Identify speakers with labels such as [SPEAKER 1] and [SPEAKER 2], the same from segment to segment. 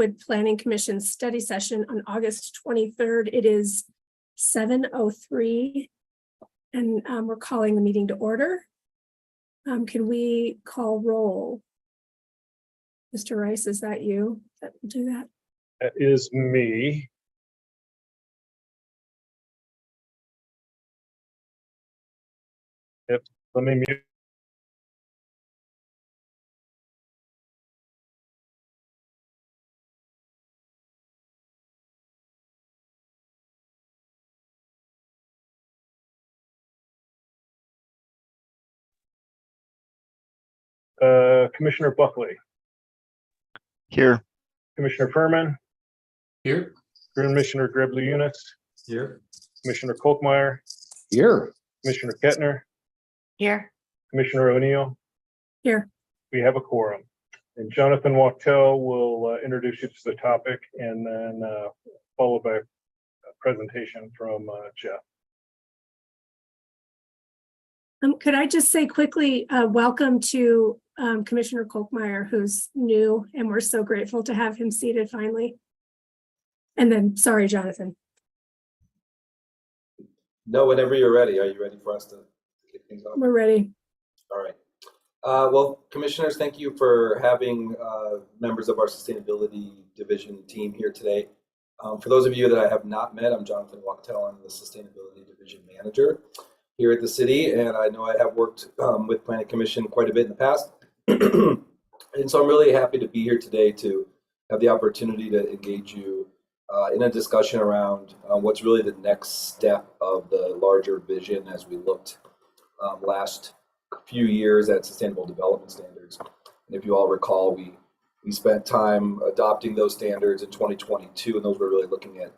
[SPEAKER 1] Lakewood Planning Commission study session on August 23rd. It is 7:03, and we're calling the meeting to order. Can we call roll? Mr. Rice, is that you that will do that?
[SPEAKER 2] That is me. Yep, let me mute. Commissioner Buckley.
[SPEAKER 3] Here.
[SPEAKER 2] Commissioner Furman.
[SPEAKER 4] Here.
[SPEAKER 2] Commissioner Gribble-Unis.
[SPEAKER 4] Here.
[SPEAKER 2] Commissioner Kolkmeyer.
[SPEAKER 4] Here.
[SPEAKER 2] Commissioner Kettner.
[SPEAKER 5] Here.
[SPEAKER 2] Commissioner O'Neill.
[SPEAKER 1] Here.
[SPEAKER 2] We have a quorum. And Jonathan Wachtel will introduce you to the topic, and then followed by a presentation from Jeff.
[SPEAKER 1] Could I just say quickly, welcome to Commissioner Kolkmeyer, who's new, and we're so grateful to have him seated finally. And then, sorry, Jonathan.
[SPEAKER 6] No, whenever you're ready. Are you ready for us to kick things off?
[SPEAKER 1] We're ready.
[SPEAKER 6] All right. Well, commissioners, thank you for having members of our Sustainability Division team here today. For those of you that I have not met, I'm Jonathan Wachtel. I'm the Sustainability Division Manager here at the city, and I know I have worked with Planning Commission quite a bit in the past. And so I'm really happy to be here today to have the opportunity to engage you in a discussion around what's really the next step of the larger vision as we looked last few years at Sustainable Development Standards. And if you all recall, we spent time adopting those standards in 2022, and those were really looking at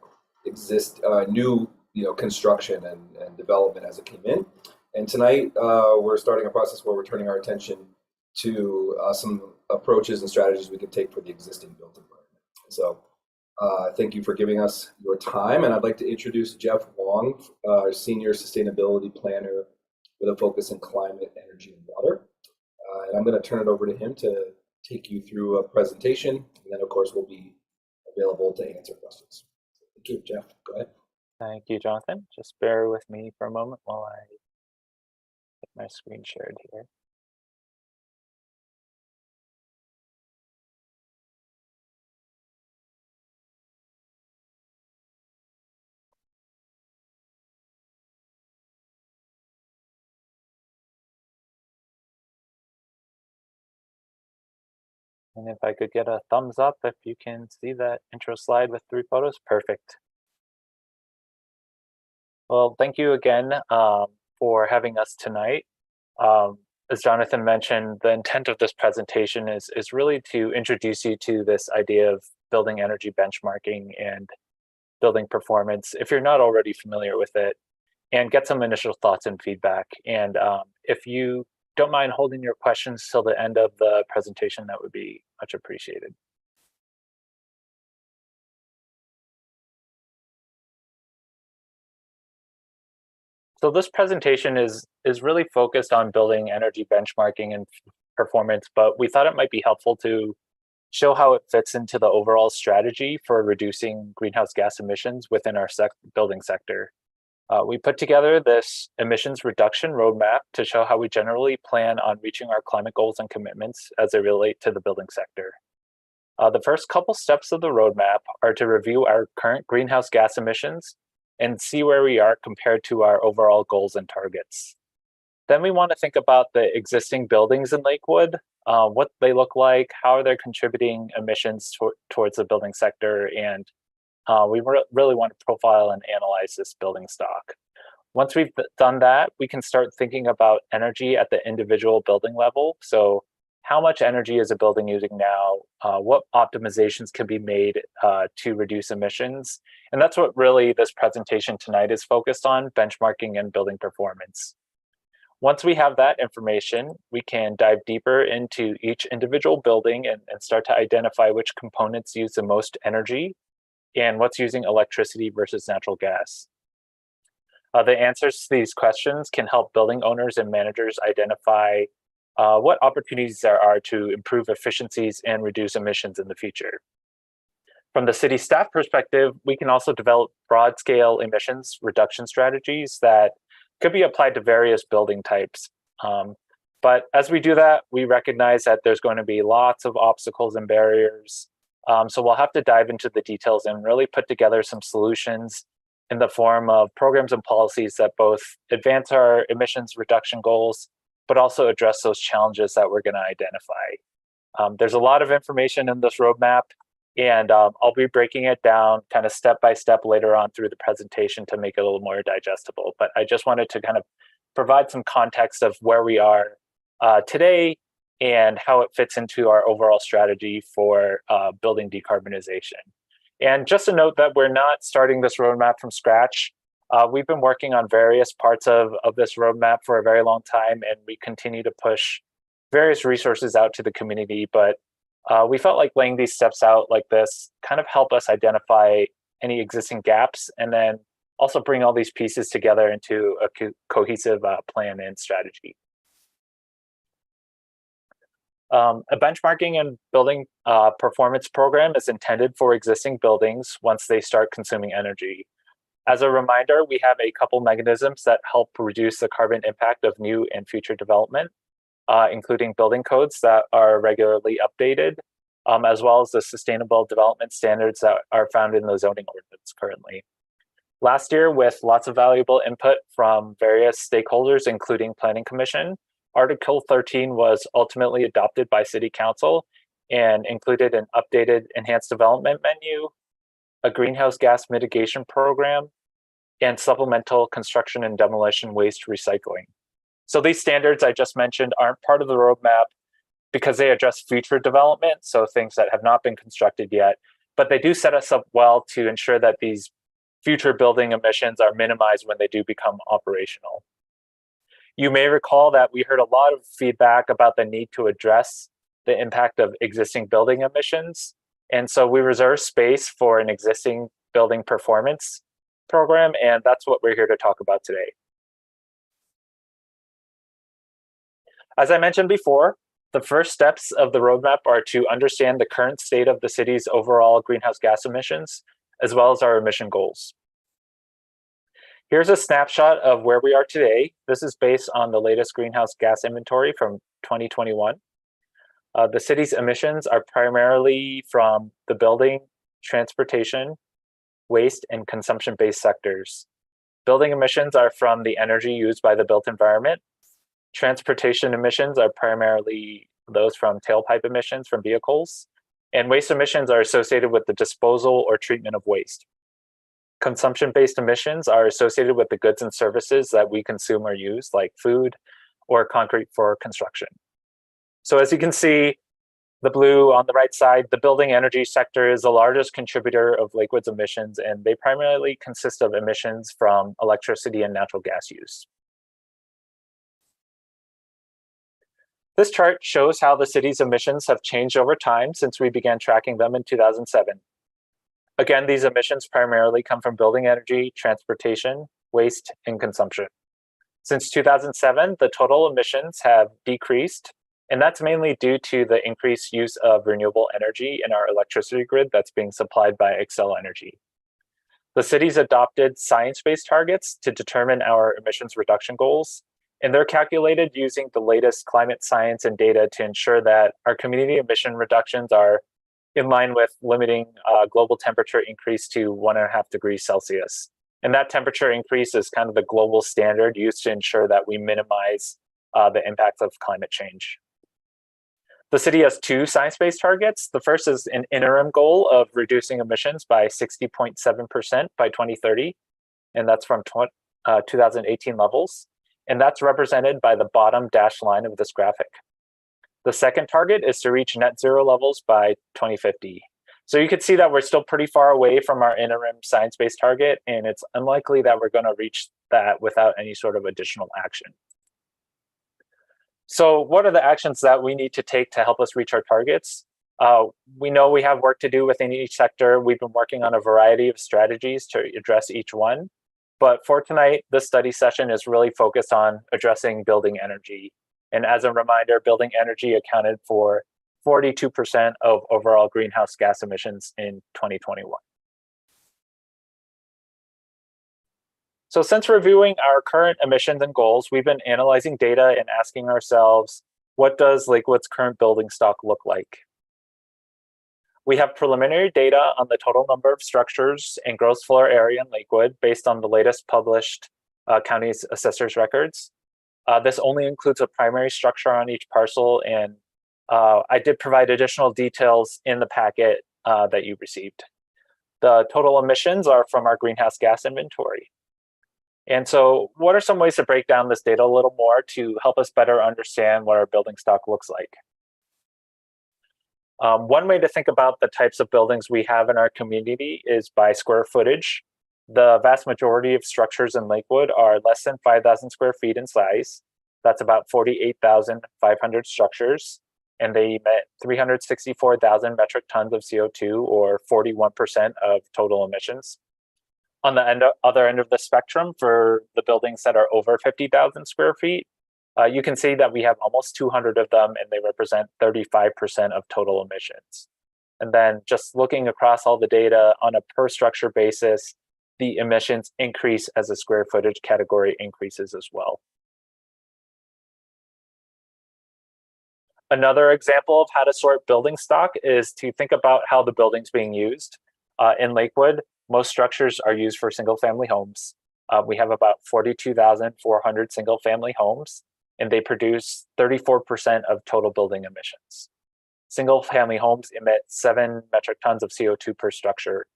[SPEAKER 6] new construction and development as it came in. And tonight we're starting a process where we're turning our attention to some approaches and strategies we can take for the existing built environment. So thank you for giving us your time, and I'd like to introduce Jeff Wong, our Senior Sustainability Planner with a focus in climate, energy, and water. And I'm going to turn it over to him to take you through a presentation, and then of course we'll be available to answer questions. Thank you, Jeff. Go ahead.
[SPEAKER 3] Thank you, Jonathan. Just bear with me for a moment while I get my screen shared here. And if I could get a thumbs up if you can see that intro slide with 3 photos, perfect. Well, thank you again for having us tonight. As Jonathan mentioned, the intent of this presentation is really to introduce you to this idea of building energy benchmarking and building performance, if you're not already familiar with it, and get some initial thoughts and feedback. And if you don't mind holding your questions till the end of the presentation, that would be much appreciated. So this presentation is really focused on building energy benchmarking and performance, but we thought it might be helpful to show how it fits into the overall strategy for reducing greenhouse gas emissions within our building sector. We put together this emissions reduction roadmap to show how we generally plan on reaching our climate goals and commitments as they relate to the building sector. The first couple steps of the roadmap are to review our current greenhouse gas emissions and see where we are compared to our overall goals and targets. Then we want to think about the existing buildings in Lakewood, what they look like, how are they contributing emissions towards the building sector, and we really want to profile and analyze this building stock. Once we've done that, we can start thinking about energy at the individual building level. So how much energy is a building using now? What optimizations can be made to reduce emissions? And that's what really this presentation tonight is focused on, benchmarking and building performance. Once we have that information, we can dive deeper into each individual building and start to identify which components use the most energy and what's using electricity versus natural gas. The answers to these questions can help building owners and managers identify what opportunities there are to improve efficiencies and reduce emissions in the future. From the city staff perspective, we can also develop broad scale emissions reduction strategies that could be applied to various building types. But as we do that, we recognize that there's going to be lots of obstacles and barriers. So we'll have to dive into the details and really put together some solutions in the form of programs and policies that both advance our emissions reduction goals, but also address those challenges that we're going to identify. There's a lot of information in this roadmap, and I'll be breaking it down kind of step by step later on through the presentation to make it a little more digestible. But I just wanted to kind of provide some context of where we are today and how it fits into our overall strategy for building decarbonization. And just to note that we're not starting this roadmap from scratch. We've been working on various parts of this roadmap for a very long time, and we continue to push various resources out to the community. But we felt like laying these steps out like this kind of help us identify any existing gaps and then also bring all these pieces together into a cohesive plan and strategy. A benchmarking and building performance program is intended for existing buildings once they start consuming energy. As a reminder, we have a couple mechanisms that help reduce the carbon impact of new and future development, including building codes that are regularly updated, as well as the sustainable development standards that are found in the zoning ordinance currently. Last year, with lots of valuable input from various stakeholders, including Planning Commission, Article 13 was ultimately adopted by City Council and included an updated enhanced development menu, a greenhouse gas mitigation program, and supplemental construction and demolition waste recycling. So these standards I just mentioned aren't part of the roadmap because they address future development, so things that have not been constructed yet, but they do set us up well to ensure that these future building emissions are minimized when they do become operational. You may recall that we heard a lot of feedback about the need to address the impact of existing building emissions. And so we reserve space for an existing building performance program, and that's what we're here to talk about today. As I mentioned before, the first steps of the roadmap are to understand the current state of the city's overall greenhouse gas emissions, as well as our emission goals. Here's a snapshot of where we are today. This is based on the latest greenhouse gas inventory from 2021. The city's emissions are primarily from the building, transportation, waste, and consumption-based sectors. Building emissions are from the energy used by the built environment. Transportation emissions are primarily those from tailpipe emissions from vehicles. And waste emissions are associated with the disposal or treatment of waste. Consumption-based emissions are associated with the goods and services that we consume or use, like food or concrete for construction. So as you can see, the blue on the right side, the building energy sector is the largest contributor of liquids emissions, and they primarily consist of emissions from electricity and natural gas use. This chart shows how the city's emissions have changed over time since we began tracking them in 2007. Again, these emissions primarily come from building energy, transportation, waste, and consumption. Since 2007, the total emissions have decreased, and that's mainly due to the increased use of renewable energy in our electricity grid that's being supplied by Xcel Energy. The city's adopted science-based targets to determine our emissions reduction goals, and they're calculated using the latest climate science and data to ensure that our community emission reductions are in line with limiting global temperature increase to 1.5 degrees Celsius. And that temperature increase is kind of the global standard used to ensure that we minimize the impacts of climate change. The city has two science-based targets. The first is an interim goal of reducing emissions by 60.7% by 2030, and that's from 2018 levels. And that's represented by the bottom dashed line of this graphic. The second target is to reach net zero levels by 2050. So you can see that we're still pretty far away from our interim science-based target, and it's unlikely that we're going to reach that without any sort of additional action. So what are the actions that we need to take to help us reach our targets? We know we have work to do within each sector. We've been working on a variety of strategies to address each one. But for tonight, this study session is really focused on addressing building energy. And as a reminder, building energy accounted for 42% of overall greenhouse gas emissions in 2021. So since reviewing our current emissions and goals, we've been analyzing data and asking ourselves, what does Lakewood's current building stock look like? We have preliminary data on the total number of structures and gross floor area in Lakewood based on the latest published county's assessor's records. This only includes a primary structure on each parcel, and I did provide additional details in the packet that you received. The total emissions are from our greenhouse gas inventory. And so what are some ways to break down this data a little more to help us better understand what our building stock looks like? One way to think about the types of buildings we have in our community is by square footage. The vast majority of structures in Lakewood are less than 5,000 square feet in size. That's about 48,500 structures, and they emit 364,000 metric tons of CO2, or 41% of total emissions. On the other end of the spectrum, for the buildings that are over 50,000 square feet, you can see that we have almost 200 of them, and they represent 35% of total emissions. And then just looking across all the data on a per structure basis, the emissions increase as the square footage category increases as well. Another example of how to sort building stock is to think about how the building's being used. In Lakewood, most structures are used for single family homes. We have about 42,400 single family homes, and they produce 34% of total building emissions. Single family homes emit 7 metric tons of CO2 per structure.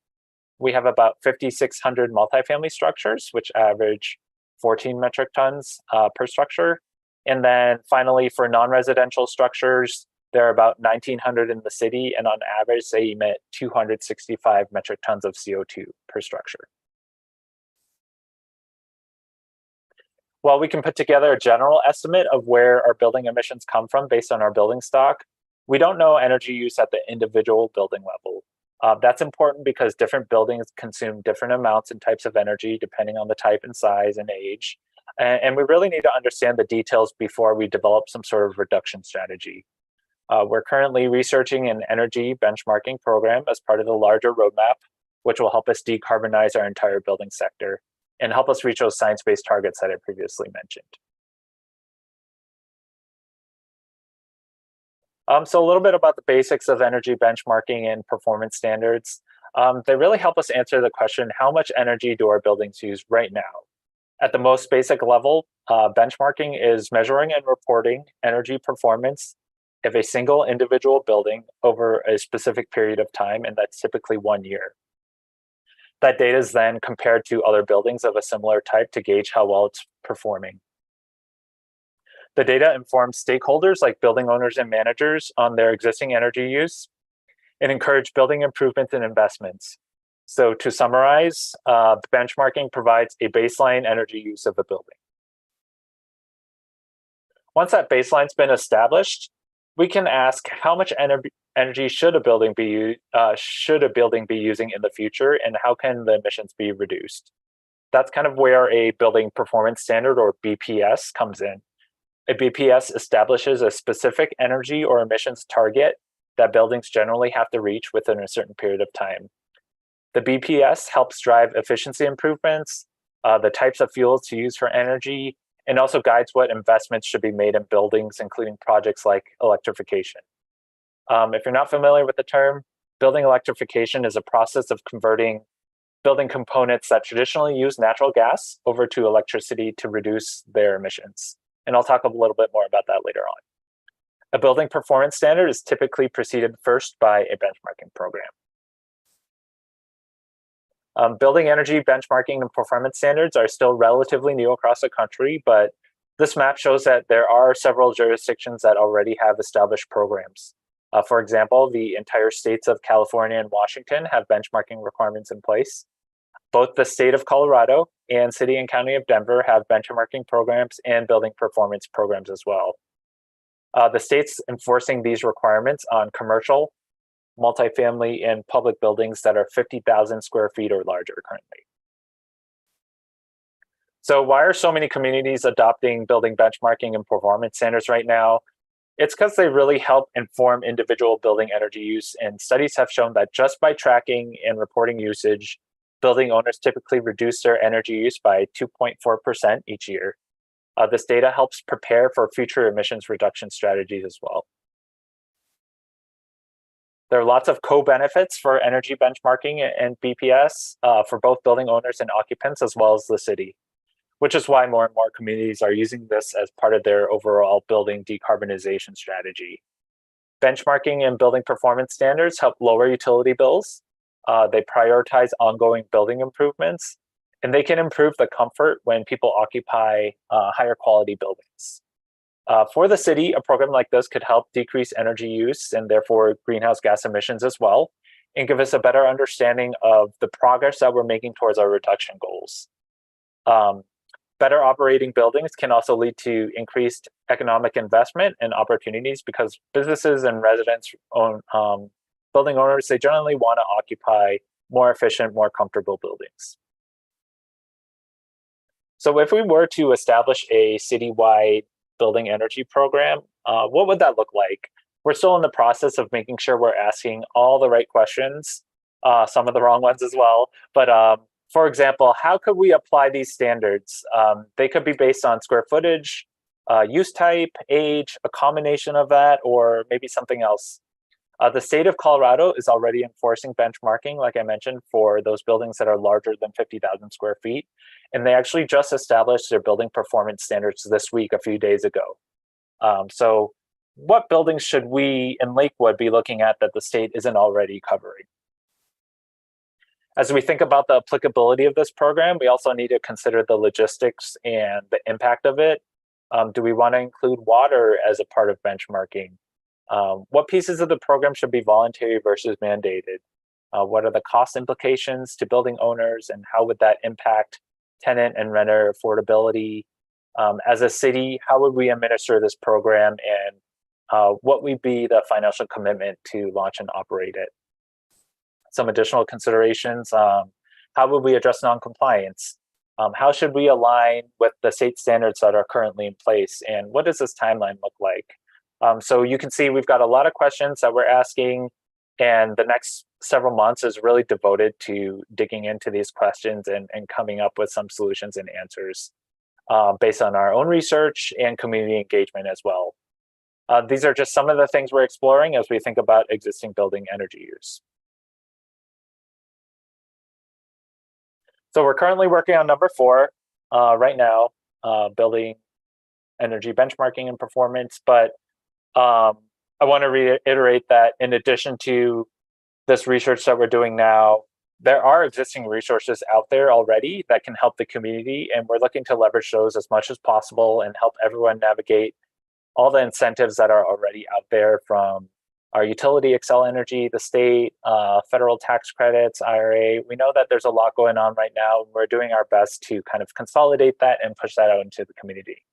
[SPEAKER 3] We have about 5,600 multifamily structures, which average 14 metric tons per structure. And then finally, for non-residential structures, there are about 1,900 in the city, and on average, they emit 265 metric tons of CO2 per structure. While we can put together a general estimate of where our building emissions come from based on our building stock, we don't know energy use at the individual building level. That's important because different buildings consume different amounts and types of energy depending on the type and size and age. And we really need to understand the details before we develop some sort of reduction strategy. We're currently researching an energy benchmarking program as part of the larger roadmap, which will help us decarbonize our entire building sector and help us reach those science-based targets that I previously mentioned. So a little bit about the basics of energy benchmarking and performance standards. They really help us answer the question, how much energy do our buildings use right now? At the most basic level, benchmarking is measuring and reporting energy performance of a single individual building over a specific period of time, and that's typically 1 year. That data is then compared to other buildings of a similar type to gauge how well it's performing. The data informs stakeholders like building owners and managers on their existing energy use and encourage building improvements and investments. So to summarize, benchmarking provides a baseline energy use of a building. Once that baseline's been established, we can ask how much energy should a building be using in the future, and how can the emissions be reduced? That's kind of where a building performance standard, or BPS, comes in. A BPS establishes a specific energy or emissions target that buildings generally have to reach within a certain period of time. The BPS helps drive efficiency improvements, the types of fuels to use for energy, and also guides what investments should be made in buildings, including projects like electrification. If you're not familiar with the term, building electrification is a process of converting building components that traditionally use natural gas over to electricity to reduce their emissions. And I'll talk a little bit more about that later on. A building performance standard is typically preceded first by a benchmarking program. Building energy benchmarking and performance standards are still relatively new across the country, but this map shows that there are several jurisdictions that already have established programs. For example, the entire states of California and Washington have benchmarking requirements in place. Both the state of Colorado and city and county of Denver have benchmarking programs and building performance programs as well. The state's enforcing these requirements on commercial, multifamily, and public buildings that are 50,000 square feet or larger currently. So why are so many communities adopting building benchmarking and performance standards right now? It's because they really help inform individual building energy use, and studies have shown that just by tracking and reporting usage, building owners typically reduce their energy use by 2.4% each year. This data helps prepare for future emissions reduction strategies as well. There are lots of co-benefits for energy benchmarking and BPS for both building owners and occupants, as well as the city, which is why more and more communities are using this as part of their overall building decarbonization strategy. Benchmarking and building performance standards help lower utility bills. They prioritize ongoing building improvements, and they can improve the comfort when people occupy higher quality buildings. For the city, a program like this could help decrease energy use and therefore greenhouse gas emissions as well, and give us a better understanding of the progress that we're making towards our reduction goals. Better operating buildings can also lead to increased economic investment and opportunities because businesses and residents own building owners, they generally want to occupy more efficient, more comfortable buildings. So if we were to establish a citywide building energy program, what would that look like? We're still in the process of making sure we're asking all the right questions, some of the wrong ones as well, but for example, how could we apply these standards? They could be based on square footage, use type, age, a combination of that, or maybe something else. The state of Colorado is already enforcing benchmarking, like I mentioned, for those buildings that are larger than 50,000 square feet. And they actually just established their building performance standards this week, a few days ago. So what buildings should we in Lakewood be looking at that the state isn't already covering? As we think about the applicability of this program, we also need to consider the logistics and the impact of it. Do we want to include water as a part of benchmarking? What pieces of the program should be voluntary versus mandated? What are the cost implications to building owners, and how would that impact tenant and renter affordability? As a city, how would we administer this program, and what would be the financial commitment to launch and operate it? Some additional considerations, how would we address non-compliance? How should we align with the state standards that are currently in place? And what does this timeline look like? So you can see we've got a lot of questions that we're asking, and the next several months is really devoted to digging into these questions and coming up with some solutions and answers based on our own research and community engagement as well. These are just some of the things we're exploring as we think about existing building energy use. So we're currently working on number 4 right now, building energy benchmarking and performance. But I want to reiterate that in addition to this research that we're doing now, there are existing resources out there already that can help the community, and we're looking to leverage those as much as possible and help everyone navigate all the incentives that are already out there, from our utility, Xcel Energy, the state, federal tax credits, IRA. We know that there's a lot going on right now, and we're doing our best to kind of consolidate that and push that out into the community.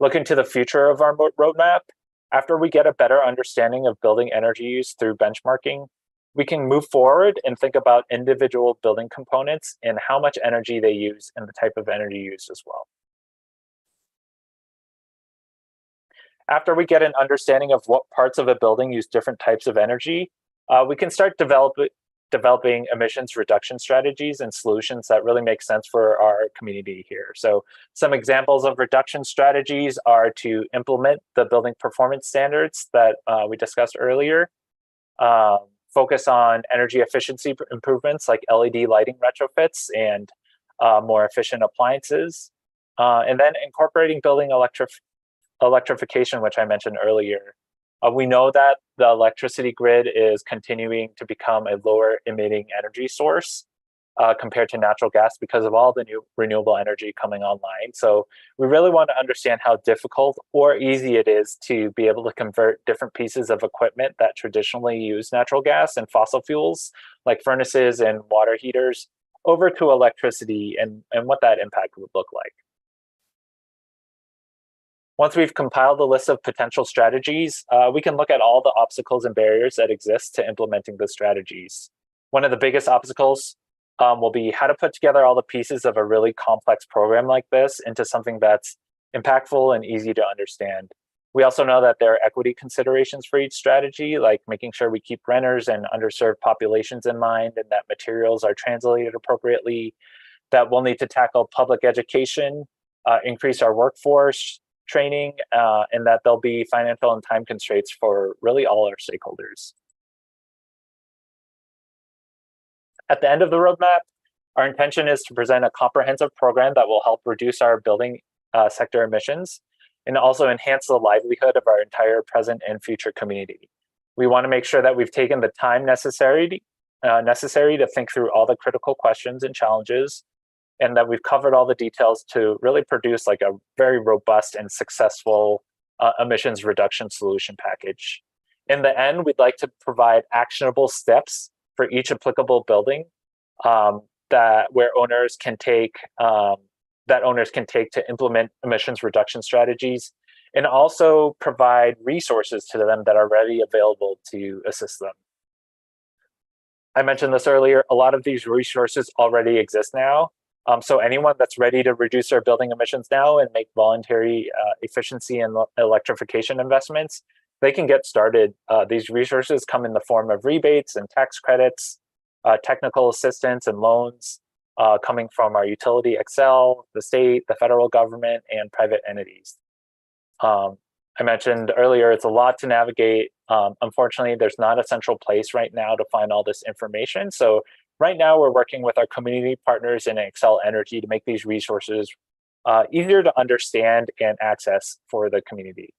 [SPEAKER 3] Looking to the future of our roadmap, after we get a better understanding of building energy use through benchmarking, we can move forward and think about individual building components and how much energy they use and the type of energy used as well. After we get an understanding of what parts of a building use different types of energy, we can start developing emissions reduction strategies and solutions that really make sense for our community here. So some examples of reduction strategies are to implement the building performance standards that we discussed earlier, focus on energy efficiency improvements like LED lighting retrofits and more efficient appliances, and then incorporating building electrification, which I mentioned earlier. We know that the electricity grid is continuing to become a lower emitting energy source compared to natural gas because of all the new renewable energy coming online. So we really want to understand how difficult or easy it is to be able to convert different pieces of equipment that traditionally use natural gas and fossil fuels, like furnaces and water heaters, over to electricity, and what that impact would look like. Once we've compiled a list of potential strategies, we can look at all the obstacles and barriers that exist to implementing the strategies. One of the biggest obstacles will be how to put together all the pieces of a really complex program like this into something that's impactful and easy to understand. We also know that there are equity considerations for each strategy, like making sure we keep renters and underserved populations in mind and that materials are translated appropriately, that we'll need to tackle public education, increase our workforce training, and that there'll be financial and time constraints for really all our stakeholders. At the end of the roadmap, our intention is to present a comprehensive program that will help reduce our building sector emissions and also enhance the livelihood of our entire present and future community. We want to make sure that we've taken the time necessary to think through all the critical questions and challenges, and that we've covered all the details to really produce like a very robust and successful emissions reduction solution package. In the end, we'd like to provide actionable steps for each applicable building where owners can take to implement emissions reduction strategies, and also provide resources to them that are readily available to assist them. I mentioned this earlier, a lot of these resources already exist now. So anyone that's ready to reduce their building emissions now and make voluntary efficiency and electrification investments, they can get started. These resources come in the form of rebates and tax credits, technical assistance and loans coming from our utility Xcel, the state, the federal government, and private entities. I mentioned earlier, it's a lot to navigate. Unfortunately, there's not a central place right now to find all this information. So right now we're working with our community partners in Xcel Energy to make these resources easier to understand and access for the community.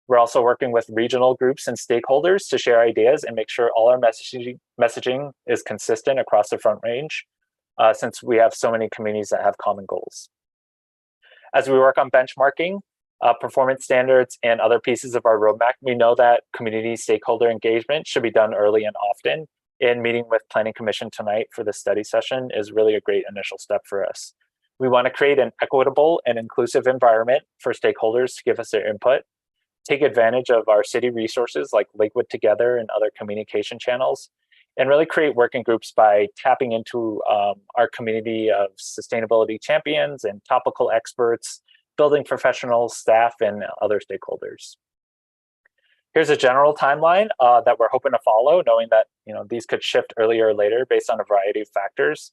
[SPEAKER 3] We're also working with regional groups and stakeholders to share ideas and make sure all our messaging is consistent across the Front Range, since we have so many communities that have common goals. As we work on benchmarking, performance standards, and other pieces of our roadmap, we know that community stakeholder engagement should be done early and often. And meeting with Planning Commission tonight for the study session is really a great initial step for us. We want to create an equitable and inclusive environment for stakeholders to give us their input, take advantage of our city resources like Lakewood Together and other communication channels, and really create working groups by tapping into our community of sustainability champions and topical experts, building professionals, staff, and other stakeholders. Here's a general timeline that we're hoping to follow, knowing that these could shift earlier or later based on a variety of factors.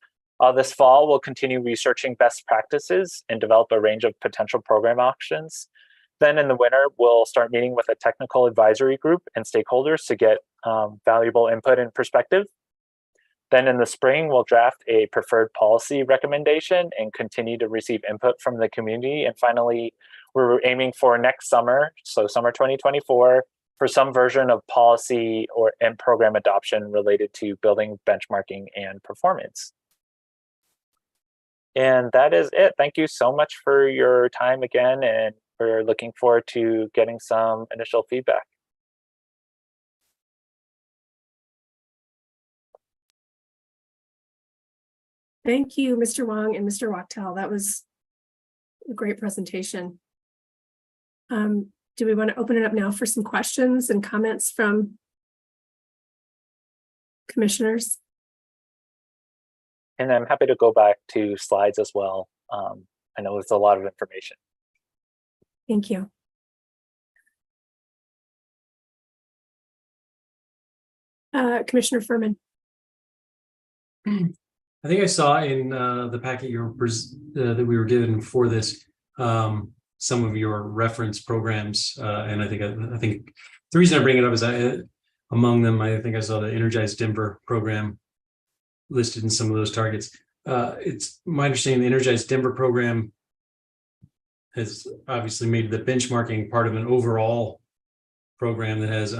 [SPEAKER 3] This fall, we'll continue researching best practices and develop a range of potential program options. Then in the winter, we'll start meeting with a technical advisory group and stakeholders to get valuable input and perspective. Then in the spring, we'll draft a preferred policy recommendation and continue to receive input from the community. And finally, we're aiming for next summer, so summer 2024, for some version of policy and program adoption related to building benchmarking and performance. And that is it. Thank you so much for your time again, and we're looking forward to getting some initial feedback.
[SPEAKER 1] Thank you, Mr. Wong and Mr. Wachtel. That was a great presentation. Do we want to open it up now for some questions and comments from commissioners?
[SPEAKER 3] And I'm happy to go back to slides as well. I know it's a lot of information.
[SPEAKER 1] Thank you. Commissioner Furman.
[SPEAKER 4] I think I saw in the packet that we were given for this some of your reference programs, and I think the reason I bring it up is among them I think I saw the Energize Denver program listed in some of those targets. It's my understanding the Energize Denver program has obviously made the benchmarking part of an overall program that has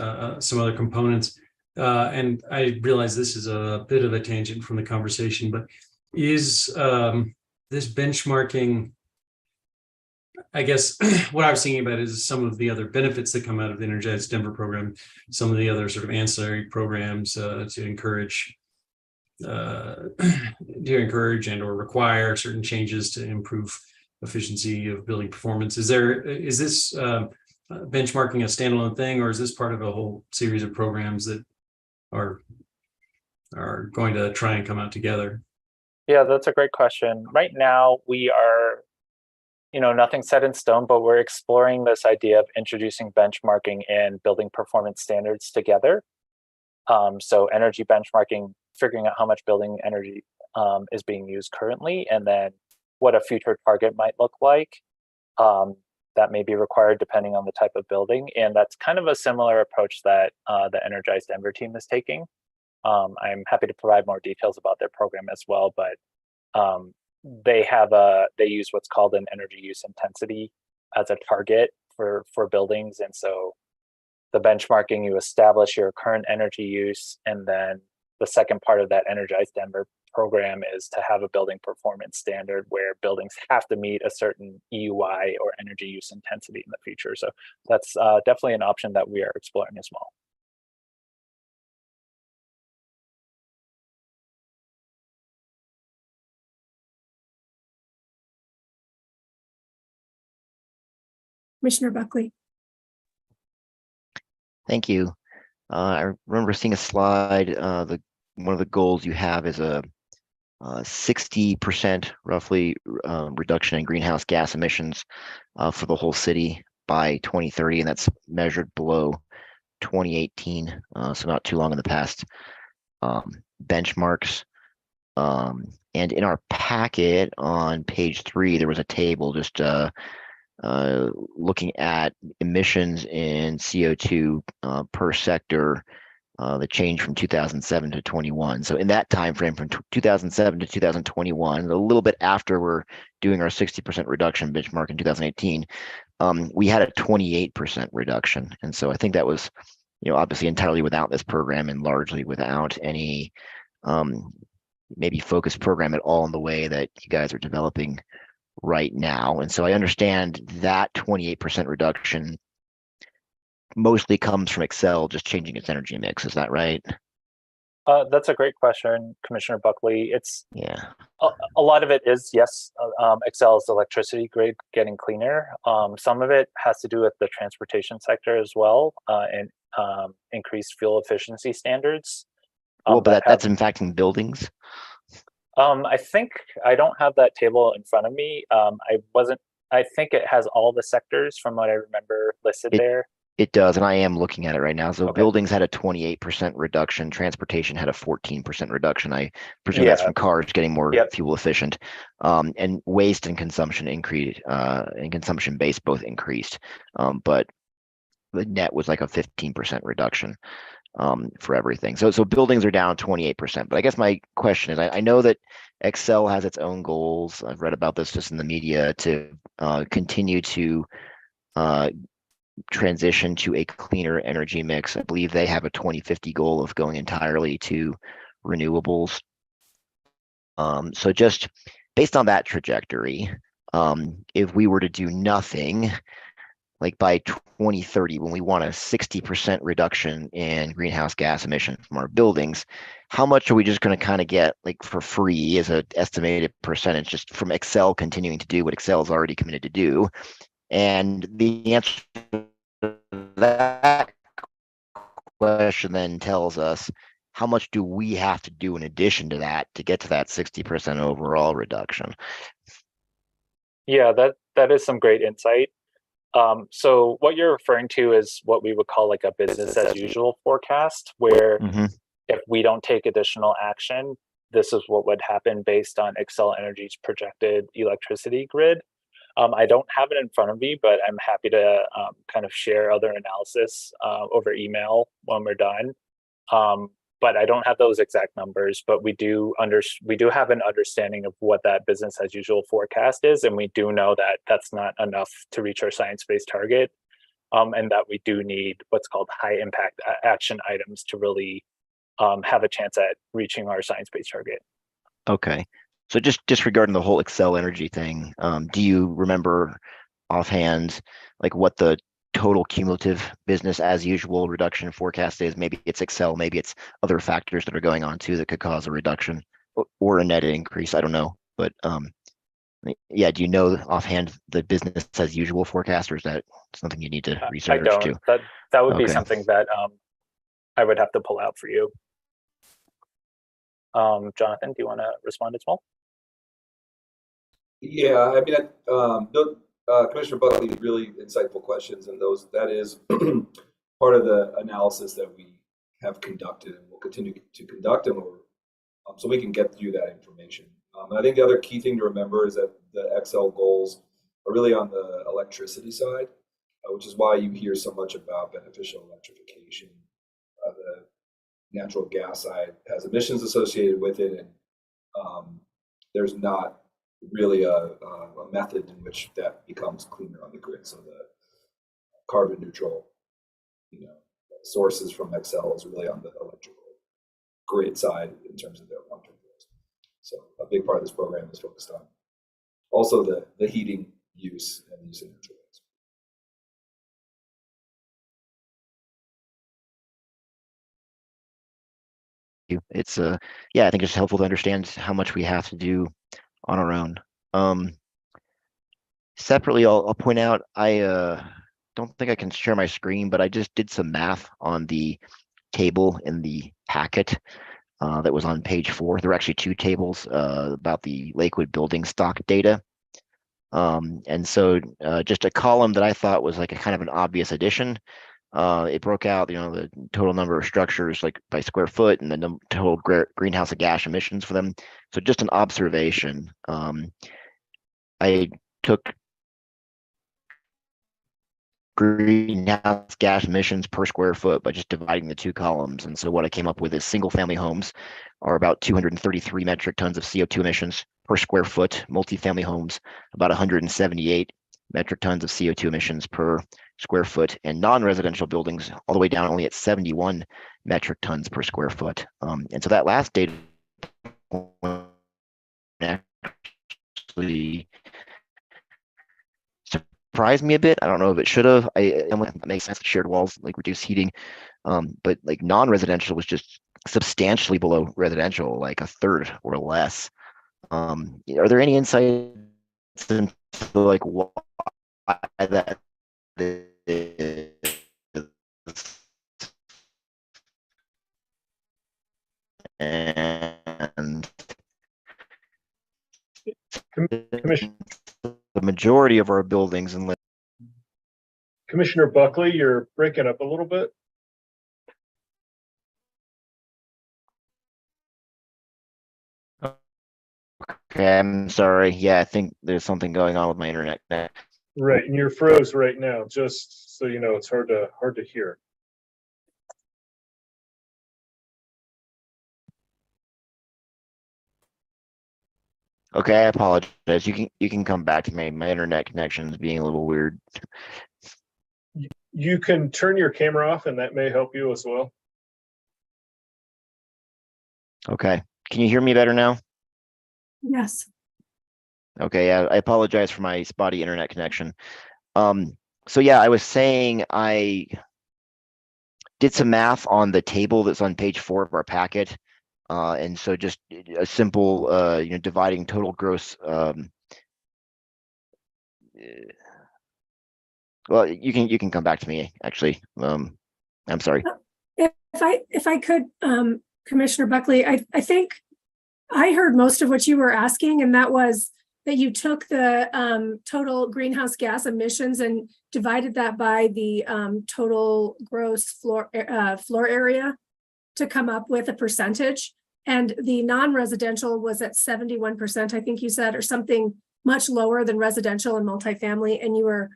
[SPEAKER 4] some other components. And I realize this is a bit of a tangent from the conversation, but is this benchmarking, I guess what I was thinking about is some of the other benefits that come out of the Energize Denver program, some of the other sort of ancillary programs to encourage and or require certain changes to improve efficiency of building performance. Is this benchmarking a standalone thing, or is this part of a whole series of programs that are going to try and come out together?
[SPEAKER 3] Yeah, that's a great question. Right now, we are nothing set in stone, but we're exploring this idea of introducing benchmarking and building performance standards together. So energy benchmarking, figuring out how much building energy is being used currently, and then what a future target might look like. That may be required depending on the type of building. And that's kind of a similar approach that the Energize Denver team is taking. I'm happy to provide more details about their program as well, but they use what's called an energy use intensity as a target for buildings. And so the benchmarking, you establish your current energy use, and then the second part of that Energize Denver program is to have a building performance standard where buildings have to meet a certain EUI or energy use intensity in the future. So that's definitely an option that we are exploring as well.
[SPEAKER 1] Commissioner Buckley.
[SPEAKER 5] Thank you. I remember seeing a slide. One of the goals you have is a 60% roughly reduction in greenhouse gas emissions for the whole city by 2030, and that's measured below 2018, so not too long in the past benchmarks. And in our packet on page 3, there was a table just looking at emissions in CO2 per sector, the change from 2007 to 21. So in that time frame from 2007 to 2021, a little bit after we're doing our 60% reduction benchmark in 2018, we had a 28% reduction. And so I think that was, obviously entirely without this program and largely without any maybe focused program at all in the way that you guys are developing right now. And so I understand that 28% reduction mostly comes from Xcel just changing its energy mix. Is that right?
[SPEAKER 3] That's a great question, Commissioner Buckley. It's
[SPEAKER 5] Yeah.
[SPEAKER 3] A lot of it is, yes, Xcel's electricity grid getting cleaner. Some of it has to do with the transportation sector as well, and increased fuel efficiency standards.
[SPEAKER 5] Well, but that's impacting buildings.
[SPEAKER 3] I think I don't have that table in front of me. I think it has all the sectors from what I remember listed there.
[SPEAKER 5] It does, and I am looking at it right now. So
[SPEAKER 3] Okay.
[SPEAKER 5] Buildings had a 28% reduction. Transportation had a 14% reduction. I presume that's from cars getting more fuel efficient. And waste and consumption increased, and consumption base both increased. But the net was like a 15% reduction for everything. So buildings are down 28%. But I guess my question is, I know that Xcel has its own goals. I've read about this just in the media to continue to transition to a cleaner energy mix. I believe they have a 2050 goal of going entirely to renewables. So just based on that trajectory, if we were to do nothing, like by 2030, when we want a 60% reduction in greenhouse gas emissions from our buildings, how much are we just going to kind of get like for free as an estimated percentage just from Xcel continuing to do what Xcel is already committed to do? And the answer to that question then tells us how much do we have to do in addition to that to get to that 60% overall reduction?
[SPEAKER 3] Yeah, that is some great insight. So what you're referring to is what we would call like a business as usual forecast, where if we don't take additional action, this is what would happen based on Xcel Energy's projected electricity grid. I don't have it in front of me, but I'm happy to kind of share other analysis over email when we're done. But I don't have those exact numbers, but we do have an understanding of what that business as usual forecast is, and we do know that that's not enough to reach our science-based target, and that we do need what's called high impact action items to really have a chance at reaching our science-based target.
[SPEAKER 5] Okay. So just regarding the whole Xcel Energy thing, do you remember offhand like what the total cumulative business as usual reduction forecast is? Maybe it's Xcel, maybe it's other factors that are going on too that could cause a reduction or a net increase. I don't know, but yeah, do you know offhand the business as usual forecast, or is that something you need to research?
[SPEAKER 3] I don't.
[SPEAKER 5] Too?
[SPEAKER 3] That would be something that I would have to pull out for you. Jonathan, do you want to respond as well?
[SPEAKER 6] Yeah, I mean, Commissioner Buckley, really insightful questions, and that is part of the analysis that we have conducted and will continue to conduct, and so we can get you that information. And I think the other key thing to remember is that the XL goals are really on the electricity side, which is why you hear so much about beneficial electrification. The natural gas side has emissions associated with it, and there's not really a method in which that becomes cleaner on the grid. So the carbon neutral, sources from XL is really on the electrical grid side in terms of their long-term goals. So a big part of this program is focused on also the heating use and use of natural gas.
[SPEAKER 5] It's yeah, I think it's helpful to understand how much we have to do on our own. Separately, I'll point out, I don't think I can share my screen, but I just did some math on the table in the packet that was on page 4. There were actually 2 tables about the Lakewood building stock data. And so just a column that I thought was like a kind of an obvious addition. It broke out, the total number of structures like by square foot and the total greenhouse gas emissions for them. So just an observation. I took greenhouse gas emissions per square foot by just dividing the 2 columns. And so what I came up with is single family homes are about 233 metric tons of CO2 emissions per square foot. Multifamily homes, about 178 metric tons of CO2 emissions per square foot, and non-residential buildings all the way down only at 71 metric tons per square foot. And so that last data actually surprised me a bit. I don't know if it should have. It makes sense. Shared walls like reduce heating, but like non-residential was just substantially below residential, like a third or less. Are there any insights into like why that is? And
[SPEAKER 2] Commissioner
[SPEAKER 5] the majority of our buildings in
[SPEAKER 2] Commissioner Buckley, you're breaking up a little bit.
[SPEAKER 5] Okay, I'm sorry. Yeah, I think there's something going on with my internet.
[SPEAKER 2] Right, and you're froze right now, just so you know, it's hard to hear.
[SPEAKER 5] Okay, I apologize. You can come back to me. My internet connection is being a little weird.
[SPEAKER 2] You can turn your camera off, and that may help you as well.
[SPEAKER 5] Okay, can you hear me better now?
[SPEAKER 1] Yes.
[SPEAKER 5] Okay, yeah, I apologize for my spotty internet connection. So yeah, I was saying I did some math on the table that's on page 4 of our packet. And so just a simple, dividing total gross. Well, you can come back to me, actually. I'm sorry.
[SPEAKER 1] If I could, Commissioner Buckley, I think I heard most of what you were asking, and that was that you took the total greenhouse gas emissions and divided that by the total gross floor area to come up with a percentage. And the non-residential was at 71%, I think you said, or something much lower than residential and multifamily. And you were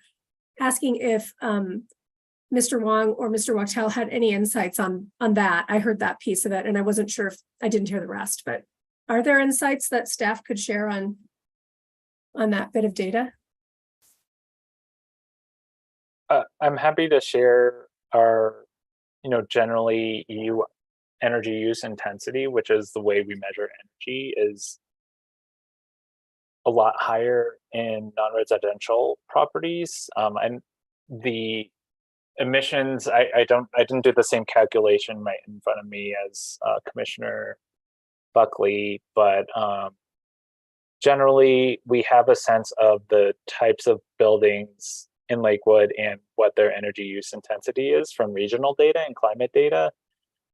[SPEAKER 1] asking if Mr. Wong or Mr. Wachtel had any insights on that. I heard that piece of it, and I wasn't sure if I didn't hear the rest, but are there insights that staff could share on that bit of data?
[SPEAKER 3] I'm happy to share our, generally EU energy use intensity, which is the way we measure energy, is a lot higher in non-residential properties. And the emissions, I didn't do the same calculation right in front of me as Commissioner Buckley, but generally we have a sense of the types of buildings in Lakewood and what their energy use intensity is from regional data and climate data.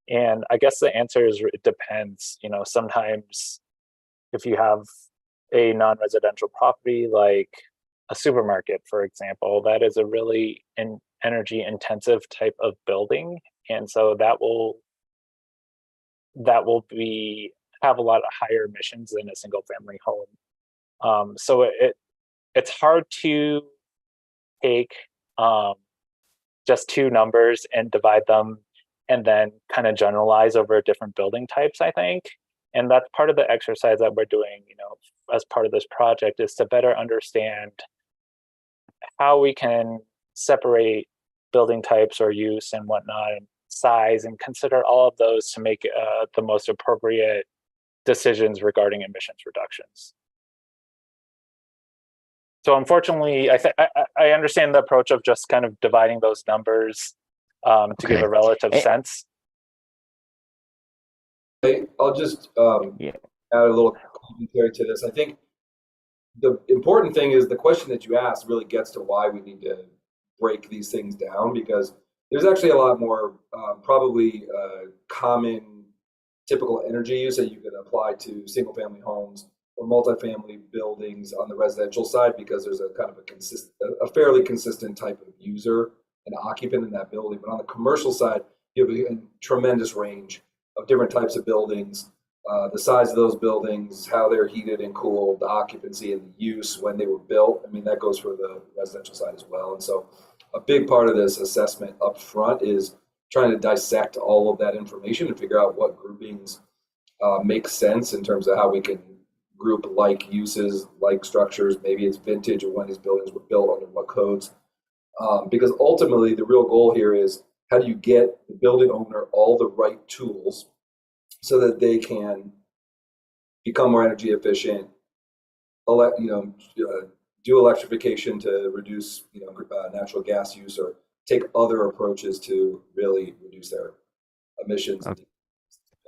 [SPEAKER 3] And I guess the answer is it depends. Sometimes if you have a non-residential property like a supermarket, for example, that is a really energy intensive type of building. And so that will have a lot of higher emissions than a single family home. So it's hard to take just two numbers and divide them and then kind of generalize over different building types, I think. And that's part of the exercise that we're doing, as part of this project, is to better understand how we can separate building types or use and whatnot, and size, and consider all of those to make the most appropriate decisions regarding emissions reductions. So unfortunately, I understand the approach of just kind of dividing those numbers to give
[SPEAKER 5] Okay.
[SPEAKER 3] a relative sense.
[SPEAKER 6] I'll just
[SPEAKER 5] Yeah.
[SPEAKER 6] add a little commentary to this. I think the important thing is the question that you asked really gets to why we need to break these things down, because there's actually a lot more probably common typical energy use that you can apply to single family homes or multifamily buildings on the residential side, because there's a kind of a fairly consistent type of user and occupant in that building. But on the commercial side, you have a tremendous range of different types of buildings, the size of those buildings, how they're heated and cooled, the occupancy and the use when they were built. I mean, that goes for the residential side as well. And so a big part of this assessment up front is trying to dissect all of that information and figure out what groupings make sense in terms of how we can group like uses, like structures. Maybe it's vintage or when these buildings were built under what codes. Because ultimately the real goal here is, how do you get the building owner all the right tools so that they can become more energy efficient, do electrification to reduce natural gas use, or take other approaches to really reduce their emissions.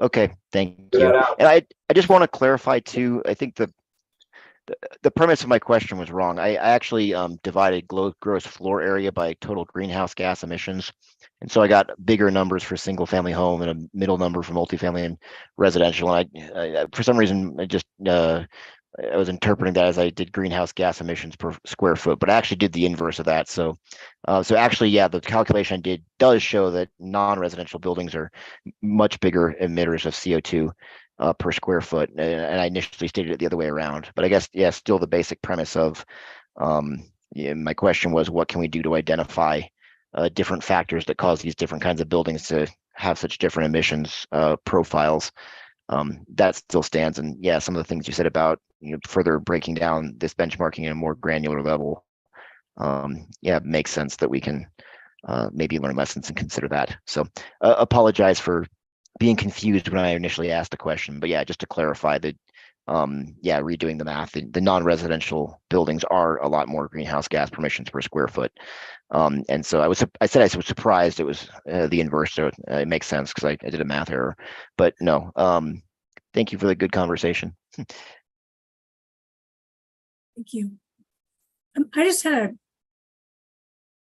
[SPEAKER 5] Okay, thank
[SPEAKER 6] Figure
[SPEAKER 5] you.
[SPEAKER 6] that out.
[SPEAKER 5] And I just want to clarify too, I think the premise of my question was wrong. I actually divided gross floor area by total greenhouse gas emissions. And so I got bigger numbers for single family home and a middle number for multifamily and residential. And I for some reason, I was interpreting that as I did greenhouse gas emissions per square foot, but I actually did the inverse of that. So actually, yeah, the calculation I did does show that non-residential buildings are much bigger emitters of CO2 per square foot. And I initially stated it the other way around, but I guess, yeah, still the basic premise of my question was, what can we do to identify different factors that cause these different kinds of buildings to have such different emissions profiles? That still stands. And yeah, some of the things you said about further breaking down this benchmarking at a more granular level, yeah, it makes sense that we can maybe learn lessons and consider that. So apologize for being confused when I initially asked the question, but yeah, just to clarify that, yeah, redoing the math, the non-residential buildings are a lot more greenhouse gas emissions per square foot. And so I was surprised it was the inverse. So it makes sense because I did a math error, but no, thank you for the good conversation.
[SPEAKER 1] Thank you. I just had a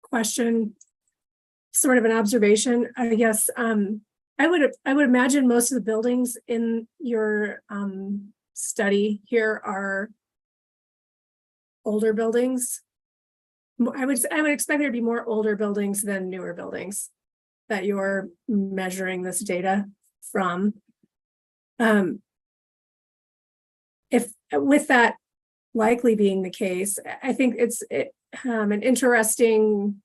[SPEAKER 1] question, sort of an observation, I guess. I would imagine most of the buildings in your study here are older buildings. I would expect there to be more older buildings than newer buildings that you're measuring this data from. If with that likely being the case, I think it's an interesting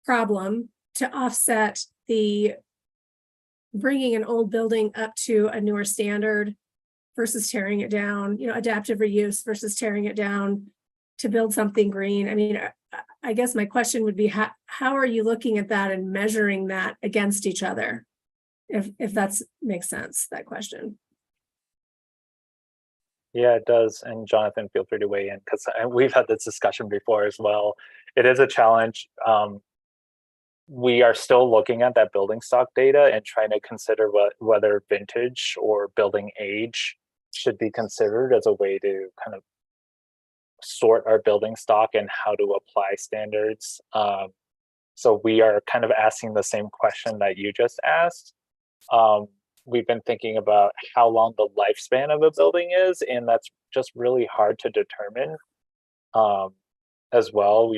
[SPEAKER 1] problem to offset the bringing an old building up to a newer standard versus tearing it down, adaptive reuse versus tearing it down to build something green. I mean, I guess my question would be, how are you looking at that and measuring that against each other? If that makes sense, that question.
[SPEAKER 3] Yeah, it does. And Jonathan, feel free to weigh in, because we've had this discussion before as well. It is a challenge. We are still looking at that building stock data and trying to consider whether vintage or building age should be considered as a way to kind of sort our building stock and how to apply standards. So we are kind of asking the same question that you just asked. we've been thinking about how long the lifespan of a building is, and that's just really hard to determine as well.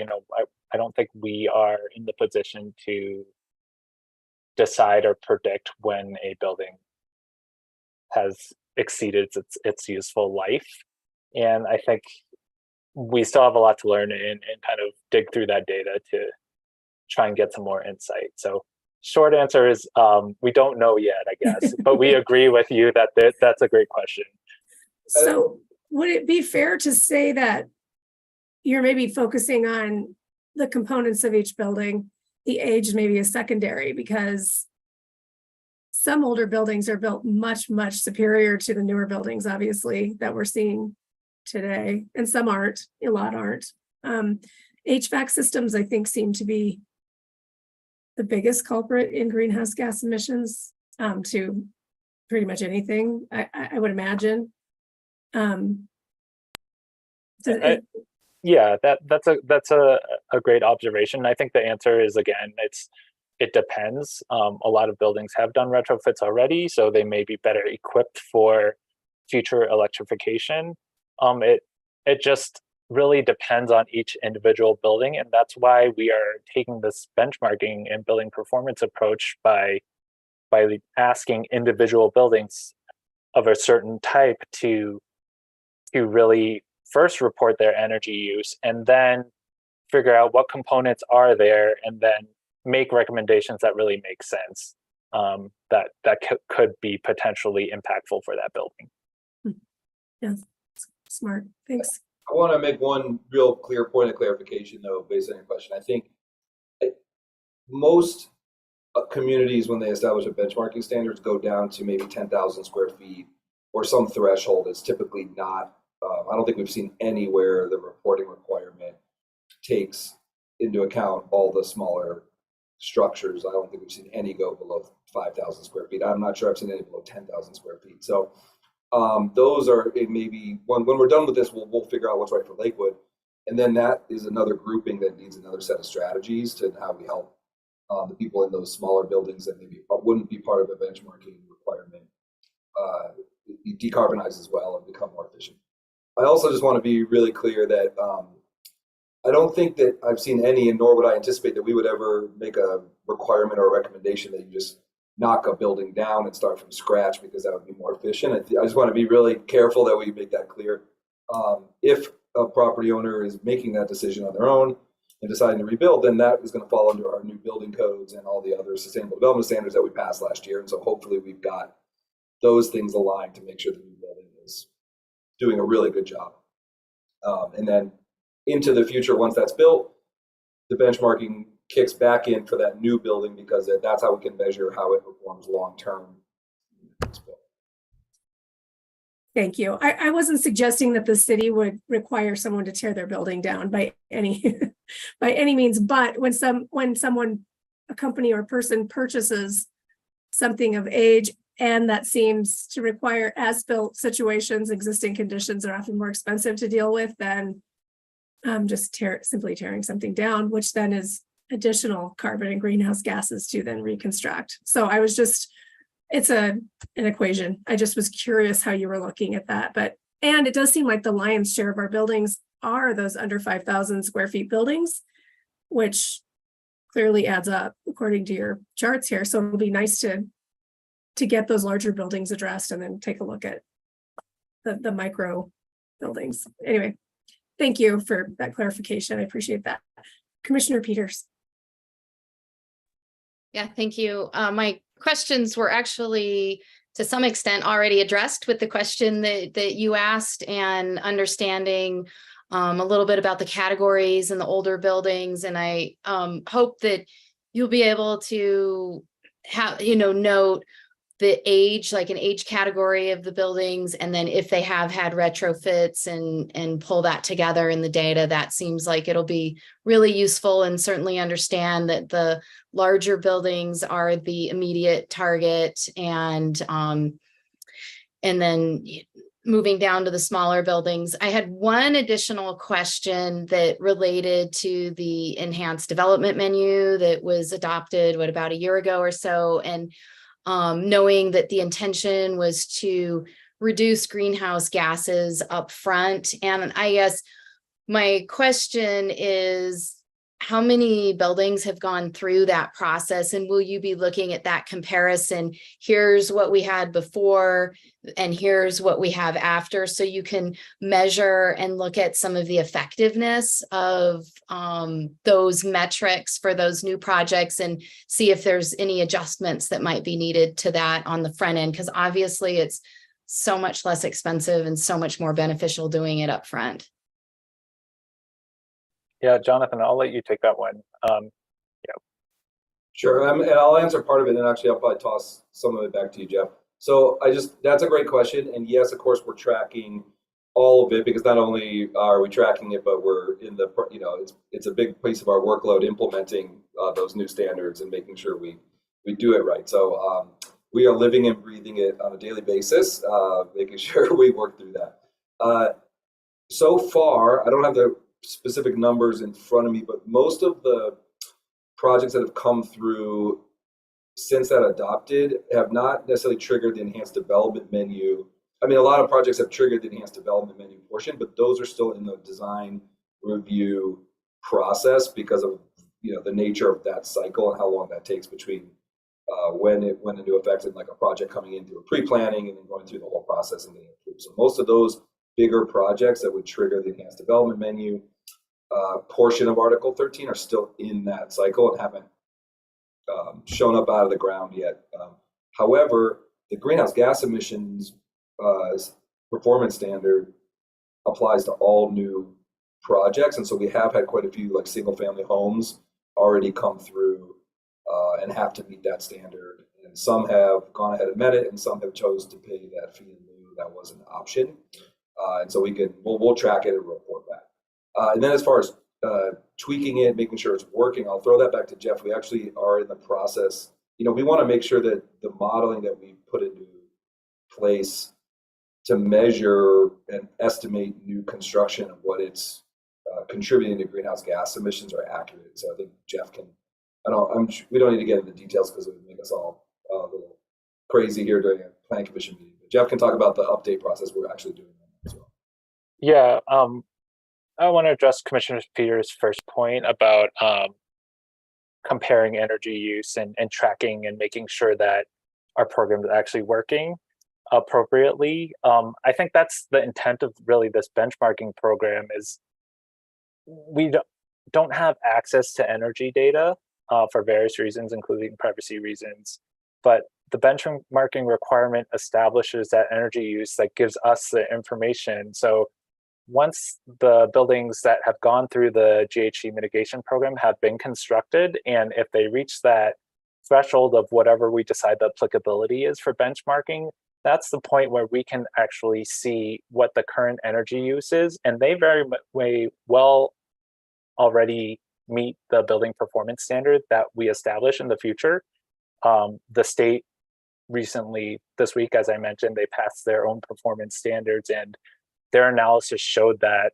[SPEAKER 3] I don't think we are in the position to decide or predict when a building has exceeded its useful life. And I think we still have a lot to learn and kind of dig through that data to try and get some more insight. So short answer is we don't know yet, I guess, but we agree with you that that's a great question.
[SPEAKER 1] So would it be fair to say that you're maybe focusing on the components of each building? The age may be a secondary, because some older buildings are built much, much superior to the newer buildings, obviously, that we're seeing today, and some aren't, a lot aren't. HVAC systems, I think, seem to be the biggest culprit in greenhouse gas emissions to pretty much anything, I would imagine.
[SPEAKER 3] Yeah, that's a great observation. I think the answer is, again, it depends. A lot of buildings have done retrofits already, so they may be better equipped for future electrification. It just really depends on each individual building, and that's why we are taking this benchmarking and building performance approach by asking individual buildings of a certain type to really first report their energy use, and then figure out what components are there, and then make recommendations that really make sense, that could be potentially impactful for that building.
[SPEAKER 1] Yeah, smart. Thanks.
[SPEAKER 6] I want to make one real clear point of clarification, though, based on your question. I think most communities, when they establish a benchmarking standards, go down to maybe 10,000 square feet or some threshold. It's typically not. I don't think we've seen anywhere the reporting requirement takes into account all the smaller structures. I don't think we've seen any go below 5,000 square feet. I'm not sure I've seen any below 10,000 square feet. So those are maybe when we're done with this, we'll figure out what's right for Lakewood, and then that is another grouping that needs another set of strategies to how we help the people in those smaller buildings that maybe wouldn't be part of a benchmarking requirement decarbonize as well and become more efficient. I also just want to be really clear that I don't think that I've seen any, and nor would I anticipate that we would ever make a requirement or a recommendation that you just knock a building down and start from scratch, because that would be more efficient. I just want to be really careful that we make that clear. If a property owner is making that decision on their own and deciding to rebuild, then that is going to fall under our new building codes and all the other sustainable development standards that we passed last year. And so hopefully we've got those things aligned to make sure the new building is doing a really good job. And then into the future, once that's built, the benchmarking kicks back in for that new building, because that's how we can measure how it performs long term.
[SPEAKER 1] Thank you. I wasn't suggesting that the city would require someone to tear their building down by any by any means, but when someone, a company or person, purchases something of age and that seems to require as-built situations, existing conditions are often more expensive to deal with than just simply tearing something down, which then is additional carbon and greenhouse gases to then reconstruct. So I was just, it's an equation. I just was curious how you were looking at that. And it does seem like the lion's share of our buildings are those under 5,000 square feet buildings, which clearly adds up according to your charts here. So it'll be nice to get those larger buildings addressed and then take a look at the micro buildings. Anyway, thank you for that clarification. I appreciate that. Commissioner Peters.
[SPEAKER 7] Yeah, thank you. My questions were actually to some extent already addressed with the question that you asked, and understanding a little bit about the categories and the older buildings. And I hope that you'll be able to have, note the age, like an age category of the buildings, and then if they have had retrofits and pull that together in the data. That seems like it'll be really useful, and certainly understand that the larger buildings are the immediate target, and then moving down to the smaller buildings. I had one additional question that related to the enhanced development menu that was adopted, about a year ago or so. And knowing that the intention was to reduce greenhouse gases up front. And I guess my question is, how many buildings have gone through that process, and will you be looking at that comparison? Here's what we had before, and here's what we have after, so you can measure and look at some of the effectiveness of those metrics for those new projects and see if there's any adjustments that might be needed to that on the front end, because obviously it's so much less expensive and so much more beneficial doing it up front.
[SPEAKER 3] Yeah, Jonathan, I'll let you take that one.
[SPEAKER 6] Sure, and I'll answer part of it, and actually I'll probably toss some of it back to you, Jeff. So that's a great question, and yes, of course, we're tracking all of it, because not only are we tracking it, but we're in the, it's a big piece of our workload implementing those new standards and making sure we do it right. So we are living and breathing it on a daily basis, making sure we work through that. So far, I don't have the specific numbers in front of me, but most of the projects that have come through since that adopted have not necessarily triggered the enhanced development menu. I mean, a lot of projects have triggered the enhanced development menu portion, but those are still in the design review process because of the nature of that cycle and how long that takes between when it went into effect and like a project coming in through pre-planning and then going through the whole process and getting approved. So most of those bigger projects that would trigger the enhanced development menu portion of Article 13 are still in that cycle and haven't shown up out of the ground yet. However, the greenhouse gas emissions performance standard applies to all new projects, and so we have had quite a few like single-family homes already come through and have to meet that standard. And some have gone ahead and met it, and some have chose to pay that fee in lieu. That was an option, and so we'll track it and report back. And then as far as tweaking it, making sure it's working, I'll throw that back to Jeff. We actually are in the process. We want to make sure that the modeling that we put into place to measure and estimate new construction and what it's contributing to greenhouse gas emissions are accurate. So I think Jeff can. We don't need to get into details because it would make us all a little crazy here during a planning commission meeting. But Jeff can talk about the update process we're actually doing as well.
[SPEAKER 3] Yeah, I want to address Commissioner Peters' first point about comparing energy use and tracking and making sure that our program is actually working appropriately. I think that's the intent of really this benchmarking program is we don't have access to energy data for various reasons, including privacy reasons, but the benchmarking requirement establishes that energy use that gives us the information. So once the buildings that have gone through the GHG mitigation program have been constructed, and if they reach that threshold of whatever we decide the applicability is for benchmarking, that's the point where we can actually see what the current energy use is, and they very well already meet the building performance standard that we establish in the future. The state recently, this week, as I mentioned, they passed their own performance standards, and their analysis showed that,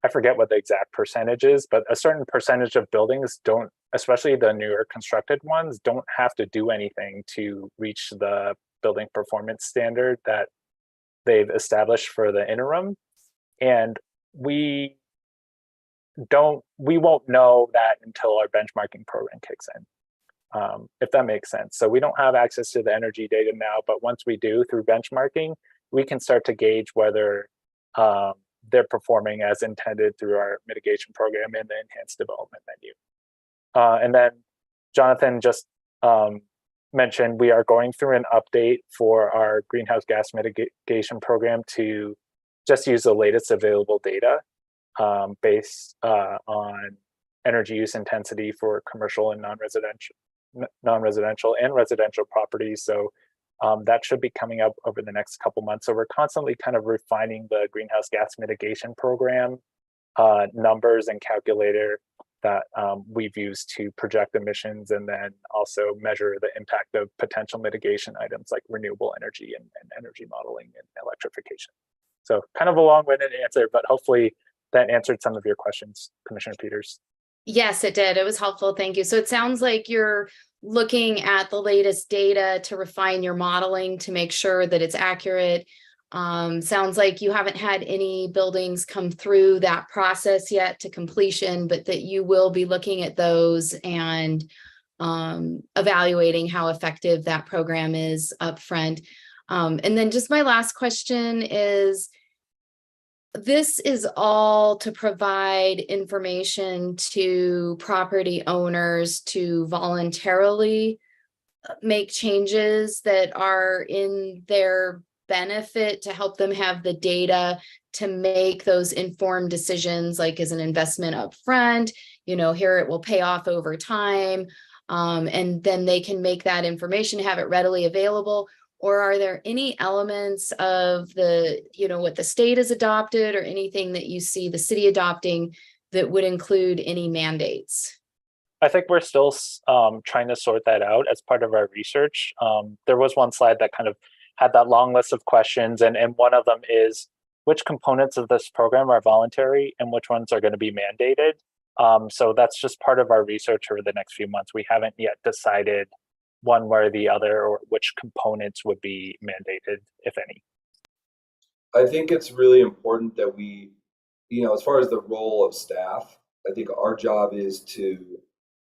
[SPEAKER 3] I forget what the exact percentage is, but a certain percentage of buildings don't, especially the newer constructed ones, don't have to do anything to reach the building performance standard that they've established for the interim. And we won't know that until our benchmarking program kicks in, if that makes sense. So we don't have access to the energy data now, but once we do through benchmarking, we can start to gauge whether they're performing as intended through our mitigation program and the enhanced development menu. And then Jonathan just mentioned we are going through an update for our greenhouse gas mitigation program to just use the latest available data based on energy use intensity for commercial and non-residential and residential properties. So that should be coming up over the next couple months. So we're constantly kind of refining the greenhouse gas mitigation program numbers and calculator that we've used to project emissions, and then also measure the impact of potential mitigation items like renewable energy and energy modeling and electrification. So kind of a long-winded answer, but hopefully that answered some of your questions, Commissioner Peters.
[SPEAKER 7] Yes, it did. It was helpful. Thank you. So it sounds like you're looking at the latest data to refine your modeling to make sure that it's accurate. Sounds like you haven't had any buildings come through that process yet to completion, but that you will be looking at those and evaluating how effective that program is upfront. And then just my last question is, this is all to provide information to property owners to voluntarily make changes that are in their benefit to help them have the data to make those informed decisions, like as an investment up front, here it will pay off over time. And then they can make that information, have it readily available. Or are there any elements of the, what the state has adopted or anything that you see the city adopting that would include any mandates?
[SPEAKER 3] I think we're still trying to sort that out as part of our research. There was one slide that kind of had that long list of questions, and one of them is which components of this program are voluntary and which ones are going to be mandated. So that's just part of our research over the next few months. We haven't yet decided one way or the other, or which components would be mandated, if any.
[SPEAKER 6] I think it's really important that we, as far as the role of staff, I think our job is to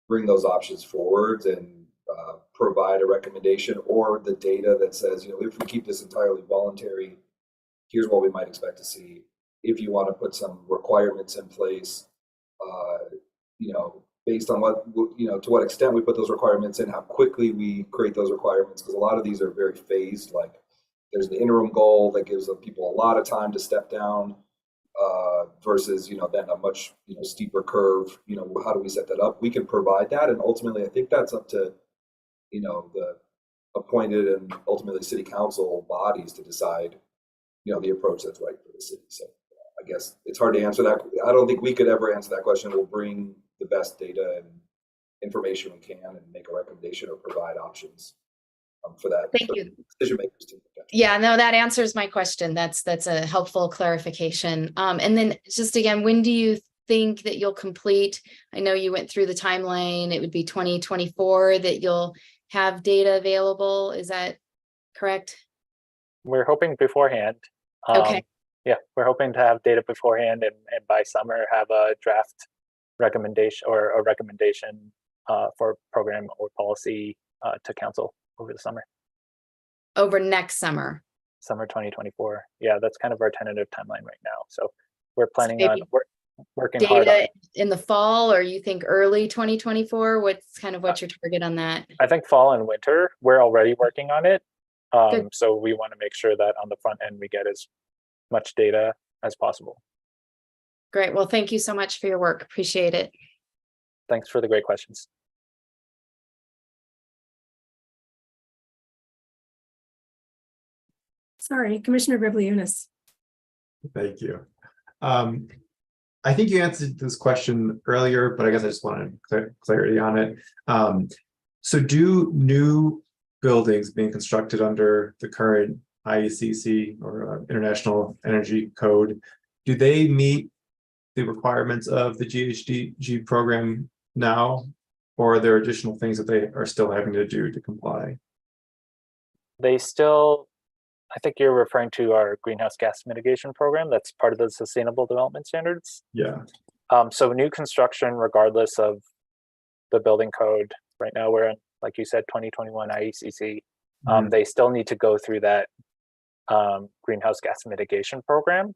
[SPEAKER 6] bring those options forward and provide a recommendation or the data that says, if we keep this entirely voluntary, here's what we might expect to see. If you want to put some requirements in place, based on what, to what extent we put those requirements in, how quickly we create those requirements, because a lot of these are very phased. Like there's the interim goal that gives people a lot of time to step down versus, then a much, steeper curve. How do we set that up? We can provide that. And ultimately, I think that's up to, the appointed and ultimately city council bodies to decide, the approach that's right for the city. So I guess it's hard to answer that. I don't think we could ever answer that question. We'll bring the best data and information we can and make a recommendation or provide options for that.
[SPEAKER 7] Thank you.
[SPEAKER 6] Decision makers to
[SPEAKER 7] Yeah, no, that answers my question. That's a helpful clarification. And then just again, when do you think that you'll complete? I know you went through the timeline. It would be 2024 that you'll have data available. Is that correct?
[SPEAKER 3] We're hoping beforehand.
[SPEAKER 7] Okay.
[SPEAKER 3] Yeah, we're hoping to have data beforehand and by summer have a draft recommendation or a recommendation for program or policy to council over the summer.
[SPEAKER 7] Over next summer.
[SPEAKER 3] Summer 2024. Yeah, that's kind of our tentative timeline right now. So we're planning on working hard on
[SPEAKER 7] data in the fall, or you think early 2024? What's kind of what's your target on that?
[SPEAKER 3] I think fall and winter. We're already working on it. So we want to make sure that on the front end we get as much data as possible.
[SPEAKER 7] Great. Well, thank you so much for your work. Appreciate it.
[SPEAKER 3] Thanks for the great questions.
[SPEAKER 1] Sorry, Commissioner Gribliunas.
[SPEAKER 8] Thank you. I think you answered this question earlier, but I guess I just wanted clarity on it. So do new buildings being constructed under the current IECC or International Energy Code, do they meet the requirements of the GHG program now, or are there additional things that they are still having to do to comply?
[SPEAKER 3] They still, I think you're referring to our greenhouse gas mitigation program. That's part of the Sustainable Development Standards.
[SPEAKER 8] Yeah.
[SPEAKER 3] So new construction, regardless of the building code, right now we're in, like you said, 2021 IECC. They still need to go through that greenhouse gas mitigation program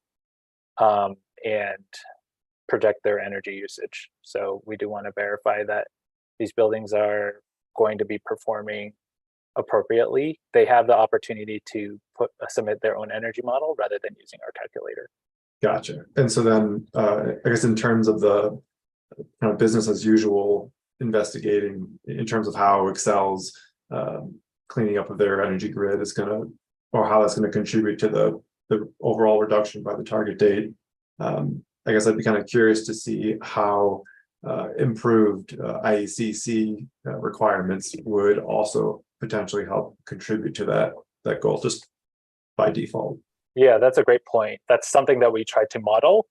[SPEAKER 3] and project their energy usage. So we do want to verify that these buildings are going to be performing appropriately. They have the opportunity to submit their own energy model rather than using our calculator.
[SPEAKER 8] Gotcha. And so then I guess in terms of the kind of business as usual investigating in terms of how Excel's cleaning up of their energy grid is going to, or how that's going to contribute to the overall reduction by the target date. I guess I'd be kind of curious to see how improved IECC requirements would also potentially help contribute to that goal just by default.
[SPEAKER 3] Yeah, that's a great point. That's something that we tried to model,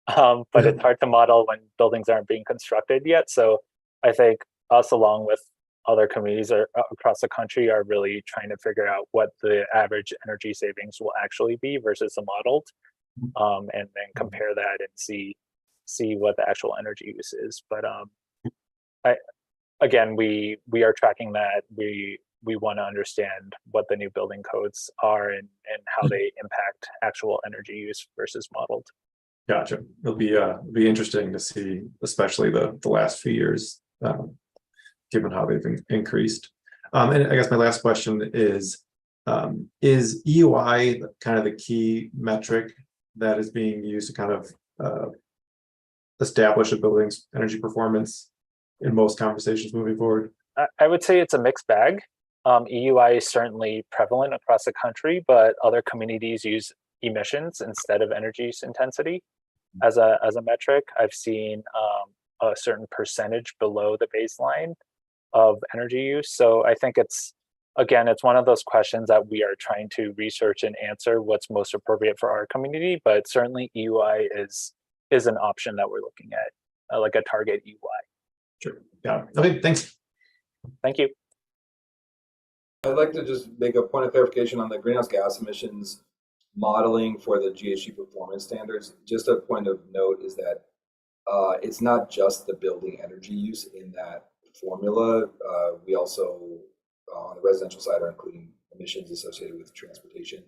[SPEAKER 3] but it's hard to model when buildings aren't being constructed yet. So I think us, along with other communities across the country are really trying to figure out what the average energy savings will actually be versus the modeled, and then compare that and see what the actual energy use is. But again, we are tracking that. We want to understand what the new building codes are and how they impact actual energy use versus modeled.
[SPEAKER 8] Gotcha. It'll be interesting to see, especially the last few years, given how they've increased. And I guess my last question is EUI kind of the key metric that is being used to kind of establish a building's energy performance in most conversations moving forward?
[SPEAKER 3] I would say it's a mixed bag. EUI is certainly prevalent across the country, but other communities use emissions instead of energy use intensity as a metric. I've seen a certain percentage below the baseline of energy use. So I think it's one of those questions that we are trying to research and answer what's most appropriate for our community, but certainly EUI is an option that we're looking at, like a target EUI.
[SPEAKER 8] Sure. Yeah. Okay, thanks.
[SPEAKER 3] Thank you.
[SPEAKER 6] I'd like to just make a point of clarification on the greenhouse gas emissions modeling for the GHG performance standards. Just a point of note is that it's not just the building energy use in that formula. We also, on the residential side, are including emissions associated with transportation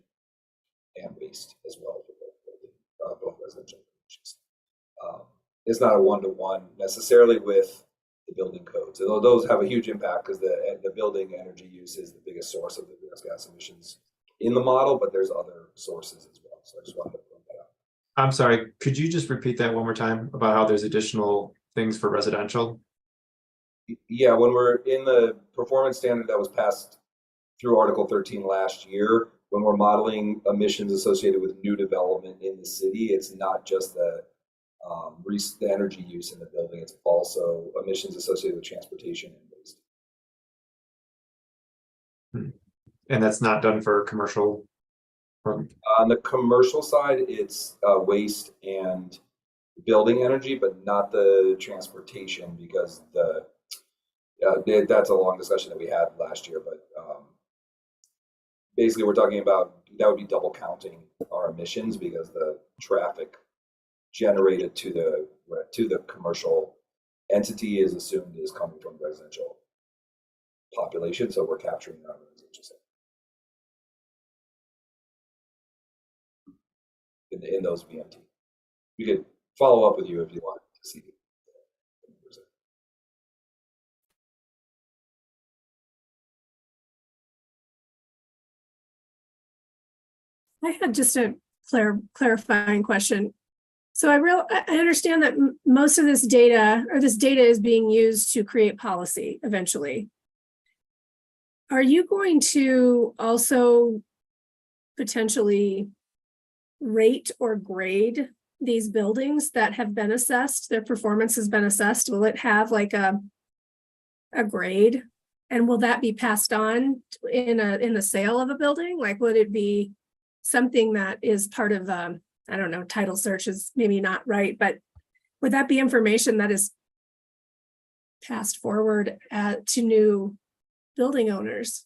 [SPEAKER 6] and waste as well for both residential emissions. It's not a one-to-one necessarily with the building codes, although those have a huge impact because the building energy use is the biggest source of the greenhouse gas emissions in the model, but there's other sources as well. So I just wanted to point that out.
[SPEAKER 8] I'm sorry, could you just repeat that one more time about how there's additional things for residential?
[SPEAKER 6] Yeah, when we're in the performance standard that was passed through Article 13 last year, when we're modeling emissions associated with new development in the city, it's not just the energy use in the building, it's also emissions associated with transportation and waste.
[SPEAKER 8] And that's not done for commercial?
[SPEAKER 6] On the commercial side, it's waste and building energy, but not the transportation, because that's a long discussion that we had last year. But basically, we're talking about that would be double counting our emissions because the traffic generated to the commercial entity is assumed is coming from residential population, so we're capturing that on the residential side. In those VMT. We could follow up with you if you want to see the numbers.
[SPEAKER 1] I had just a clarifying question. So I understand that most of this data is being used to create policy eventually. Are you going to also potentially rate or grade these buildings that have been assessed, their performance has been assessed? Will it have like a grade? And will that be passed on in the sale of a building? Like, would it be something that is part of I don't know, title search is maybe not right, but would that be information that is passed forward to new building owners?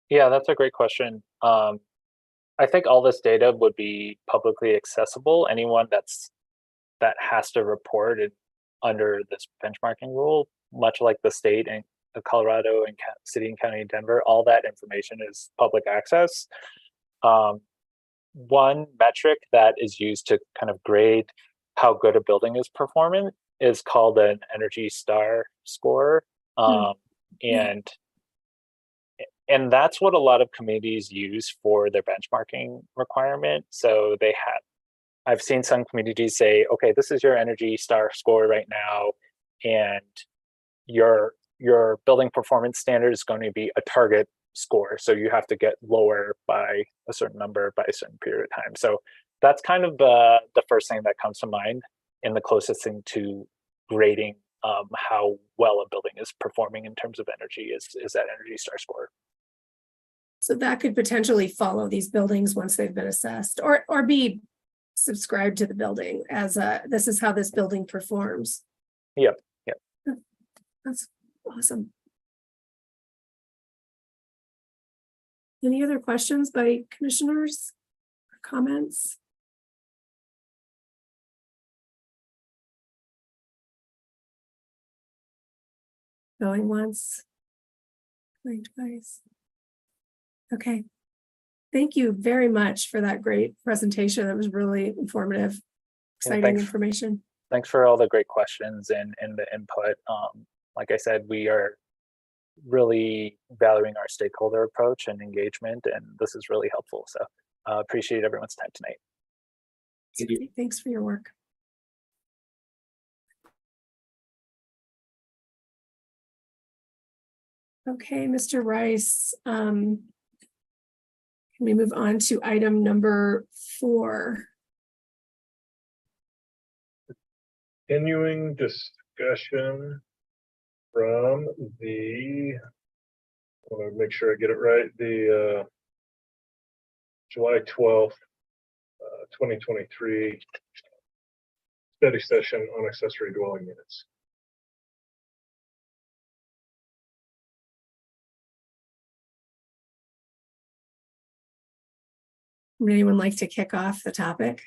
[SPEAKER 3] Yeah, that's a great question. I think all this data would be publicly accessible. Anyone that has to report it under this benchmarking rule, much like the state and Colorado and city and county of Denver, all that information is public access. One metric that is used to kind of grade how good a building is performing is called an Energy Star score. And that's what a lot of communities use for their benchmarking requirement. So I've seen some communities say, okay, this is your Energy Star score right now, and your building performance standard is going to be a target score. So you have to get lower by a certain number by a certain period of time. So that's kind of the first thing that comes to mind, and the closest thing to grading how well a building is performing in terms of energy is that Energy Star score.
[SPEAKER 1] So that could potentially follow these buildings once they've been assessed, or be subscribed to the building as this is how this building performs.
[SPEAKER 3] Yep.
[SPEAKER 1] That's awesome. Any other questions by commissioners or comments? Going once, going twice. Okay. Thank you very much for that great presentation. That was really informative, exciting
[SPEAKER 3] thanks.
[SPEAKER 1] information.
[SPEAKER 3] Thanks for all the great questions and the input. Like I said, we are really valuing our stakeholder approach and engagement, and this is really helpful. So appreciate everyone's time tonight.
[SPEAKER 6] Thank you.
[SPEAKER 1] Thanks for your work. Okay, Mr. Rice, can we move on to item number 4?
[SPEAKER 2] Continuing discussion from the, I want to make sure I get it right, the July 12th, 2023 study session on accessory dwelling units.
[SPEAKER 1] Would anyone like to kick off the topic?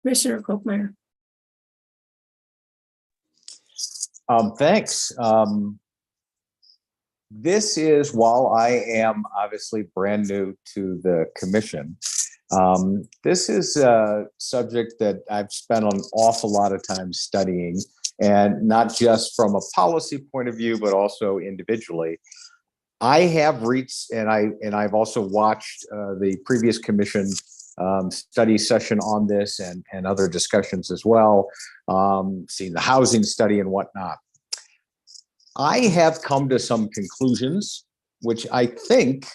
[SPEAKER 1] Commissioner Kolkmeyer.
[SPEAKER 9] Thanks. This is, while I am obviously brand new to the commission, this is a subject that I've spent an awful lot of time studying, and not just from a policy point of view, but also individually. I have reached, and I've also watched the previous commission study session on this and other discussions as well, seen the housing study and whatnot. I have come to some conclusions, which I think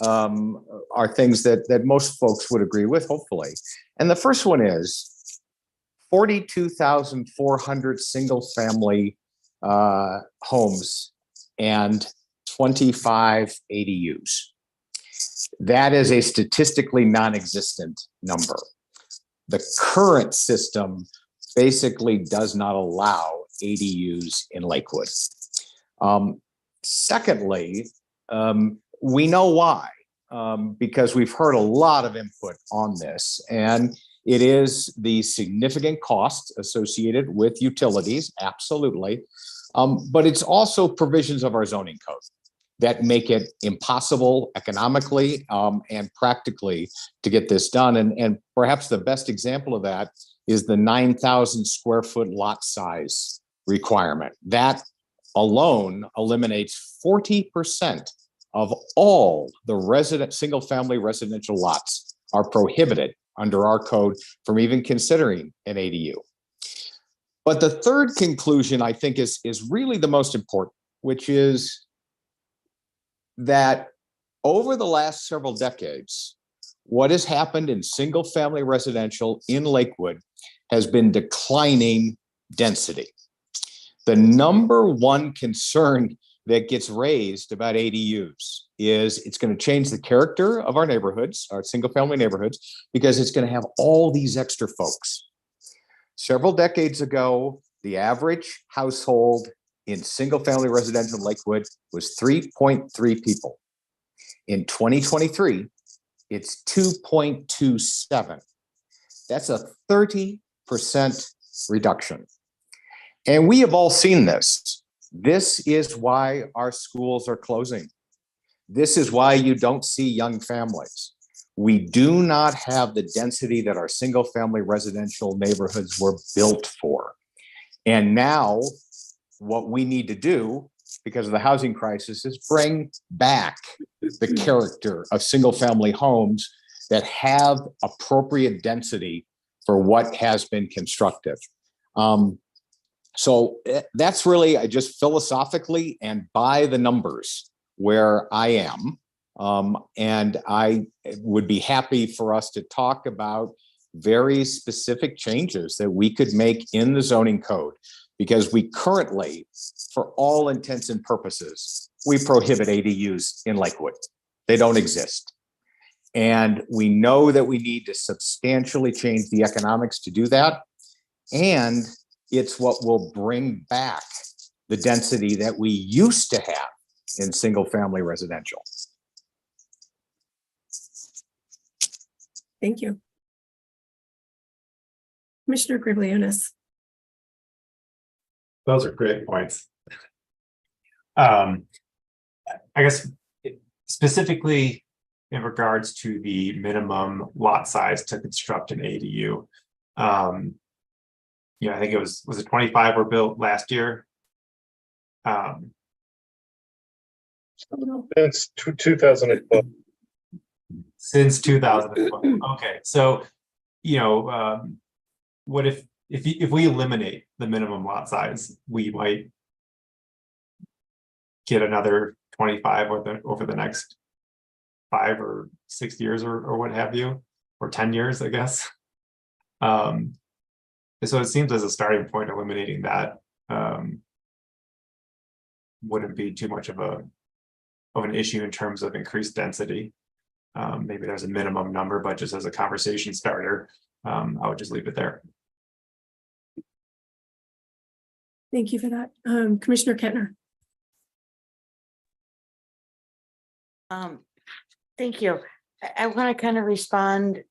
[SPEAKER 9] are things that most folks would agree with, hopefully. And the first one is 42,400 single family homes and 25 ADUs. That is a statistically non-existent number. The current system basically does not allow ADUs in Lakewood. Secondly, we know why, because we've heard a lot of input on this, and it is the significant cost associated with utilities, absolutely, but it's also provisions of our zoning code that make it impossible economically and practically to get this done. And perhaps the best example of that is the 9,000 square foot lot size requirement. That alone eliminates 40% of all the single family residential lots are prohibited under our code from even considering an ADU. But the third conclusion, I think, is really the most important, which is that over the last several decades, what has happened in single family residential in Lakewood has been declining density. The number one concern that gets raised about ADUs is it's going to change the character of our neighborhoods, our single family neighborhoods, because it's going to have all these extra folks. Several decades ago, the average household in single family residential in Lakewood was 3.3 people. In 2023, it's 2.27. That's a 30% reduction. And we have all seen this. This is why our schools are closing. This is why you don't see young families. We do not have the density that our single family residential neighborhoods were built for. And now what we need to do, because of the housing crisis, is bring back the character of single family homes that have appropriate density for what has been constructed. So that's really, I just philosophically and by the numbers where I am. And I would be happy for us to talk about very specific changes that we could make in the zoning code, because we currently, for all intents and purposes, we prohibit ADUs in Lakewood. They don't exist. And we know that we need to substantially change the economics to do that. And it's what will bring back the density that we used to have in single family residential.
[SPEAKER 1] Thank you. Commissioner Griglionis.
[SPEAKER 8] Those are great points. I guess specifically in regards to the minimum lot size to construct an ADU. You know, I think it was it 25 were built last year?
[SPEAKER 2] Since 2012.
[SPEAKER 8] Since 2012. Okay, so, you know, what if we eliminate the minimum lot size, we might get another 25 over the next 5 or 6 years or what have you, or 10 years, I guess. So it seems as a starting point, eliminating that wouldn't be too much of an issue in terms of increased density. Maybe there's a minimum number, but just as a conversation starter, I would just leave it there.
[SPEAKER 1] Thank you for that. Commissioner Kettner.
[SPEAKER 10] Thank you. I want to kind of respond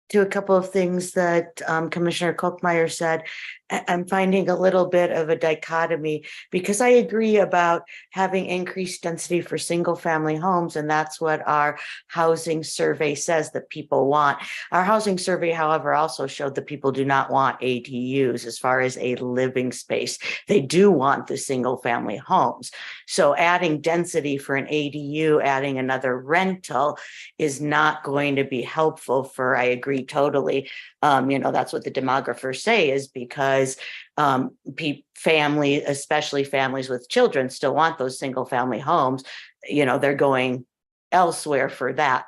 [SPEAKER 10] to a couple of things that Commissioner Kochmeyer said. I'm finding a little bit of a dichotomy because I agree about having increased density for single family homes, and that's what our housing survey says that people want. Our housing survey, however, also showed that people do not want ADUs as far as a living space. They do want the single family homes. So adding density for an ADU, adding another rental is not going to be helpful for, I agree totally. You know, that's what the demographers say, is because family, especially families with children, still want those single family homes. You know, they're going elsewhere for that.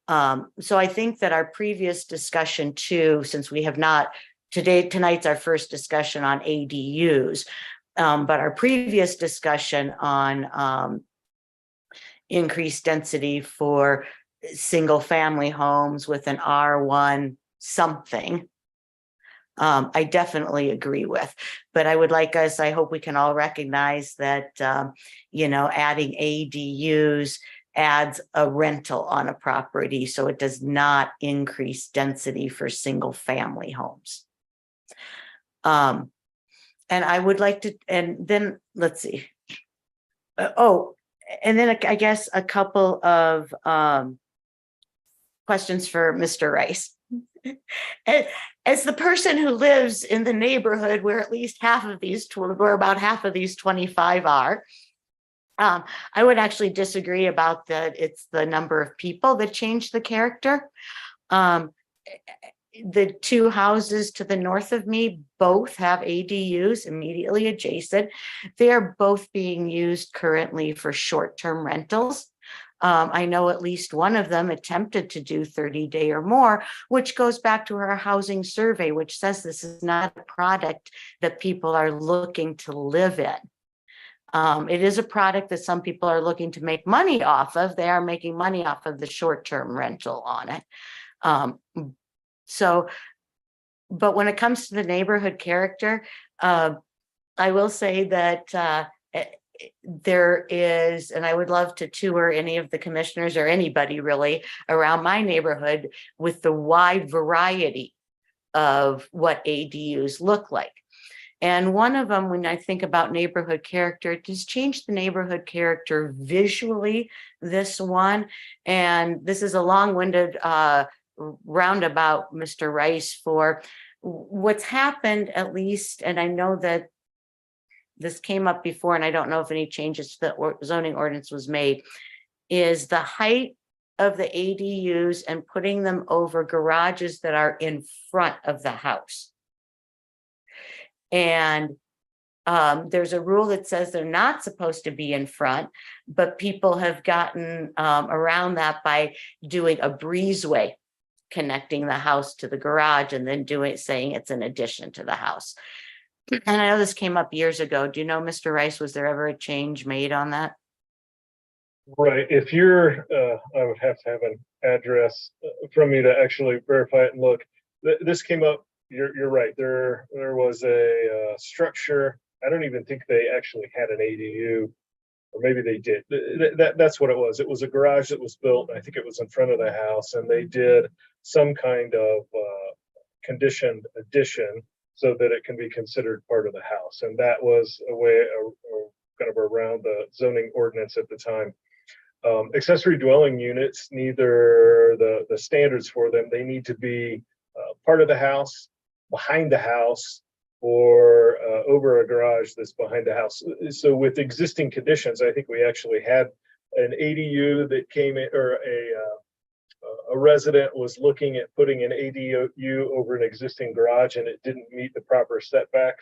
[SPEAKER 10] So I think that our previous discussion too, since we have not, tonight's our first discussion on ADUs, but our previous discussion on increased density for single family homes with an R1 something, I definitely agree with. But I would like us, I hope we can all recognize that, you know, adding ADUs adds a rental on a property, so it does not increase density for single family homes. And I would like to, and then let's see. And then I guess a couple of questions for Mr. Rice. As the person who lives in the neighborhood where at least where about half of these 25 are, I would actually disagree about that. It's the number of people that change the character. The two houses to the north of me both have ADUs immediately adjacent. They are both being used currently for short-term rentals. I know at least one of them attempted to do 30-day or more, which goes back to our housing survey, which says this is not a product that people are looking to live in. It is a product that some people are looking to make money off of. They are making money off of the short-term rental on it. But when it comes to the neighborhood character, I will say that there is, and I would love to tour any of the commissioners or anybody really around my neighborhood with the wide variety of what ADUs look like. And one of them, when I think about neighborhood character, it has changed the neighborhood character visually, this one. And this is a long-winded roundabout, Mr. Rice, for what's happened, at least, and I know that this came up before, and I don't know if any changes to the zoning ordinance was made, is the height of the ADUs and putting them over garages that are in front of the house. And there's a rule that says they're not supposed to be in front, but people have gotten around that by doing a breezeway connecting the house to the garage and then saying it's an addition to the house. And I know this came up years ago. Do you know, Mr. Rice, was there ever a change made on that?
[SPEAKER 2] Right. If you're, I would have to have an address from you to actually verify it and look. This came up, you're right, there was a structure. I don't even think they actually had an ADU, or maybe they did. That's what it was. It was a garage that was built, I think it was in front of the house, and they did some kind of conditioned addition so that it can be considered part of the house. And that was a way kind of around the zoning ordinance at the time. Accessory dwelling units, neither the standards for them, they need to be part of the house, behind the house, or over a garage that's behind the house. So with existing conditions, I think we actually had an ADU that came in, or a resident was looking at putting an ADU over an existing garage, and it didn't meet the proper setback,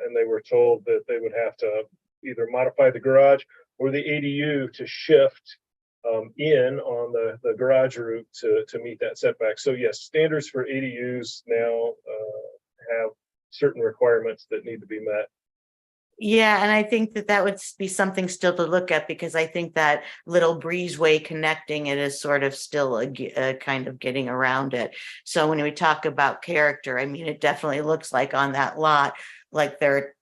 [SPEAKER 2] and they were told that they would have to either modify the garage or the ADU to shift in on the garage route to meet that setback. So yes, standards for ADUs now have certain requirements that need to be met.
[SPEAKER 10] Yeah, and I think that would be something still to look at, because I think that little breezeway connecting it is sort of still a kind of getting around it. So when we talk about character, I mean, it definitely looks like on that lot, like there's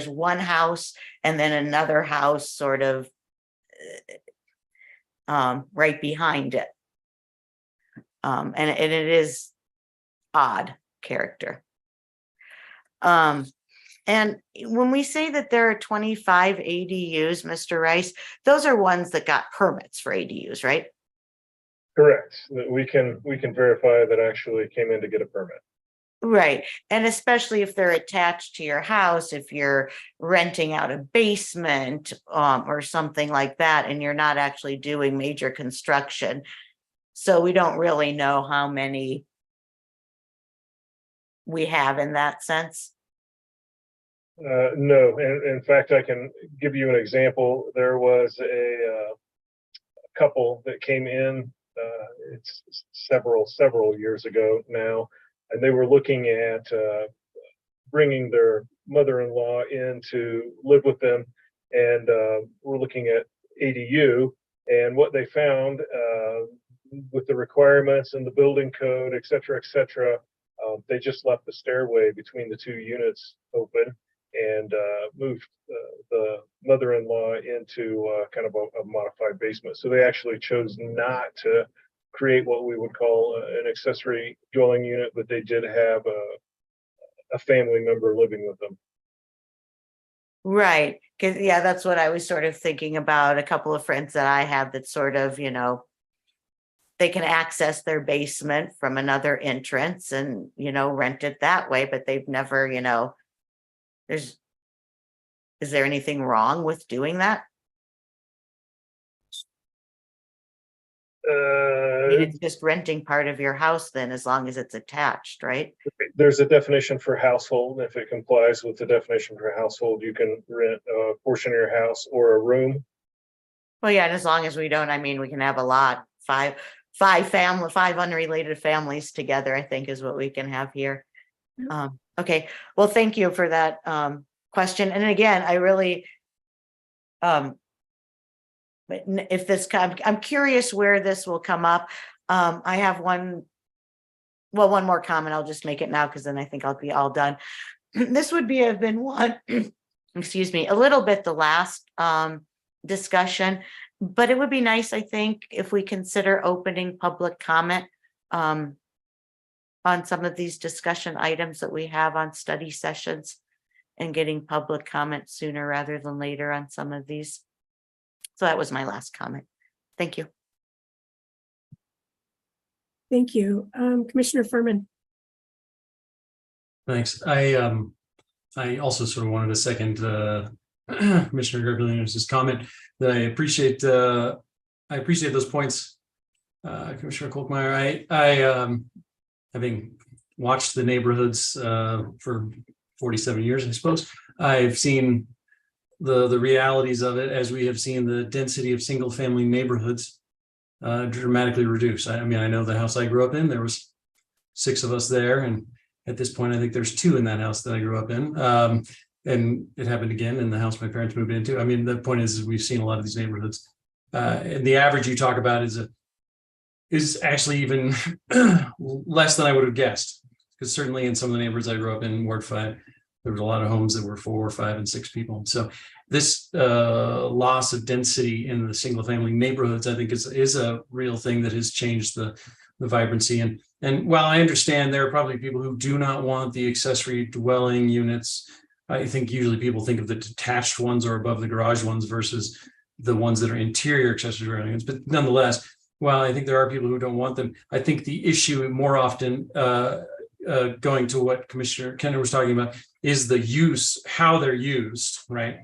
[SPEAKER 10] one house and then another house sort of right behind it. And it is odd character. And when we say that there are 25 ADUs, Mr. Rice, those are ones that got permits for ADUs, right?
[SPEAKER 2] Correct. We can verify that actually came in to get a permit.
[SPEAKER 10] Right. And especially if they're attached to your house, if you're renting out a basement or something like that, and you're not actually doing major construction. So we don't really know how many we have in that sense.
[SPEAKER 2] No, in fact, I can give you an example. There was a couple that came in, it's several years ago now, and they were looking at bringing their mother-in-law in to live with them, and we're looking at ADU, and what they found with the requirements and the building code, et cetera, they just left the stairway between the two units open and moved the mother-in-law into kind of a modified basement. So they actually chose not to create what we would call an accessory dwelling unit, but they did have a family member living with them.
[SPEAKER 10] Right. Because yeah, that's what I was sort of thinking about. A couple of friends that I have that sort of, they can access their basement from another entrance and, rent it that way, but they've never, is there anything wrong with doing that? I mean, it's just renting part of your house then, as long as it's attached, right?
[SPEAKER 2] There's a definition for household. If it complies with the definition for household, you can rent a portion of your house or a room.
[SPEAKER 10] Well, yeah, and as long as we don't, we can have a lot, five unrelated families together, I think is what we can have here. Okay, well, thank you for that question. And again, I really, if this I'm curious where this will come up. I have one more comment. I'll just make it now because then I think I'll be all done. This would have been one, excuse me, a little bit the last discussion, but it would be nice, I think, if we consider opening public comment on some of these discussion items that we have on study sessions and getting public comment sooner rather than later on some of these. So that was my last comment. Thank you.
[SPEAKER 1] Thank you. Commissioner Furman.
[SPEAKER 4] Thanks. I also sort of wanted to second Commissioner Gargalinos's comment that I appreciate those points, Commissioner Kolkmeyer. I having watched the neighborhoods for 47 years, I suppose, I've seen the realities of it as we have seen the density of single family neighborhoods dramatically reduce. I know the house I grew up in, there was 6 of us there, and at this point I think there's 2 in that house that I grew up in, and it happened again in the house my parents moved into. The point is we've seen a lot of these neighborhoods And the average you talk about is actually even less than I would have guessed. Because certainly in some of the neighborhoods I grew up in, Ward 5, there was a lot of homes that were 4, 5, and 6 people. So this loss of density in the single family neighborhoods, I think is a real thing that has changed the vibrancy. And while I understand there are probably people who do not want the accessory dwelling units, I think usually people think of the detached ones or above the garage ones versus the ones that are interior accessory dwelling units. But nonetheless, while I think there are people who don't want them, I think the issue more often, going to what Commissioner Kenner was talking about, is the use, how they're used, right?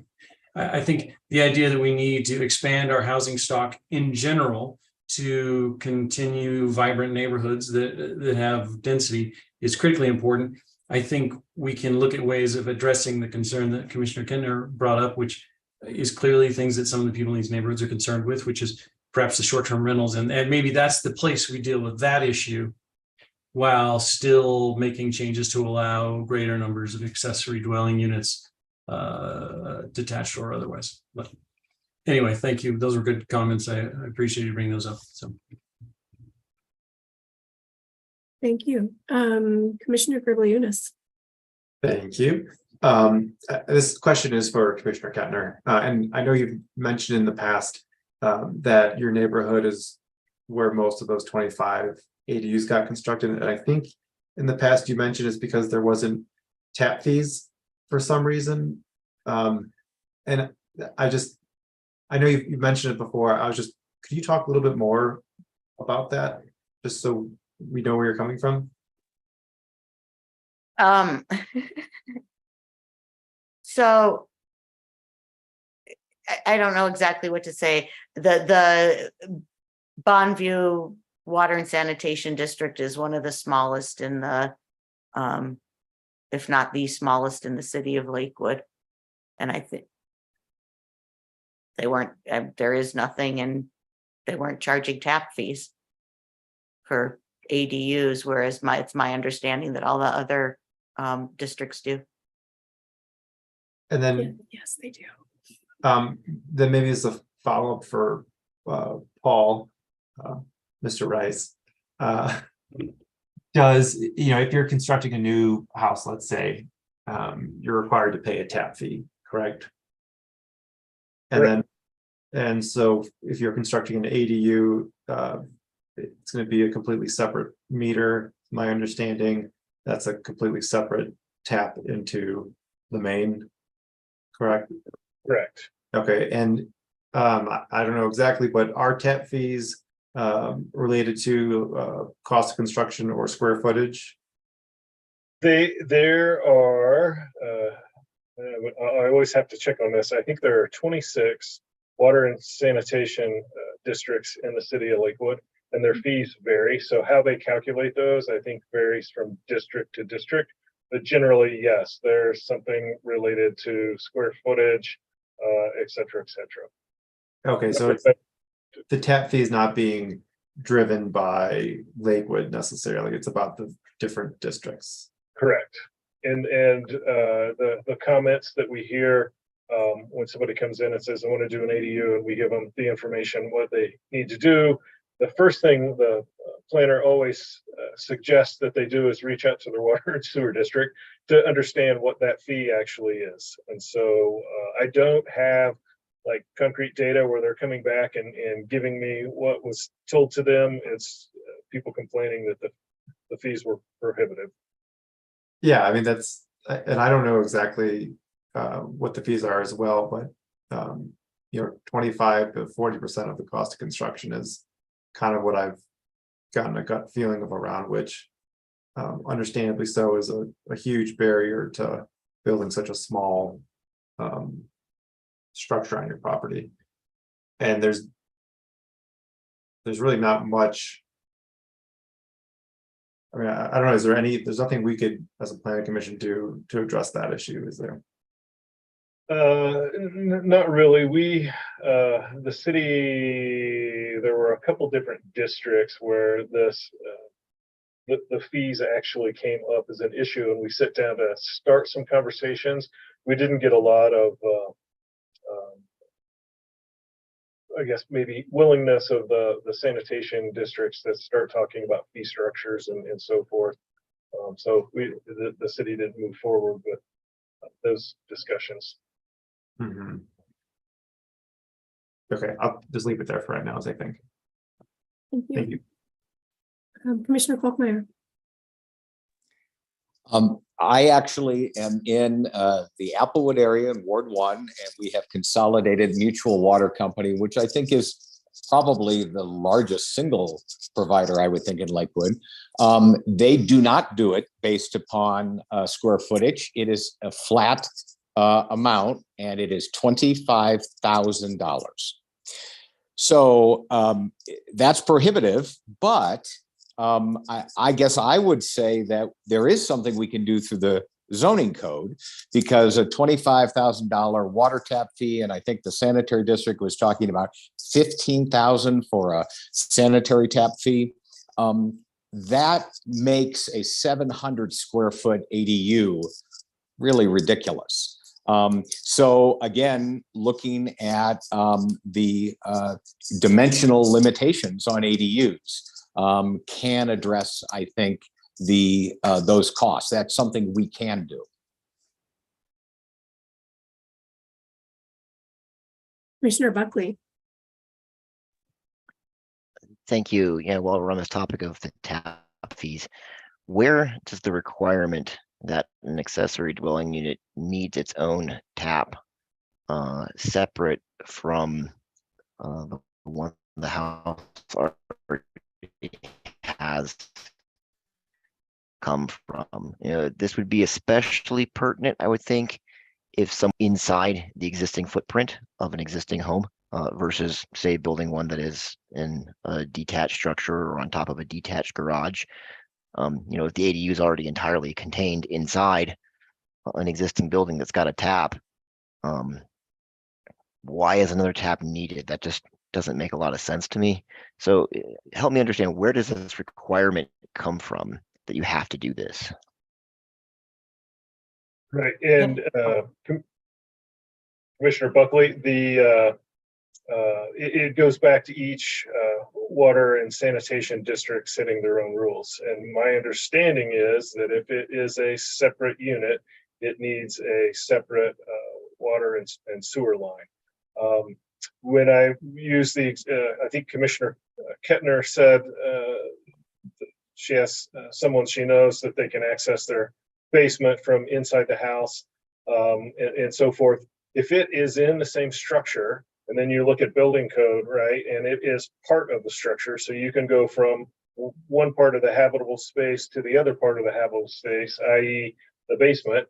[SPEAKER 4] I think the idea that we need to expand our housing stock in general to continue vibrant neighborhoods that have density is critically important. I think we can look at ways of addressing the concern that Commissioner Kenner brought up, which is clearly things that some of the people in these neighborhoods are concerned with, which is perhaps the short-term rentals. And maybe that's the place we deal with that issue while still making changes to allow greater numbers of accessory dwelling units, detached or otherwise. But anyway, thank you. Those were good comments. I appreciate you bringing those up. So.
[SPEAKER 1] Thank you. Commissioner Gribble-Unis.
[SPEAKER 8] Thank you. This question is for Commissioner Kettner. And I know you've mentioned in the past that your neighborhood is where most of those 25 ADUs got constructed. And I think in the past you mentioned it's because there wasn't tap fees for some reason. And I know you mentioned it before. Could you talk a little bit more about that? Just so we know where you're coming from.
[SPEAKER 10] So I don't know exactly what to say. The Bonneview Water and Sanitation District is one of the smallest in the, if not the smallest in the city of Lakewood. And I think they weren't, there is nothing, and they weren't charging tap fees for ADUs, whereas it's my understanding that all the other districts do.
[SPEAKER 8] And then,
[SPEAKER 1] Yes, they do.
[SPEAKER 8] then maybe as a follow-up for Paul, Mr. Rice. Does, if you're constructing a new house, let's say, you're required to pay a tap fee, correct? And then, so if you're constructing an ADU, it's going to be a completely separate meter. My understanding, that's a completely separate tap into the main, correct?
[SPEAKER 2] Correct.
[SPEAKER 8] Okay, and I don't know exactly, but are tap fees related to cost of construction or square footage?
[SPEAKER 2] There are, I always have to check on this. I think there are 26 water and sanitation districts in the city of Lakewood, and their fees vary. So how they calculate those, I think, varies from district to district. But generally, yes, there's something related to square footage, et cetera, et cetera.
[SPEAKER 8] Okay, so it's, the tap fee is not being driven by Lakewood necessarily. It's about the different districts.
[SPEAKER 2] Correct. And the comments that we hear when somebody comes in and says, I want to do an ADU, and we give them the information, what they need to do. The first thing the planner always suggests that they do is reach out to their water and sewer district to understand what that fee actually is. And so I don't have like concrete data where they're coming back and giving me what was told to them. It's people complaining that the fees were prohibitive.
[SPEAKER 8] Yeah, I mean, that's, and I don't know exactly what the fees are as well, but 25 to 40% of the cost of construction is kind of what I've gotten a gut feeling of around, which understandably so is a huge barrier to building such a small structure on your property. And there's really not much. I mean, I don't know, there's nothing we could, as a planning commission, do to address that issue, is there?
[SPEAKER 2] Not really. The city, there were a couple different districts where this, the fees actually came up as an issue, and we sit down to start some conversations. We didn't get a lot of I guess maybe willingness of the sanitation districts that start talking about fee structures and so forth. So the city didn't move forward with those discussions.
[SPEAKER 8] Mhm. Okay, I'll just leave it there for right now, as I think. Thank you.
[SPEAKER 1] Commissioner Kolkmeyer.
[SPEAKER 9] I actually am in the Applewood area in Ward 1, and we have Consolidated Mutual Water Company, which I think is probably the largest single provider, I would think, in Lakewood. They do not do it based upon square footage. It is a flat amount, and it is $25,000. So that's prohibitive, but I guess I would say that there is something we can do through the zoning code, because a $25,000 water tap fee, and I think the sanitary district was talking about $15,000 for a sanitary tap fee. That makes a 700 square foot ADU really ridiculous. So again, looking at the dimensional limitations on ADUs can address, I think, those costs. That's something we can do.
[SPEAKER 1] Commissioner Buckley.
[SPEAKER 5] Thank you. Yeah, while we're on this topic of the tap fees, where does the requirement that an accessory dwelling unit needs its own tap separate from the one the house already has come from? You know, this would be especially pertinent, I would think, if some inside the existing footprint of an existing home versus, say, building one that is in a detached structure or on top of a detached garage. You know, if the ADU is already entirely contained inside an existing building that's got a tap, why is another tap needed? That just doesn't make a lot of sense to me. So help me understand, where does this requirement come from that you have to do this?
[SPEAKER 2] Right, and Commissioner Buckley, it goes back to each water and sanitation district setting their own rules. And my understanding is that if it is a separate unit, it needs a separate water and sewer line. When I use I think Commissioner Kettner said she has someone she knows that they can access their basement from inside the house and so forth. If it is in the same structure, and then you look at building code, right, and it is part of the structure, so you can go from one part of the habitable space to the other part of the habitable space, i.e. the basement.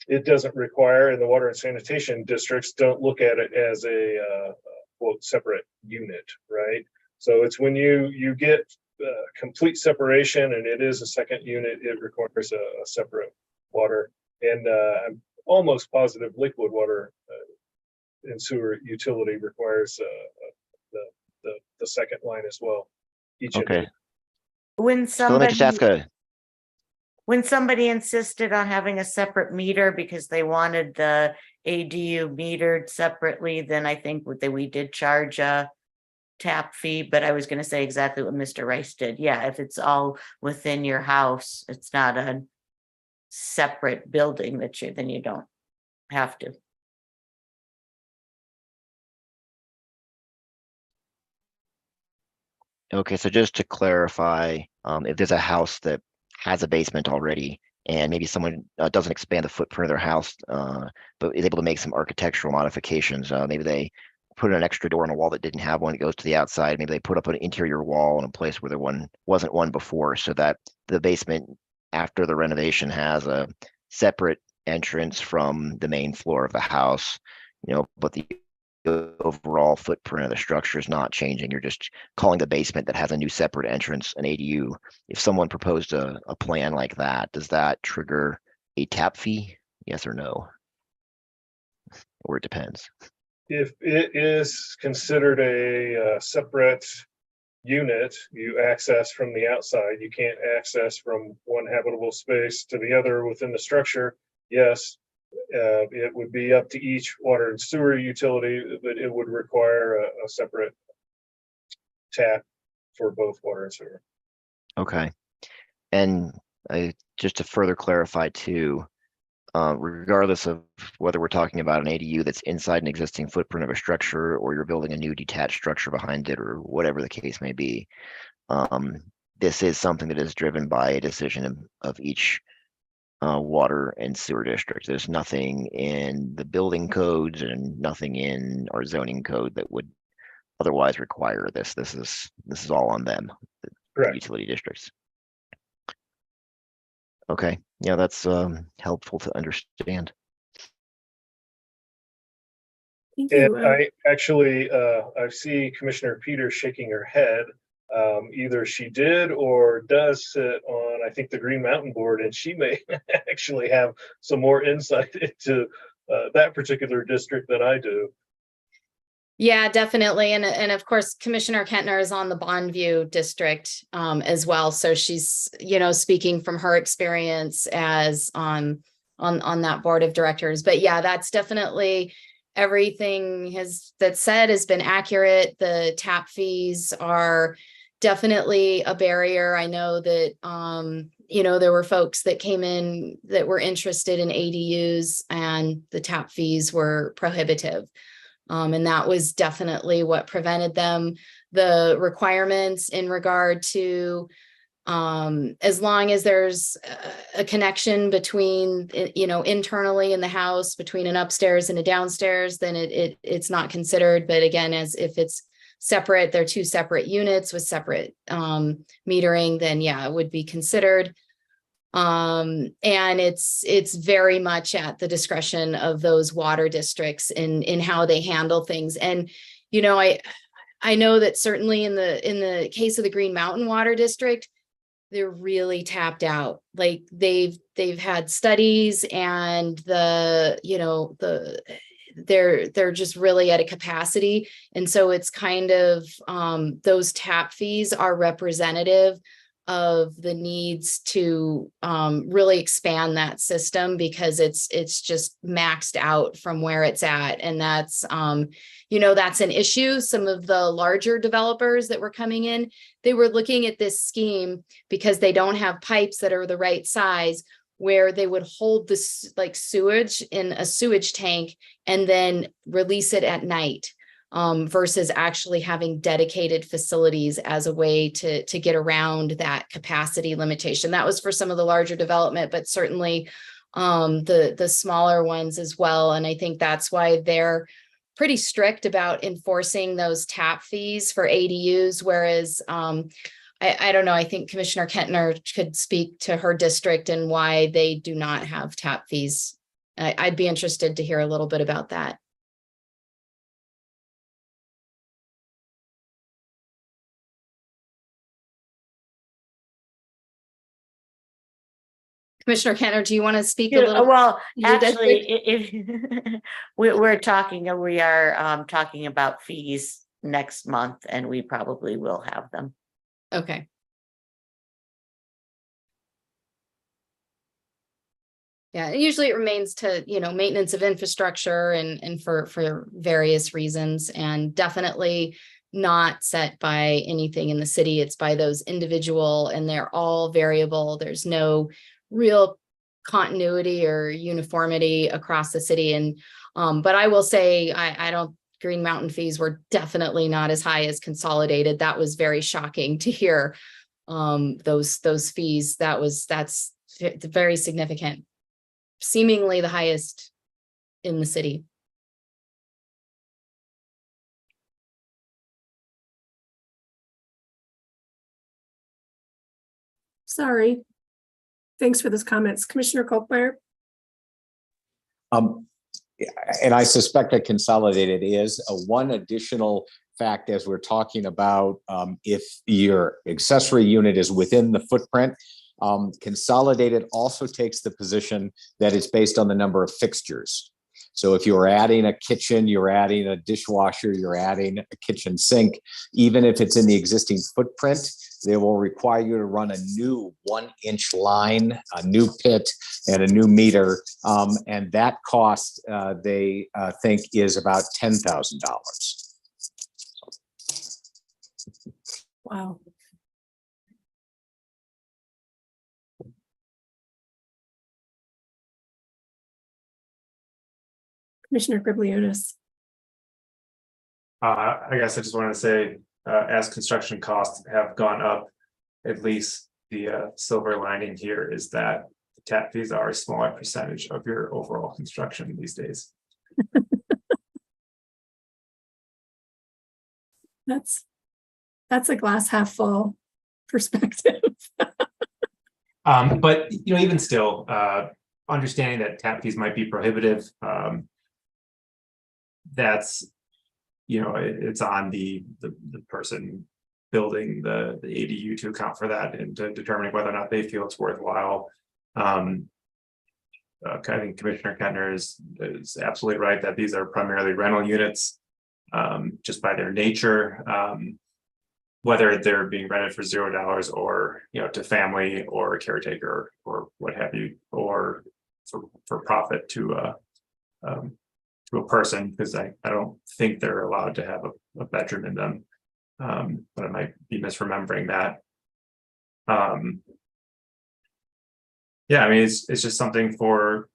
[SPEAKER 2] It doesn't require, and the water and sanitation districts don't look at it as a quote separate unit, right? So it's when you get complete separation and it is a second unit, it requires a separate water. And I'm almost positive liquid water and sewer utility requires the second line as well.
[SPEAKER 5] Okay.
[SPEAKER 10] When
[SPEAKER 5] So let me just ask
[SPEAKER 10] when somebody insisted on having a separate meter because they wanted the ADU metered separately, then I think we did charge a tap fee, but I was going to say exactly what Mr. Rice did. Yeah, if it's all within your house, it's not a separate building then you don't have to.
[SPEAKER 5] Okay, so just to clarify, if there's a house that has a basement already, and maybe someone doesn't expand the footprint of their house, but is able to make some architectural modifications, maybe they put an extra door on a wall that didn't have one, it goes to the outside, maybe they put up an interior wall in a place where there wasn't one before, so that the basement after the renovation has a separate entrance from the main floor of the house, you know, but the overall footprint of the structure is not changing. You're just calling the basement that has a new separate entrance an ADU. If someone proposed a plan like that, does that trigger a tap fee? Yes or no? Or it depends.
[SPEAKER 2] If it is considered a separate unit, you access from the outside. You can't access from one habitable space to the other within the structure. Yes, It would be up to each water and sewer utility, but it would require a separate tap for both water and sewer.
[SPEAKER 5] Okay. And just to further clarify too, regardless of whether we're talking about an ADU that's inside an existing footprint of a structure or you're building a new detached structure behind it or whatever the case may be, this is something that is driven by a decision of each water and sewer district. There's nothing in the building codes and nothing in our zoning code that would otherwise require this. This is all on them, the
[SPEAKER 2] Correct.
[SPEAKER 5] utility districts. Okay, yeah, that's helpful to understand.
[SPEAKER 1] Thank
[SPEAKER 2] And
[SPEAKER 1] you.
[SPEAKER 2] I actually, I see Commissioner Peters shaking her head. Either she did or does sit on, I think, the Green Mountain Board, and she may actually have some more insight into that particular district than I do.
[SPEAKER 7] Yeah, definitely. And of course, Commissioner Kentner is on the Bondview district as well. So she's, speaking from her experience as on that board of directors. But yeah, that's definitely everything that's said has been accurate. The tap fees are definitely a barrier. I know that, there were folks that came in that were interested in ADUs and the tap fees were prohibitive. And that was definitely what prevented them. The requirements in regard to, as long as there's a connection between, internally in the house, between an upstairs and a downstairs, then it's not considered. But again, as if it's separate, they're two separate units with separate metering, then yeah, it would be considered. And it's very much at the discretion of those water districts in how they handle things. And, I know that certainly in the case of the Green Mountain Water District, they're really tapped out. Like they've had studies and they're just really at a capacity. And so it's kind of, those tap fees are representative of the needs to really expand that system because it's just maxed out from where it's at. And that's, that's an issue. Some of the larger developers that were coming in, they were looking at this scheme because they don't have pipes that are the right size, where they would hold this like sewage in a sewage tank and then release it at night. Versus actually having dedicated facilities as a way to get around that capacity limitation. That was for some of the larger development, but certainly the smaller ones as well. And I think that's why they're pretty strict about enforcing those tap fees for ADUs, whereas I don't know, I think Commissioner Kentner could speak to her district and why they do not have tap fees. I'd be interested to hear a little bit about that. Commissioner Kentner, do you want to speak a little?
[SPEAKER 10] Well,
[SPEAKER 7] your
[SPEAKER 10] actually, we're talking, we are talking about fees next month, and we probably will have them.
[SPEAKER 7] Okay. Yeah, usually it remains to, maintenance of infrastructure and for various reasons, and definitely not set by anything in the city. It's by those individual, and they're all variable. There's no real continuity or uniformity across the city. And but I will say I don't, Green Mountain fees were definitely not as high as Consolidated. That was very shocking to hear those fees. That's very significant, seemingly the highest in the city.
[SPEAKER 1] Sorry. Thanks for those comments. Commissioner Kolkmeyer.
[SPEAKER 9] And I suspect that Consolidated is one additional fact as we're talking about if your accessory unit is within the footprint. Consolidated also takes the position that it's based on the number of fixtures. So if you're adding a kitchen, you're adding a dishwasher, you're adding a kitchen sink, even if it's in the existing footprint, they will require you to run a new 1-inch line, a new pit, and a new meter. And that cost, they think, is about $10,000.
[SPEAKER 1] Wow. Commissioner Gribliunas.
[SPEAKER 8] I guess I just wanted to say, as construction costs have gone up, at least the silver lining here is that the tap fees are a smaller percentage of your overall construction these days.
[SPEAKER 1] That's a glass half full perspective.
[SPEAKER 8] But even still, understanding that tap fees might be prohibitive, that's it's on the person building the ADU to account for that and to determining whether or not they feel it's worthwhile. I think Commissioner Kettner is absolutely right that these are primarily rental units, just by their nature. Whether they're being rented for $0 or to family or a caretaker or what have you, or for profit to a person, because I don't think they're allowed to have a bedroom in them, but I might be misremembering that. Yeah, I mean, it's just something for,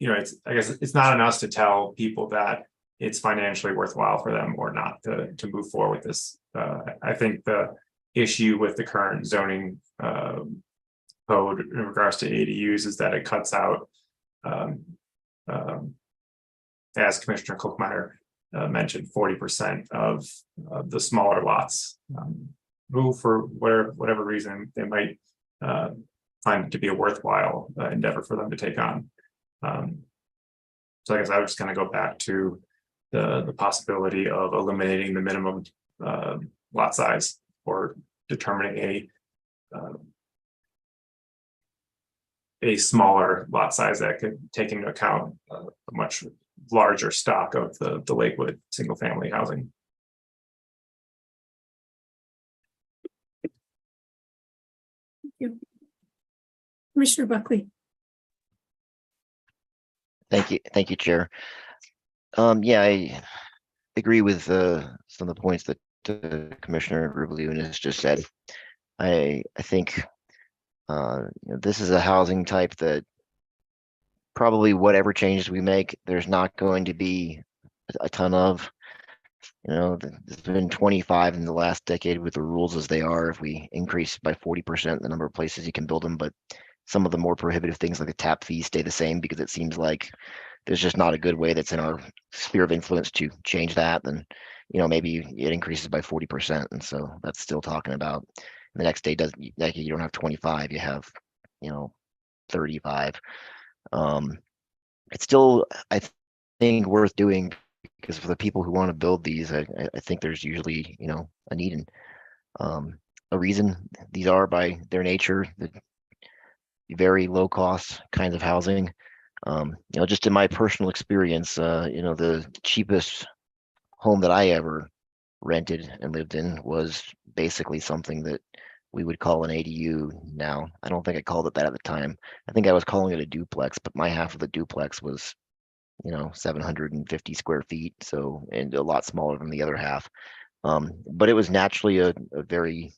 [SPEAKER 8] I guess it's not on us to tell people that it's financially worthwhile for them or not to move forward with this. I think the issue with the current zoning code in regards to ADUs is that it cuts out, as Commissioner Klookmeyer mentioned, 40% of the smaller lots, who for whatever reason they might find it to be a worthwhile endeavor for them to take on. So I guess I would just kind of go back to the possibility of eliminating the minimum lot size or determining a smaller lot size that could take into account a much larger stock of the Lakewood single family housing.
[SPEAKER 1] Thank you. Commissioner Buckley.
[SPEAKER 5] Thank you, Chair. Yeah, I agree with some of the points that Commissioner Gribliunas just said. I think this is a housing type that probably whatever changes we make, there's not going to be a ton of. There's been 25 in the last decade with the rules as they are. If we increase by 40% the number of places you can build them, but some of the more prohibitive things like the tap fees stay the same because it seems like there's just not a good way that's in our sphere of influence to change that. Then, maybe it increases by 40%, and so that's still talking about the next day doesn't, like, you don't have 25, you have 35. It's still, I think, worth doing, because for the people who want to build these, I think there's usually a need and a reason. These are, by their nature, the very low cost kinds of housing. Just in my personal experience, the cheapest home that I ever rented and lived in was basically something that we would call an ADU now. I don't think I called it that at the time. I think I was calling it a duplex, but my half of the duplex was 750 square feet, and a lot smaller than the other half. But it was naturally a very,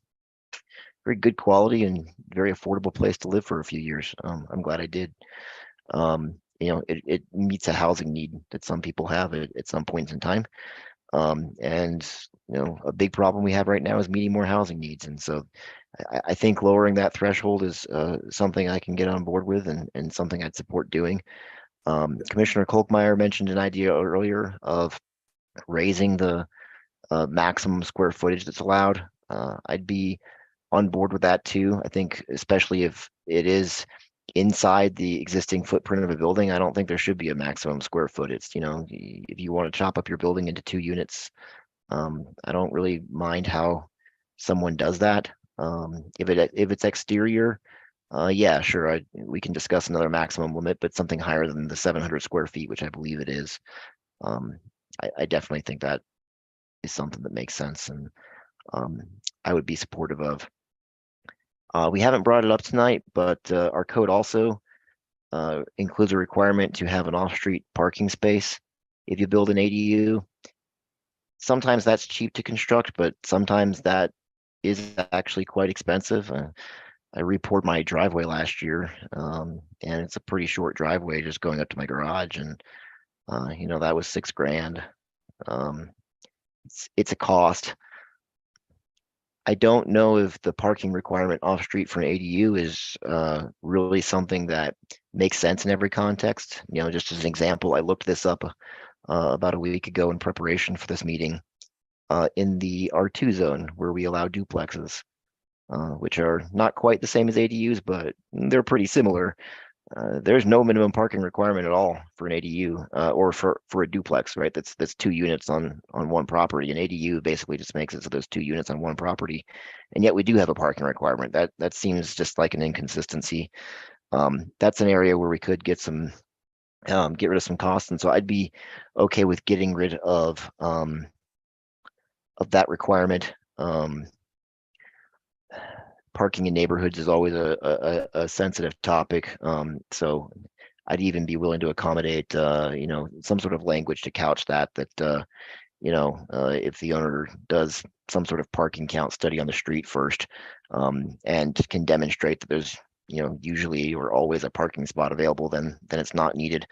[SPEAKER 5] very good quality and very affordable place to live for a few years. I'm glad I did. It meets a housing need that some people have at some points in time. And a big problem we have right now is meeting more housing needs. And so I think lowering that threshold is something I can get on board with and something I'd support doing. Commissioner Klookmeyer mentioned an idea earlier of raising the maximum square footage that's allowed. I'd be on board with that too. I think especially if it is inside the existing footprint of a building, I don't think there should be a maximum square footage. If you want to chop up your building into 2 units, I don't really mind how someone does that. If it's exterior, yeah, sure, we can discuss another maximum limit, but something higher than the 700 square feet, which I believe it is. I definitely think that is something that makes sense, and I would be supportive of. We haven't brought it up tonight, but our code also includes a requirement to have an off-street parking space if you build an ADU. Sometimes that's cheap to construct, but sometimes that is actually quite expensive. I repoured my driveway last year, and it's a pretty short driveway just going up to my garage, and that was $6,000. It's a cost. I don't know if the parking requirement off street for an ADU is really something that makes sense in every context. Just as an example, I looked this up about a week ago in preparation for this meeting in the R2 zone where we allow duplexes, which are not quite the same as ADUs, but they're pretty similar. There's no minimum parking requirement at all for an ADU or for a duplex, right? That's 2 units on one property. An ADU basically just makes it so there's 2 units on one property, and yet we do have a parking requirement. That seems just like an inconsistency. That's an area where we could get rid of some costs, and so I'd be okay with getting rid of that requirement. Parking in neighborhoods is always a sensitive topic. So I'd even be willing to accommodate, some sort of language to couch that if the owner does some sort of parking count study on the street first, and can demonstrate that there's, usually or always a parking spot available, then it's not needed.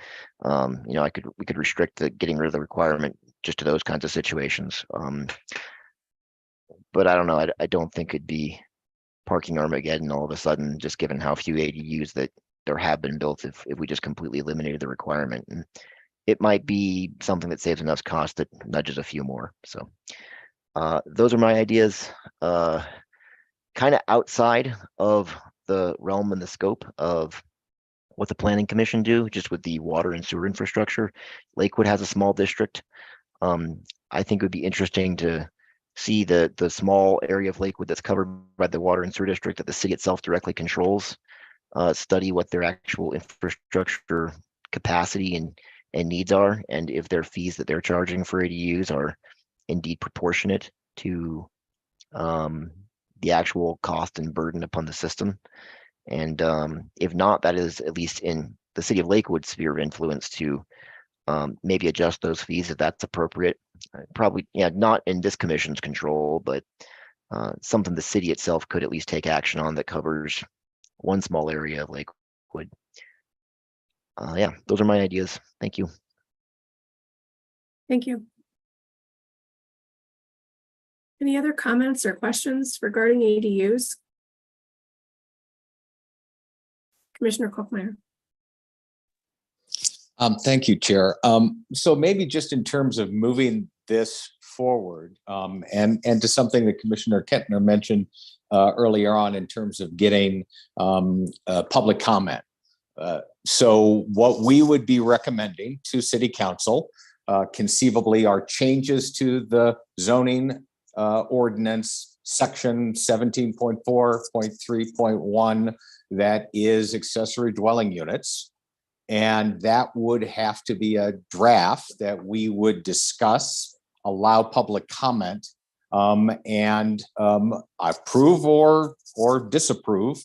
[SPEAKER 5] We could restrict the getting rid of the requirement just to those kinds of situations. But I don't know. I don't think it'd be parking Armageddon all of a sudden, just given how few ADUs that there have been built if we just completely eliminated the requirement. And it might be something that saves enough cost that nudges a few more. So those are my ideas, kind of outside of the realm and the scope of what the Planning Commission do, just with the water and sewer infrastructure. Lakewood has a small district. I think it would be interesting to see the small area of Lakewood that's covered by the water and sewer district that the city itself directly controls, study what their actual infrastructure capacity and needs are, and if their fees that they're charging for ADUs are indeed proportionate to the actual cost and burden upon the system. And if not, that is at least in the city of Lakewood's sphere of influence to maybe adjust those fees if that's appropriate. Probably, not in this commission's control, but something the city itself could at least take action on that covers one small area of Lakewood. Those are my ideas. Thank you.
[SPEAKER 1] Thank you. Any other comments or questions regarding ADUs? Commissioner Kochmeyer.
[SPEAKER 9] Thank you, Chair. So maybe just in terms of moving this forward, and to something that Commissioner Kettner mentioned earlier on in terms of getting public comment. So what we would be recommending to City Council conceivably are changes to the zoning ordinance section 17.4.3.1 that is accessory dwelling units. And that would have to be a draft that we would discuss, allow public comment, and approve or disapprove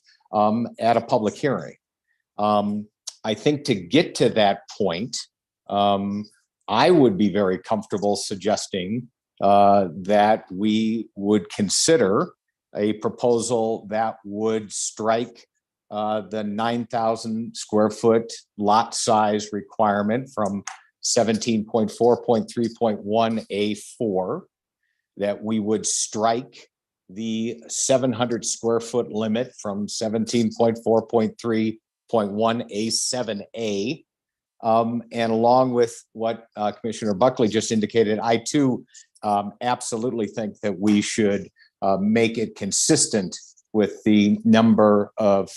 [SPEAKER 9] at a public hearing. I think to get to that point, I would be very comfortable suggesting that we would consider a proposal that would strike the 9,000 square foot lot size requirement from 17.4.3.1A4, that we would strike the 700 square foot limit from 17.4.3.1A7A. And along with what Commissioner Buckley just indicated, I too absolutely think that we should make it consistent with the number of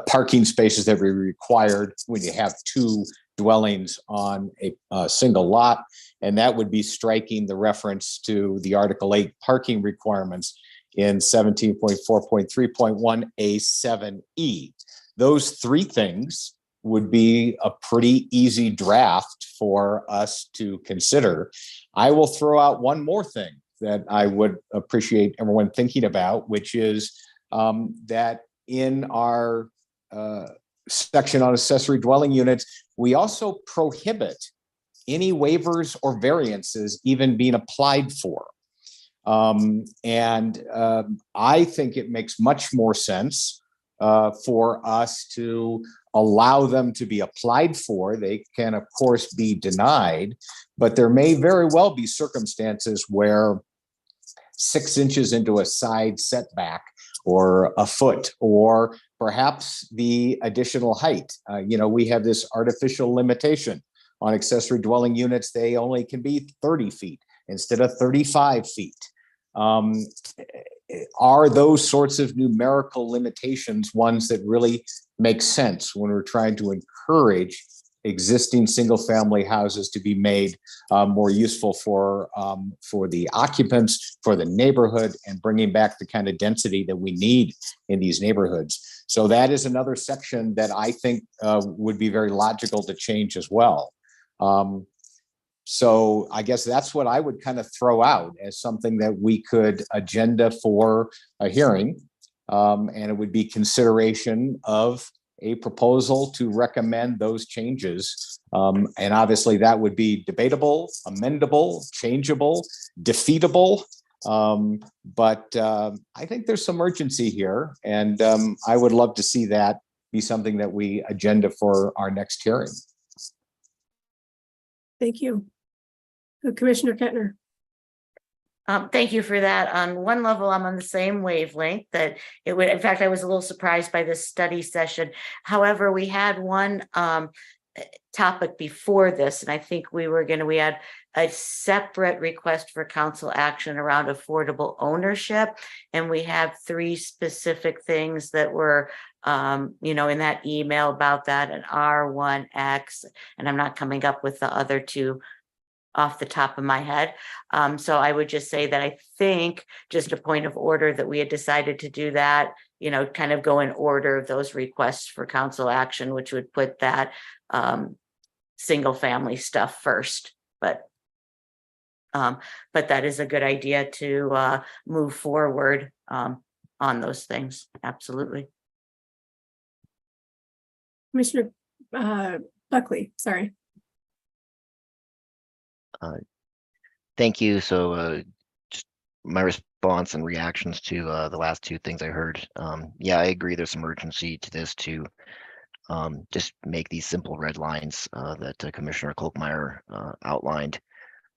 [SPEAKER 9] parking spaces that we required when you have 2 dwellings on a single lot. And that would be striking the reference to the Article 8 parking requirements in 17.4.3.1A7E. Those 3 things would be a pretty easy draft for us to consider. I will throw out one more thing that I would appreciate everyone thinking about, which is that in our section on accessory dwelling units, we also prohibit any waivers or variances even being applied for. I think it makes much more sense for us to allow them to be applied for. They can, of course, be denied, but there may very well be circumstances where 6 inches into a side setback or a foot, or perhaps the additional height. We have this artificial limitation on accessory dwelling units. They only can be 30 feet instead of 35 feet. Are those sorts of numerical limitations ones that really make sense when we're trying to encourage existing single-family houses to be made more useful for the occupants, for the neighborhood, and bringing back the kind of density that we need in these neighborhoods? So that is another section that I think would be very logical to change as well. So I guess that's what I would kind of throw out as something that we could agenda for a hearing. And it would be consideration of a proposal to recommend those changes. And obviously that would be debatable, amendable, changeable, defeatable. But I think there's some urgency here, and I would love to see that be something that we agenda for our next hearing.
[SPEAKER 1] Thank you. Commissioner Kettner.
[SPEAKER 10] Thank you for that. On one level, I'm on the same wavelength that it would, in fact, I was a little surprised by this study session. However, we had one topic before this, and I think we had a separate request for council action around affordable ownership. And we have 3 specific things that were, in that email about that, an R1X, and I'm not coming up with the other 2 off the top of my head. So I would just say that I think, just a point of order, that we had decided to do that, kind of go in order of those requests for council action, which would put that single family stuff first. But that is a good idea to move forward on those things. Absolutely.
[SPEAKER 1] Commissioner Buckley, sorry.
[SPEAKER 5] Thank you. So just my response and reactions to the last 2 things I heard. Yeah, I agree. There's some urgency to this to just make these simple red lines that Commissioner Kolkmeyer outlined.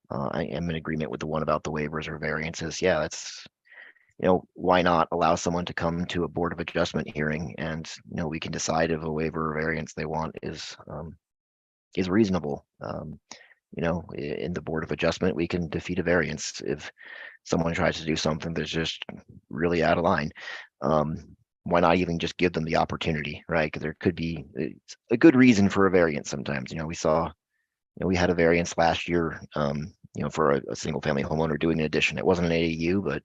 [SPEAKER 5] I am in agreement with the one about the waivers or variances. Yeah, that's, why not allow someone to come to a Board of Adjustment hearing and, we can decide if a waiver or variance they want is reasonable. In the Board of Adjustment, we can defeat a variance if someone tries to do something that's just really out of line. Why not even just give them the opportunity, right? Because there could be a good reason for a variance sometimes. We had a variance last year, for a single family homeowner doing an addition. It wasn't an ADU, but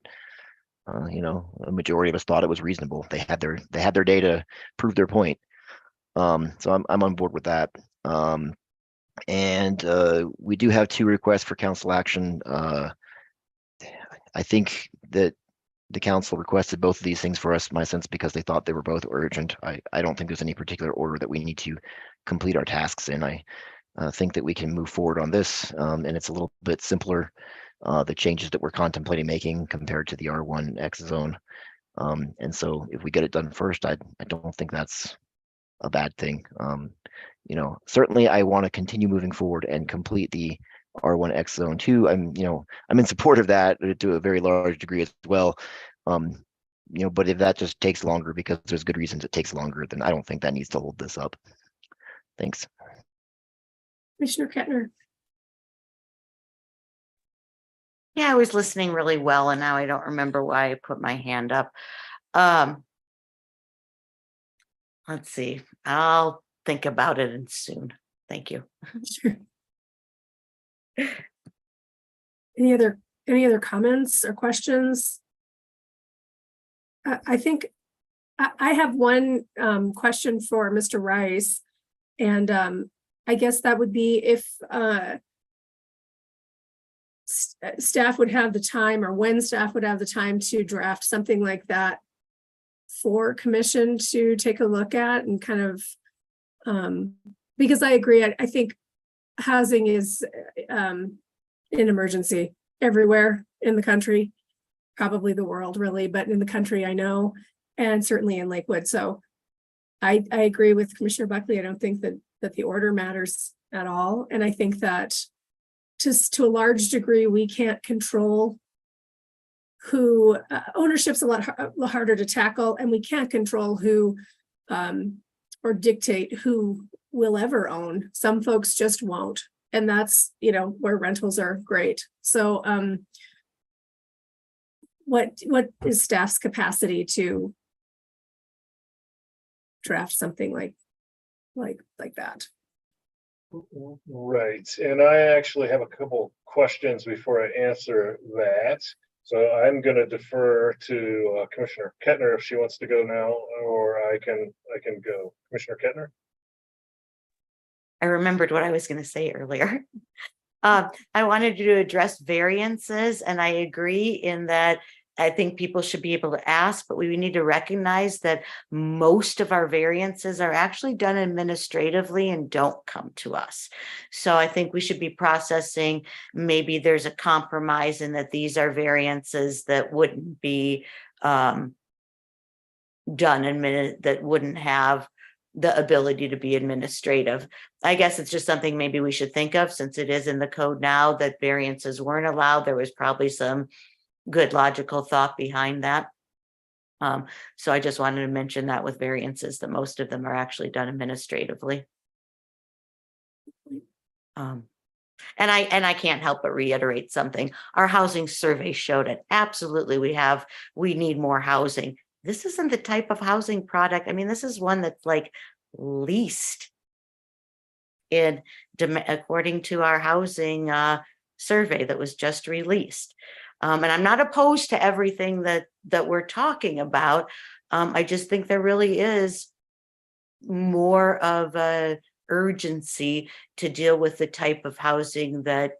[SPEAKER 5] a majority of us thought it was reasonable. They had their data prove their point. So I'm on board with that. And we do have 2 requests for council action. I think that the council requested both of these things for us, my sense, because they thought they were both urgent. I don't think there's any particular order that we need to complete our tasks in. I think that we can move forward on this, and it's a little bit simpler, the changes that we're contemplating making compared to the R1X zone. And so if we get it done first, I don't think that's a bad thing. Certainly I want to continue moving forward and complete the R1X zone too. I'm in support of that to a very large degree as well. But if that just takes longer because there's good reasons it takes longer, then I don't think that needs to hold this up. Thanks.
[SPEAKER 1] Commissioner Kettner.
[SPEAKER 10] Yeah, I was listening really well, and now I don't remember why I put my hand up. Let's see. I'll think about it soon. Thank you.
[SPEAKER 1] Sure. Any other comments or questions? I think I have one question for Mr. Rice, and I guess that would be if staff would have the time, or when staff would have the time to draft something like that for commission to take a look at and kind of, because I agree, I think housing is an emergency everywhere in the country, probably the world really, but in the country I know, and certainly in Lakewood. So I agree with Commissioner Buckley. I don't think that the order matters at all. And I think that just to a large degree, we can't control who ownership's a lot harder to tackle, and we can't control who or dictate who will ever own. Some folks just won't. And that's, you know, where rentals are great. So what is staff's capacity to draft something like that?
[SPEAKER 2] Right, and I actually have a couple questions before I answer that. So I'm going to defer to Commissioner Kettner if she wants to go now, or I can go. Commissioner Kettner.
[SPEAKER 10] I remembered what I was going to say earlier. I wanted to address variances, and I agree in that I think people should be able to ask, but we need to recognize that most of our variances are actually done administratively and don't come to us. So I think we should be processing, maybe there's a compromise in that these are variances that wouldn't be done that wouldn't have the ability to be administrative. I guess it's just something maybe we should think of, since it is in the code now that variances weren't allowed. There was probably some good logical thought behind that. So I just wanted to mention that with variances, that most of them are actually done administratively. And I can't help but reiterate something. Our housing survey showed it. Absolutely, we need more housing. This isn't the type of housing product. I mean, this is one that's like leased in, according to our housing survey that was just released. And I'm not opposed to everything that we're talking about. I just think there really is more of a urgency to deal with the type of housing that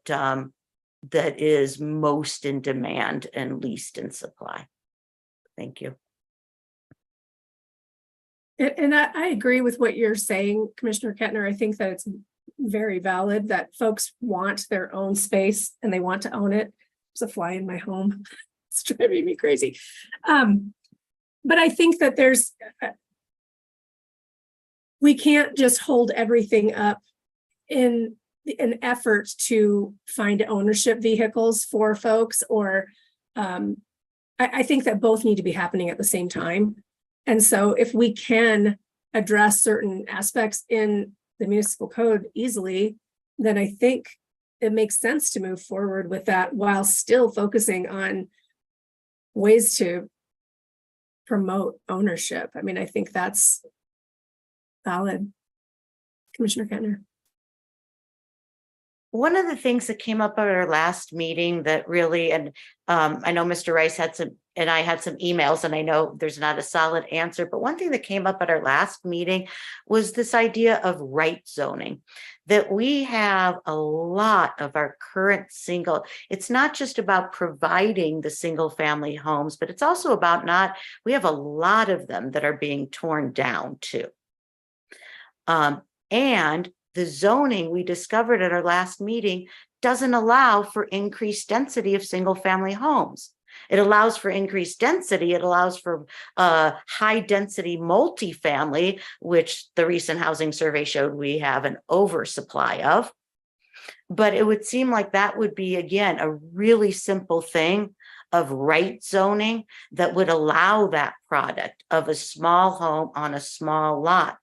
[SPEAKER 10] is most in demand and least in supply. Thank you.
[SPEAKER 1] And I agree with what you're saying, Commissioner Kettner. I think that it's very valid that folks want their own space and they want to own it. There's a fly in my home. It's driving me crazy. But I think that we can't just hold everything up in an effort to find ownership vehicles for folks, or I think that both need to be happening at the same time. And so if we can address certain aspects in the municipal code easily, then I think it makes sense to move forward with that while still focusing on ways to promote ownership. I mean, I think that's valid. Commissioner Kettner.
[SPEAKER 10] One of the things that came up at our last meeting that really, and I know Mr. Rice had some, and I had some emails, and I know there's not a solid answer, but one thing that came up at our last meeting was this idea of right zoning, that we have a lot of our current it's not just about providing the single family homes, but it's also about we have a lot of them that are being torn down too. And the zoning we discovered at our last meeting doesn't allow for increased density of single family homes. It allows for increased density. It allows for high density multifamily, which the recent housing survey showed we have an oversupply of. But it would seem like that would be, again, a really simple thing of right zoning that would allow that product of a small home on a small lot.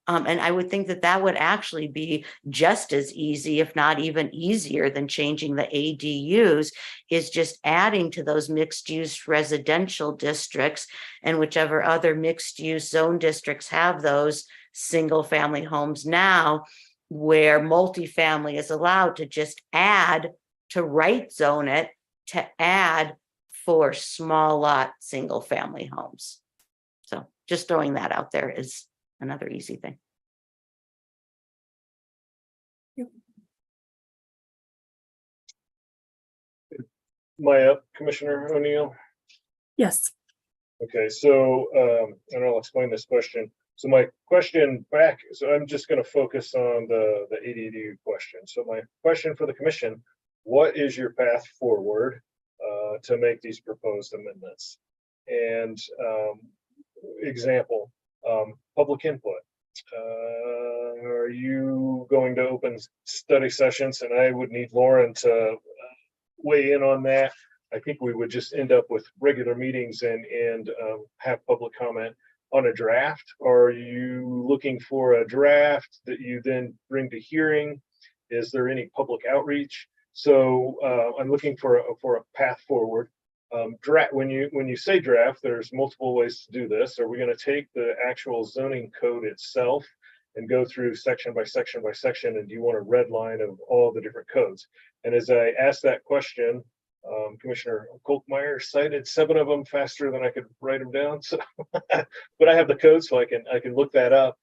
[SPEAKER 10] And I would think that would actually be just as easy, if not even easier, than changing the ADUs, is just adding to those mixed use residential districts, and whichever other mixed use zone districts have those single family homes now, where multifamily is allowed, to just add to right zone it to add for small lot single family homes. So just throwing that out there is another easy thing.
[SPEAKER 2] My Commissioner O'Neill.
[SPEAKER 1] Yes.
[SPEAKER 2] Okay, so, and I'll explain this question. So my question back, so I'm just gonna focus on the ADU question. So my question for the commission, what is your path forward to make these proposed amendments? And example, public input. Are you going to open study sessions? And I would need Lauren to weigh in on that. I think we would just end up with regular meetings and have public comment on a draft. Are you looking for a draft that you then bring to hearing? Is there any public outreach? So I'm looking for a path forward. Draft, when you say draft, there's multiple ways to do this. Are we going to take the actual zoning code itself and go through section by section by section? And do you want a red line of all the different codes? And as I asked that question, Commissioner Kolkmeyer cited 7 of them faster than I could write them down. So, but I have the code, so I can look that up.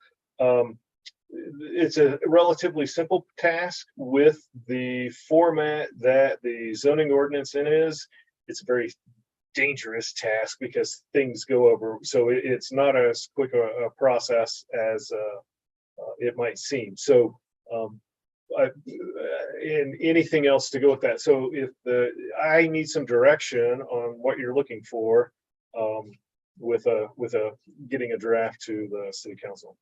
[SPEAKER 2] It's a relatively simple task with the format that the zoning ordinance is. It's a very dangerous task because things go over. So it's not as quick a process as it might seem. So. And anything else to go with that. So if I need some direction on what you're looking for with getting a draft to the city council.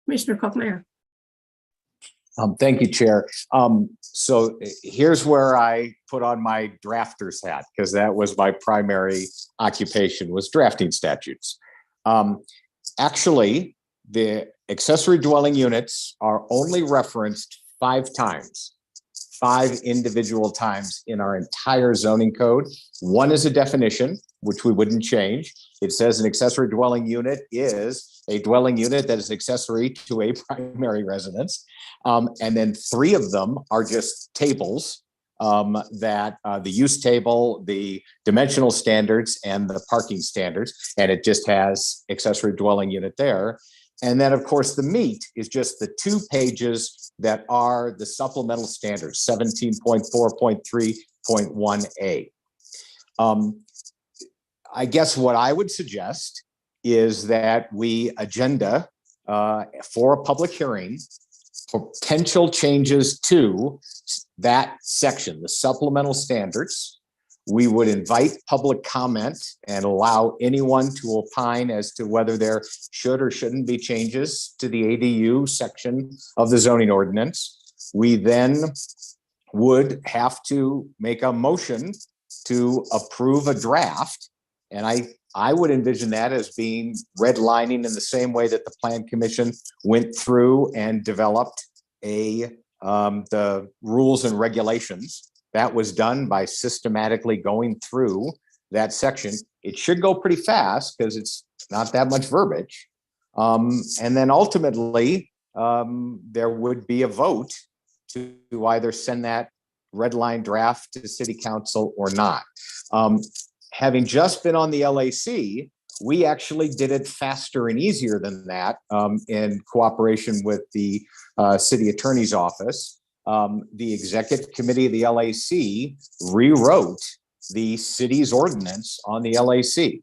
[SPEAKER 1] Commissioner Kolkmeyer.
[SPEAKER 9] Thank you, Chair. So here's where I put on my drafter's hat, because that was my primary occupation, was drafting statutes. Actually, the accessory dwelling units are only referenced 5 times, 5 individual times in our entire zoning code. One is a definition, which we wouldn't change. It says an accessory dwelling unit is a dwelling unit that is accessory to a primary residence. And then 3 of them are just tables that the use table, the dimensional standards, and the parking standards. And it just has accessory dwelling unit there. And then, of course, the meat is just the 2 pages that are the supplemental standards, 17.4.3.1a. I guess what I would suggest is that we agenda for a public hearing potential changes to that section, the supplemental standards. We would invite public comment and allow anyone to opine as to whether there should or shouldn't be changes to the ADU section of the zoning ordinance. We then would have to make a motion to approve a draft. And I would envision that as being redlining in the same way that the Plan Commission went through and developed the rules and regulations. That was done by systematically going through that section. It should go pretty fast because it's not that much verbiage. And then ultimately, there would be a vote to either send that red line draft to city council or not. Having just been on the LAC, we actually did it faster and easier than that in cooperation with the city attorney's office. The executive committee of the LAC rewrote the city's ordinance on the LAC.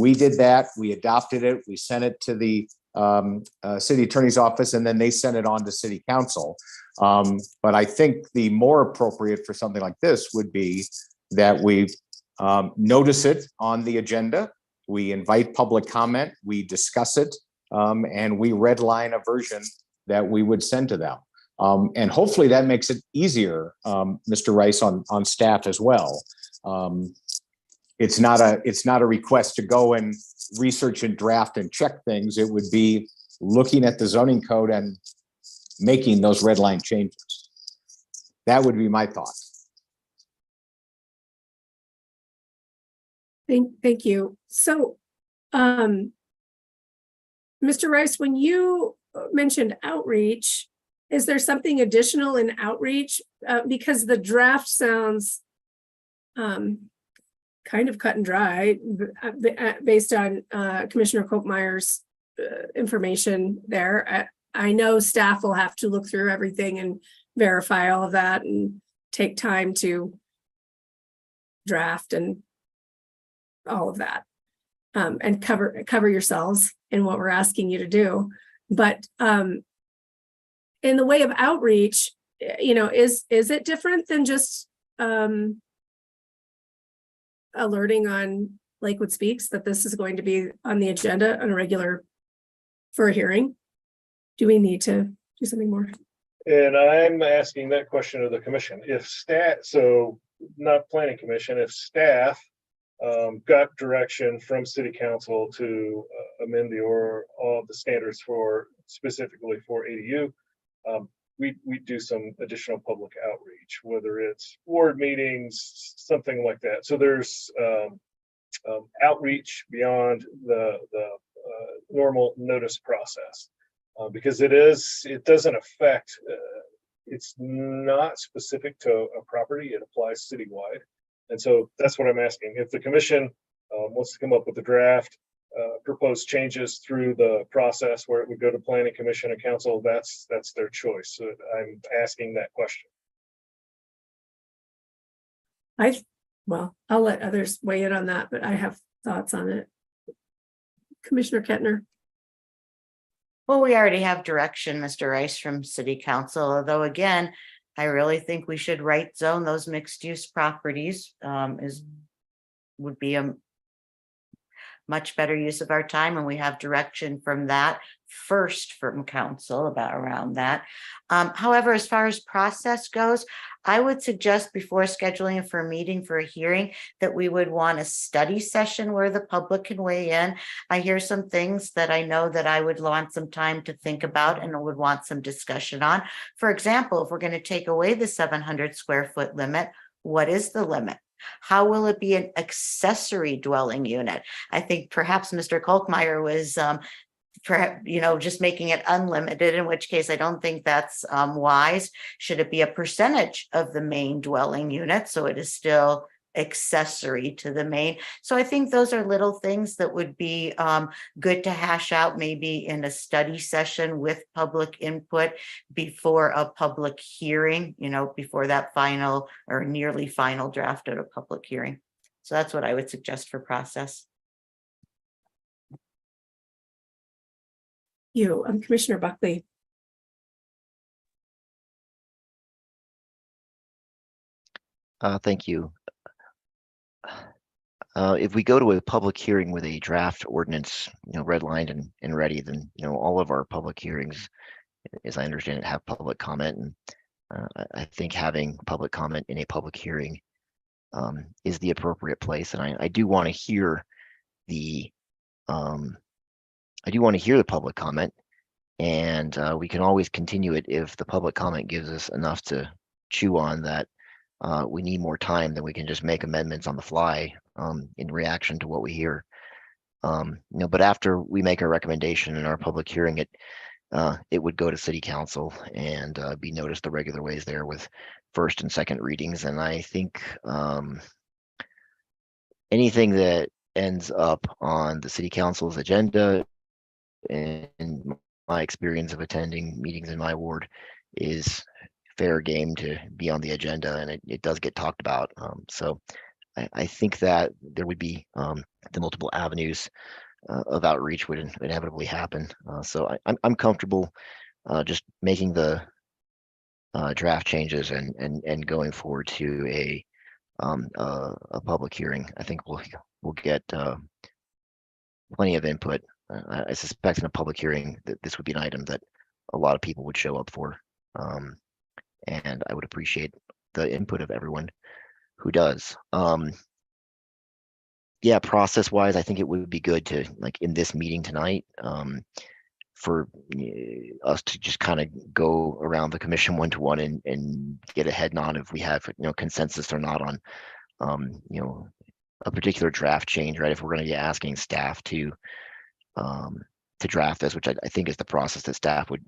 [SPEAKER 9] We did that, we adopted it, we sent it to the city attorney's office, and then they sent it on to city council. But I think the more appropriate for something like this would be that we notice it on the agenda, we invite public comment, we discuss it, and we redline a version that we would send to them. And hopefully that makes it easier, Mr. Rice, on staff as well. It's not a request to go and research and draft and check things. It would be looking at the zoning code and making those red line changes. That would be my thought.
[SPEAKER 1] Thank you. So, Mr. Rice, when you mentioned outreach, is there something additional in outreach? Because the draft sounds kind of cut and dry based on Commissioner Kolkmeyer's information there. I know staff will have to look through everything and verify all of that and take time to draft and all of that. And cover yourselves in what we're asking you to do. But in the way of outreach, is it different than just alerting on Lakewood Speaks that this is going to be on the agenda on a regular for a hearing? Do we need to do something more?
[SPEAKER 2] And I'm asking that question of the commission. If staff, so not planning commission, if staff got direction from city council to amend all the standards for specifically for ADU, we do some additional public outreach, whether it's ward meetings, something like that. So there's outreach beyond the normal notice process, because it doesn't affect, it's not specific to a property, it applies citywide. And so that's what I'm asking. If the commission wants to come up with a draft, propose changes through the process where it would go to planning commission and council, that's their choice. So I'm asking that question.
[SPEAKER 1] Well, I'll let others weigh in on that, but I have thoughts on it. Commissioner Kettner.
[SPEAKER 10] Well, we already have direction, Mr. Rice, from City Council, although again, I really think we should right zone those mixed use properties would be a much better use of our time, and we have direction from that first from council around that. However, as far as process goes, I would suggest before scheduling for a meeting for a hearing that we would want a study session where the public can weigh in. I hear some things that I know that I would want some time to think about and would want some discussion on. For example, if we're going to take away the 700 square foot limit, what is the limit? How will it be an accessory dwelling unit? I think perhaps Mr. Kolkmeyer was just making it unlimited, in which case I don't think that's wise. Should it be a percentage of the main dwelling unit so it is still accessory to the main? So I think those are little things that would be good to hash out maybe in a study session with public input before a public hearing, before that final or nearly final draft at a public hearing. So that's what I would suggest for process.
[SPEAKER 1] Commissioner Buckley.
[SPEAKER 5] Thank you. If we go to a public hearing with a draft ordinance, redlined and ready, then, all of our public hearings, as I understand it, have public comment. And I think having public comment in a public hearing is the appropriate place. And I do want to hear the public comment, and we can always continue it if the public comment gives us enough to chew on that we need more time, then we can just make amendments on the fly in reaction to what we hear. But after we make our recommendation in our public hearing, it would go to city council and be noticed the regular ways there with first and second readings. And I think anything that ends up on the city council's agenda, in my experience of attending meetings in my ward, is fair game to be on the agenda, and it does get talked about. So I think that there would be the multiple avenues of outreach would inevitably happen. So I'm comfortable just making the draft changes and going forward to a public hearing. I think we'll get plenty of input. I suspect in a public hearing that this would be an item that a lot of people would show up for. And I would appreciate the input of everyone who does. Yeah, process wise, I think it would be good to, like in this meeting tonight, for us to just kind of go around the commission one-to-one and get a head nod if we have consensus or not on a particular draft change, right? If we're going to be asking staff to draft this, which I think is the process that staff would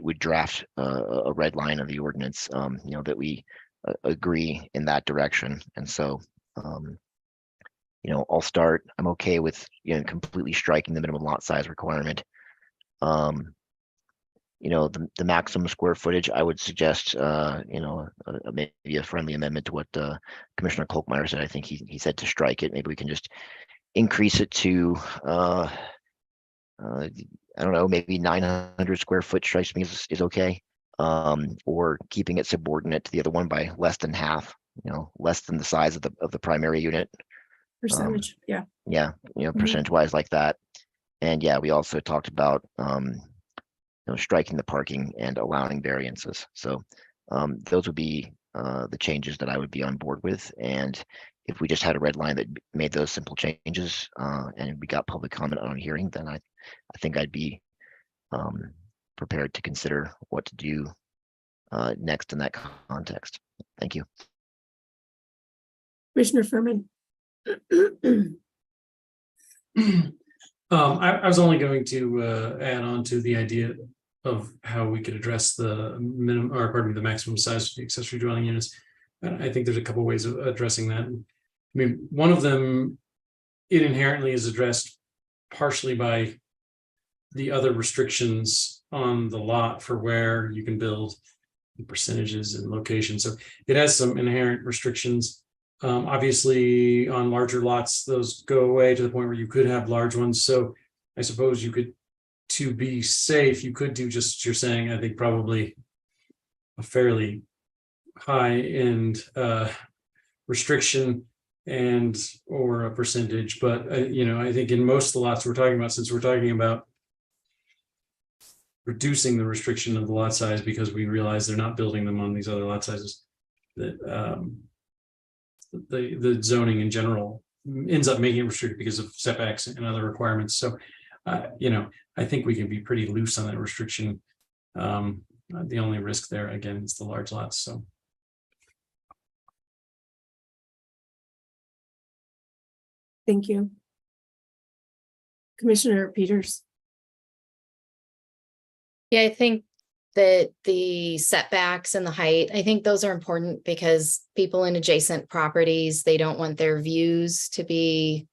[SPEAKER 5] would draft a red line of the ordinance, that we agree in that direction. And so I'll start. I'm okay with completely striking the minimum lot size requirement. the maximum square footage, I would suggest, maybe a friendly amendment to what Commissioner Kolkmeyer said. I think he said to strike it. Maybe we can just increase it to, I don't know, maybe 900 square foot strikes me is okay. Or keeping it subordinate to the other one by less than half, less than the size of the primary unit.
[SPEAKER 1] Percentage, yeah.
[SPEAKER 5] Yeah, percentage wise like that. And yeah, we also talked about, striking the parking and allowing variances. So those would be the changes that I would be on board with. And if we just had a red line that made those simple changes and we got public comment on a hearing, then I think I'd be prepared to consider what to do next in that context. Thank you.
[SPEAKER 1] Commissioner Furman.
[SPEAKER 4] I was only going to add on to the idea of how we could address the minimum, or pardon me, the maximum size of the accessory dwelling units. And I think there's a couple ways of addressing that. I mean, one of them, it inherently is addressed partially by the other restrictions on the lot for where you can build, percentages and locations. So it has some inherent restrictions. Obviously, on larger lots, those go away to the point where you could have large ones. So I suppose you could, to be safe, you could do just what you're saying. I think probably a fairly high end restriction and or a percentage. But I think in most of the lots we're talking about, since we're talking about reducing the restriction of the lot size because we realize they're not building them on these other lot sizes, that the zoning in general ends up making it restricted because of setbacks and other requirements. So, I think we can be pretty loose on that restriction. The only risk there, again, is the large lots. So.
[SPEAKER 1] Thank you. Commissioner Peters.
[SPEAKER 7] Yeah, I think that the setbacks and the height, I think those are important because people in adjacent properties, they don't want their views to be,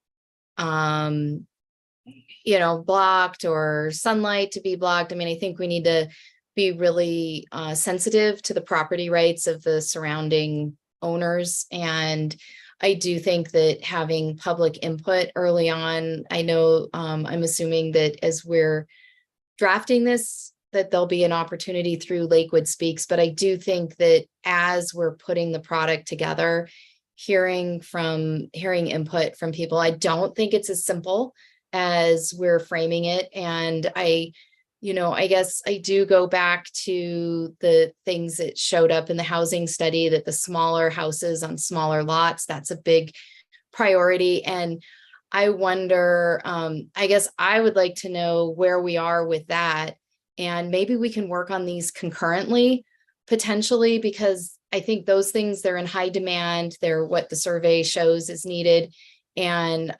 [SPEAKER 7] blocked or sunlight to be blocked. I mean, I think we need to be really sensitive to the property rights of the surrounding owners. And I do think that having public input early on, I know I'm assuming that as we're drafting this, that there'll be an opportunity through Lakewood Speaks, but I do think that as we're putting the product together, hearing input from people, I don't think it's as simple as we're framing it. And I guess I do go back to the things that showed up in the housing study, that the smaller houses on smaller lots, that's a big priority. And I wonder, I guess I would like to know where we are with that. And maybe we can work on these concurrently, potentially, because I think those things, they're in high demand. They're what the survey shows is needed. And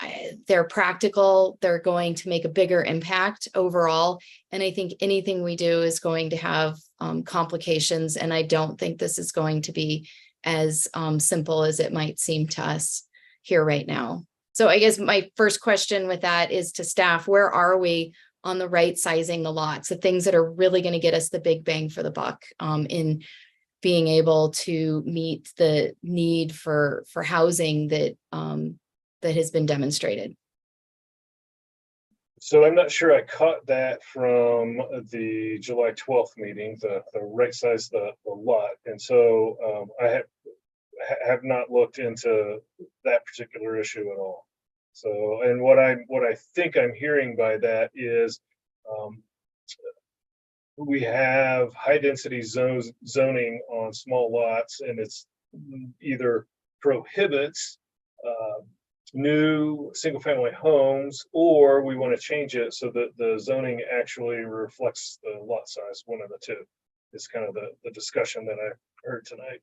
[SPEAKER 7] they're practical. They're going to make a bigger impact overall. And I think anything we do is going to have complications. And I don't think this is going to be as simple as it might seem to us here right now. So I guess my first question with that is to staff, where are we on the right sizing the lots, the things that are really going to get us the big bang for the buck in being able to meet the need for housing that that has been demonstrated.
[SPEAKER 2] So I'm not sure I caught that from the July 12th meeting, the right size the lot. And so I have not looked into that particular issue at all. So, and what I think I'm hearing by that is we have high density zoning on small lots, and it's either prohibits new single family homes, or we want to change it so that the zoning actually reflects the lot size. One of the two is kind of the discussion that I heard tonight,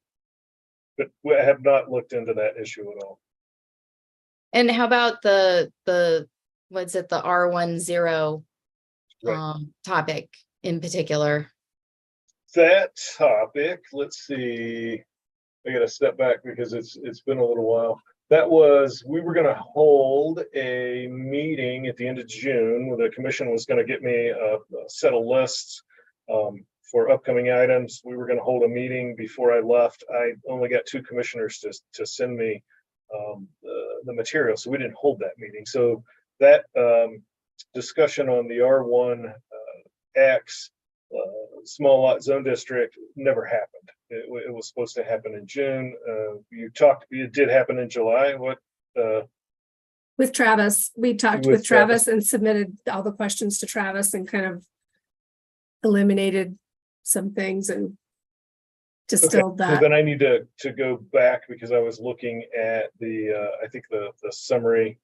[SPEAKER 2] but I have not looked into that issue at all.
[SPEAKER 7] And how about the what's it, the R10 topic in particular?
[SPEAKER 2] That topic, let's see, I gotta step back because it's been a little while. That was, we were gonna hold a meeting at the end of June where the commission was gonna get me a set of lists For upcoming items, we were going to hold a meeting before I left. I only got 2 commissioners to send me the material, so we didn't hold that meeting. So that discussion on the R1 X small lot zone district never happened. It was supposed to happen in June. It did happen in July. What?
[SPEAKER 1] With Travis, we talked
[SPEAKER 2] With
[SPEAKER 1] with Travis and submitted all the questions to Travis and kind of eliminated some things and distilled
[SPEAKER 2] So
[SPEAKER 1] that.
[SPEAKER 2] then I need to go back because I was looking at I think the summary,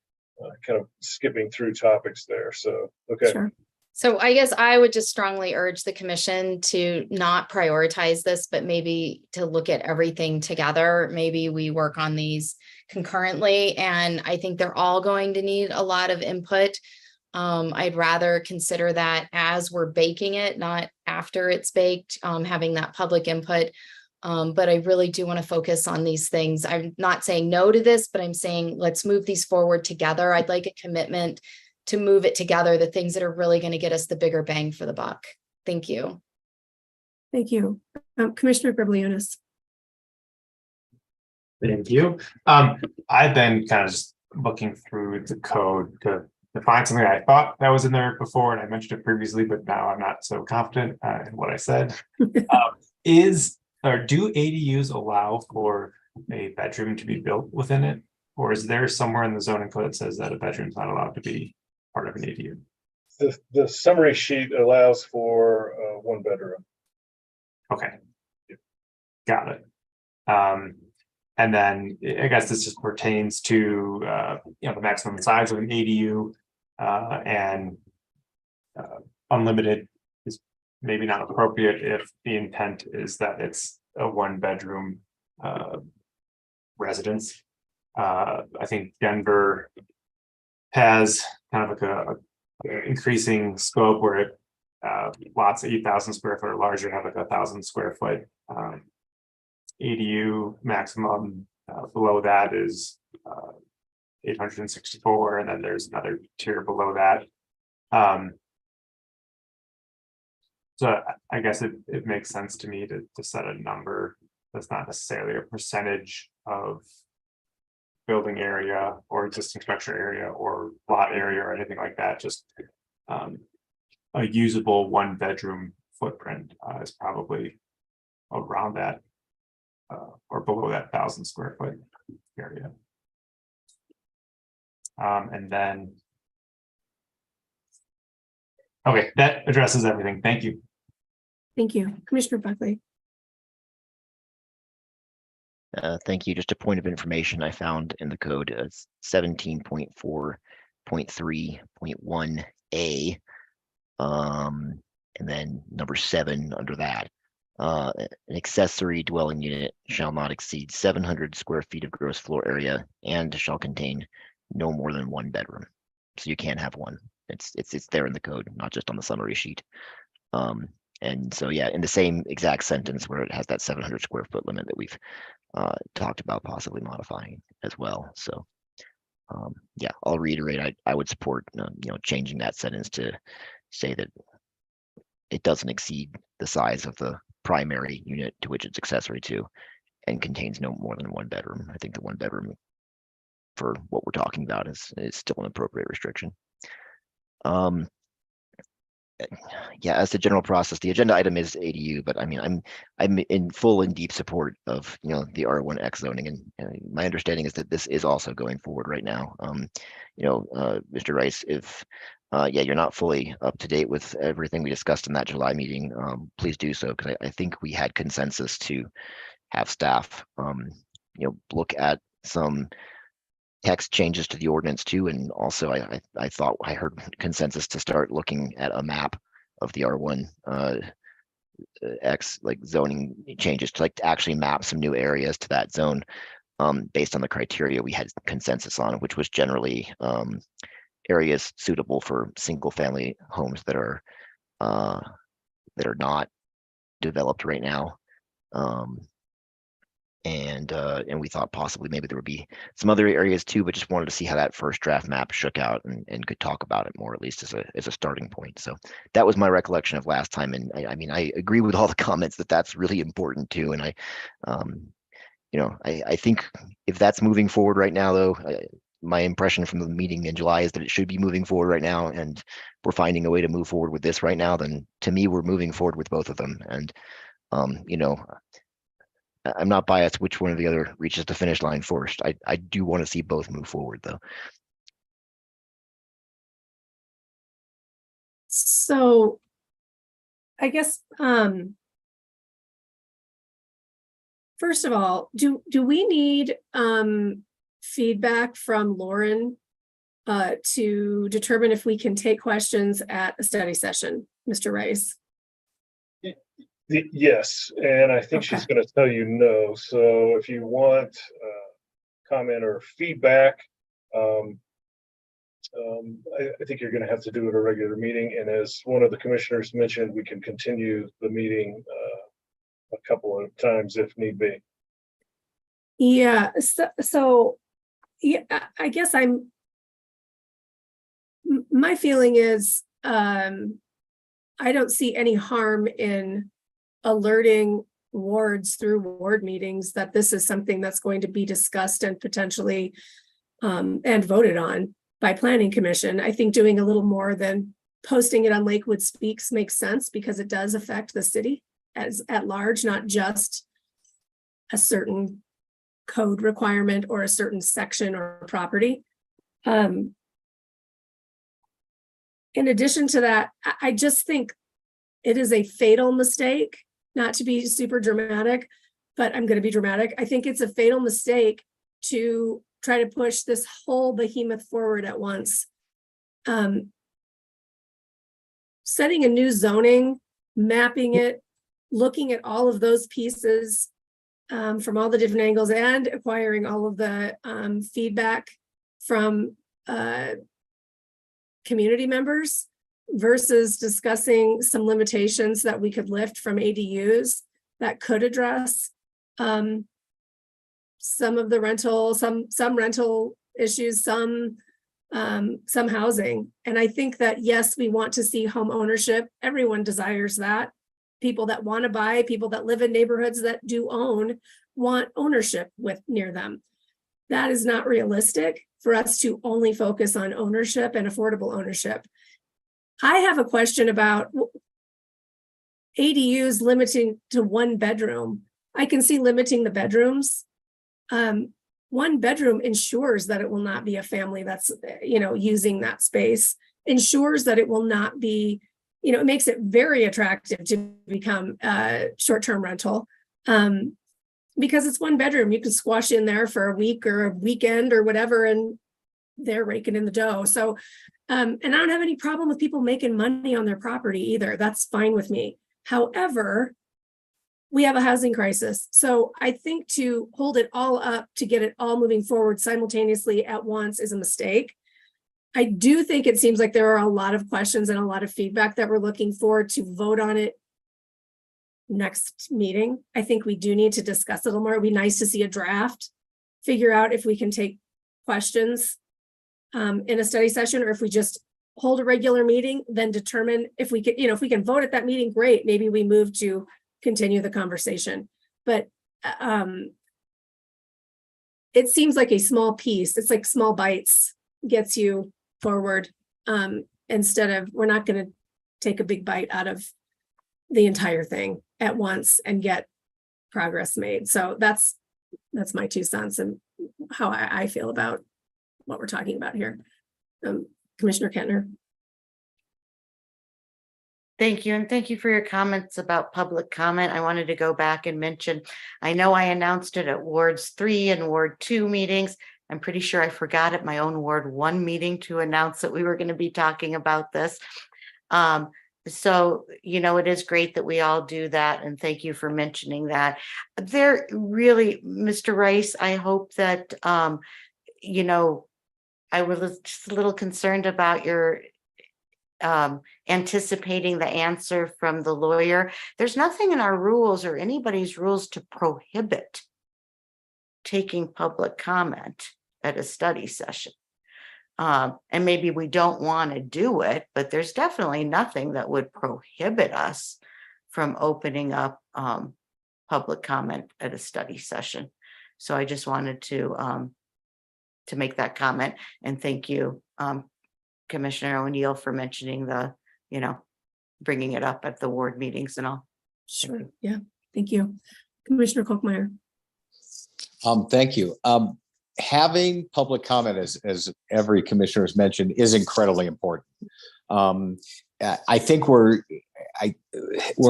[SPEAKER 2] kind of skipping through topics there. So, okay.
[SPEAKER 1] Sure.
[SPEAKER 7] So I guess I would just strongly urge the commission to not prioritize this, but maybe to look at everything together. Maybe we work on these concurrently, and I think they're all going to need a lot of input. I'd rather consider that as we're baking it, not after it's baked, having that public input. But I really do want to focus on these things. I'm not saying no to this, but I'm saying let's move these forward together. I'd like a commitment to move it together, the things that are really going to get us the bigger bang for the buck. Thank you.
[SPEAKER 1] Thank you. Commissioner Biblianis.
[SPEAKER 11] Thank you. I've been kind of just looking through the code to find something I thought that was in there before, and I mentioned it previously, but now I'm not so confident in what I said. Do ADUs allow for a bedroom to be built within it? Or is there somewhere in the zoning code that says that a bedroom is not allowed to be part of an ADU?
[SPEAKER 2] The summary sheet allows for 1 bedroom.
[SPEAKER 11] Okay. Got it. And then I guess this just pertains to the maximum size of an ADU, and unlimited is maybe not appropriate if the intent is that it's a 1-bedroom residence. I think Denver has kind of like a increasing scope where it lots of 8,000 square foot or larger have like 1,000 square foot ADU maximum. Below that is 864, and then there's another tier below that. So I guess it makes sense to me to set a number that's not necessarily a percentage of building area or existing structure area or lot area or anything like that. Just a usable 1-bedroom footprint is probably around that or below that 1,000 square foot area. And then, okay, that addresses everything. Thank you.
[SPEAKER 1] Thank you. Commissioner Buckley.
[SPEAKER 5] Thank you. Just a point of information I found in the code, 17.4.3.1A, and then number 7 under that. An accessory dwelling unit shall not exceed 700 square feet of gross floor area and shall contain no more than 1 bedroom. So you can't have one. It's there in the code, not just on the summary sheet. And so, yeah, in the same exact sentence where it has that 700 square foot limit that we've talked about possibly modifying as well. So, yeah, I'll reiterate. I would support changing that sentence to say that it doesn't exceed the size of the primary unit to which it's accessory to, and contains no more than 1 bedroom. I think the 1 bedroom for what we're talking about is still an appropriate restriction. Yeah, as the general process, the agenda item is ADU, but I mean, I'm in full and deep support of the R1X zoning, and my understanding is that this is also going forward right now. Mr. Rice, if you're not fully up to date with everything we discussed in that July meeting, please do so, because I think we had consensus to have staff look at some text changes to the ordinance too, and also I thought I heard consensus to start looking at a map of the R1 X zoning changes to actually map some new areas to that zone based on the criteria we had consensus on, which was generally areas suitable for single family homes that are not developed right now. And we thought possibly maybe there would be some other areas too, but just wanted to see how that first draft map shook out and could talk about it more, at least as a starting point. So that was my recollection of last time. And I mean, I agree with all the comments that that's really important too. And I think if that's moving forward right now, though, my impression from the meeting in July is that it should be moving forward right now, and we're finding a way to move forward with this right now, then to me, we're moving forward with both of them. And, I'm not biased which one or the other reaches the finish line first. I do want to see both move forward, though.
[SPEAKER 1] So I guess, first of all, do we need feedback from Lauren to determine if we can take questions at a study session, Mr. Rice?
[SPEAKER 2] Yes, and I think she's
[SPEAKER 1] Okay.
[SPEAKER 2] going to tell you no. So if you want comment or feedback, I think you're going to have to do it at a regular meeting. And as one of the commissioners mentioned, we can continue the meeting a couple of times if need be.
[SPEAKER 1] Yeah, so yeah, I guess my feeling is I don't see any harm in alerting wards through ward meetings that this is something that's going to be discussed and potentially and voted on by Planning Commission. I think doing a little more than posting it on Lakewood Speaks makes sense because it does affect the city as at large, not just a certain code requirement or a certain section or property. In addition to that, I just think it is a fatal mistake, not to be super dramatic, but I'm going to be dramatic. I think it's a fatal mistake to try to push this whole behemoth forward at once. Setting a new zoning, mapping it, looking at all of those pieces from all the different angles and acquiring all of the feedback from community members versus discussing some limitations that we could lift from ADUs that could address some of the rental, some rental issues, some housing. And I think that, yes, we want to see home ownership. Everyone desires that. People that want to buy, people that live in neighborhoods that do own, want ownership near them. That is not realistic for us to only focus on ownership and affordable ownership. I have a question about ADUs limiting to one bedroom. I can see limiting the bedrooms. One bedroom ensures that it will not be a family that's, using that space, ensures that it will not be, it makes it very attractive to become a short-term rental. Because it's one bedroom, you can squash in there for a week or a weekend or whatever, and they're raking in the dough. So, and I don't have any problem with people making money on their property either. That's fine with me. However, we have a housing crisis. So I think to hold it all up, to get it all moving forward simultaneously at once is a mistake. I do think it seems like there are a lot of questions and a lot of feedback that we're looking for to vote on it next meeting. I think we do need to discuss it a little more. It'd be nice to see a draft, figure out if we can take questions in a study session, or if we just hold a regular meeting, then determine if we could, if we can vote at that meeting, great. Maybe we move to continue the conversation. But it seems like a small piece. It's like small bites gets you forward instead of, we're not going to take a big bite out of the entire thing at once and get progress made. So that's my 2 cents and how I feel about what we're talking about here. Commissioner Kentner.
[SPEAKER 10] Thank you. And thank you for your comments about public comment. I wanted to go back and mention, I know I announced it at Wards 3 and Ward 2 meetings. I'm pretty sure I forgot at my own Ward 1 meeting to announce that we were going to be talking about this. So, it is great that we all do that. And thank you for mentioning that. There really, Mr. Rice, I hope that, I was just a little concerned about your anticipating the answer from the lawyer. There's nothing in our rules or anybody's rules to prohibit taking public comment at a study session. And maybe we don't want to do it, but there's definitely nothing that would prohibit us from opening up public comment at a study session. So I just wanted to make that comment, and thank you, Commissioner O'Neill, for mentioning the, bringing it up at the ward meetings and all.
[SPEAKER 1] Sure. Yeah. Thank you. Commissioner Kochmeyer.
[SPEAKER 9] Thank you. Having public comment, as every commissioner has mentioned, is incredibly important. I think we're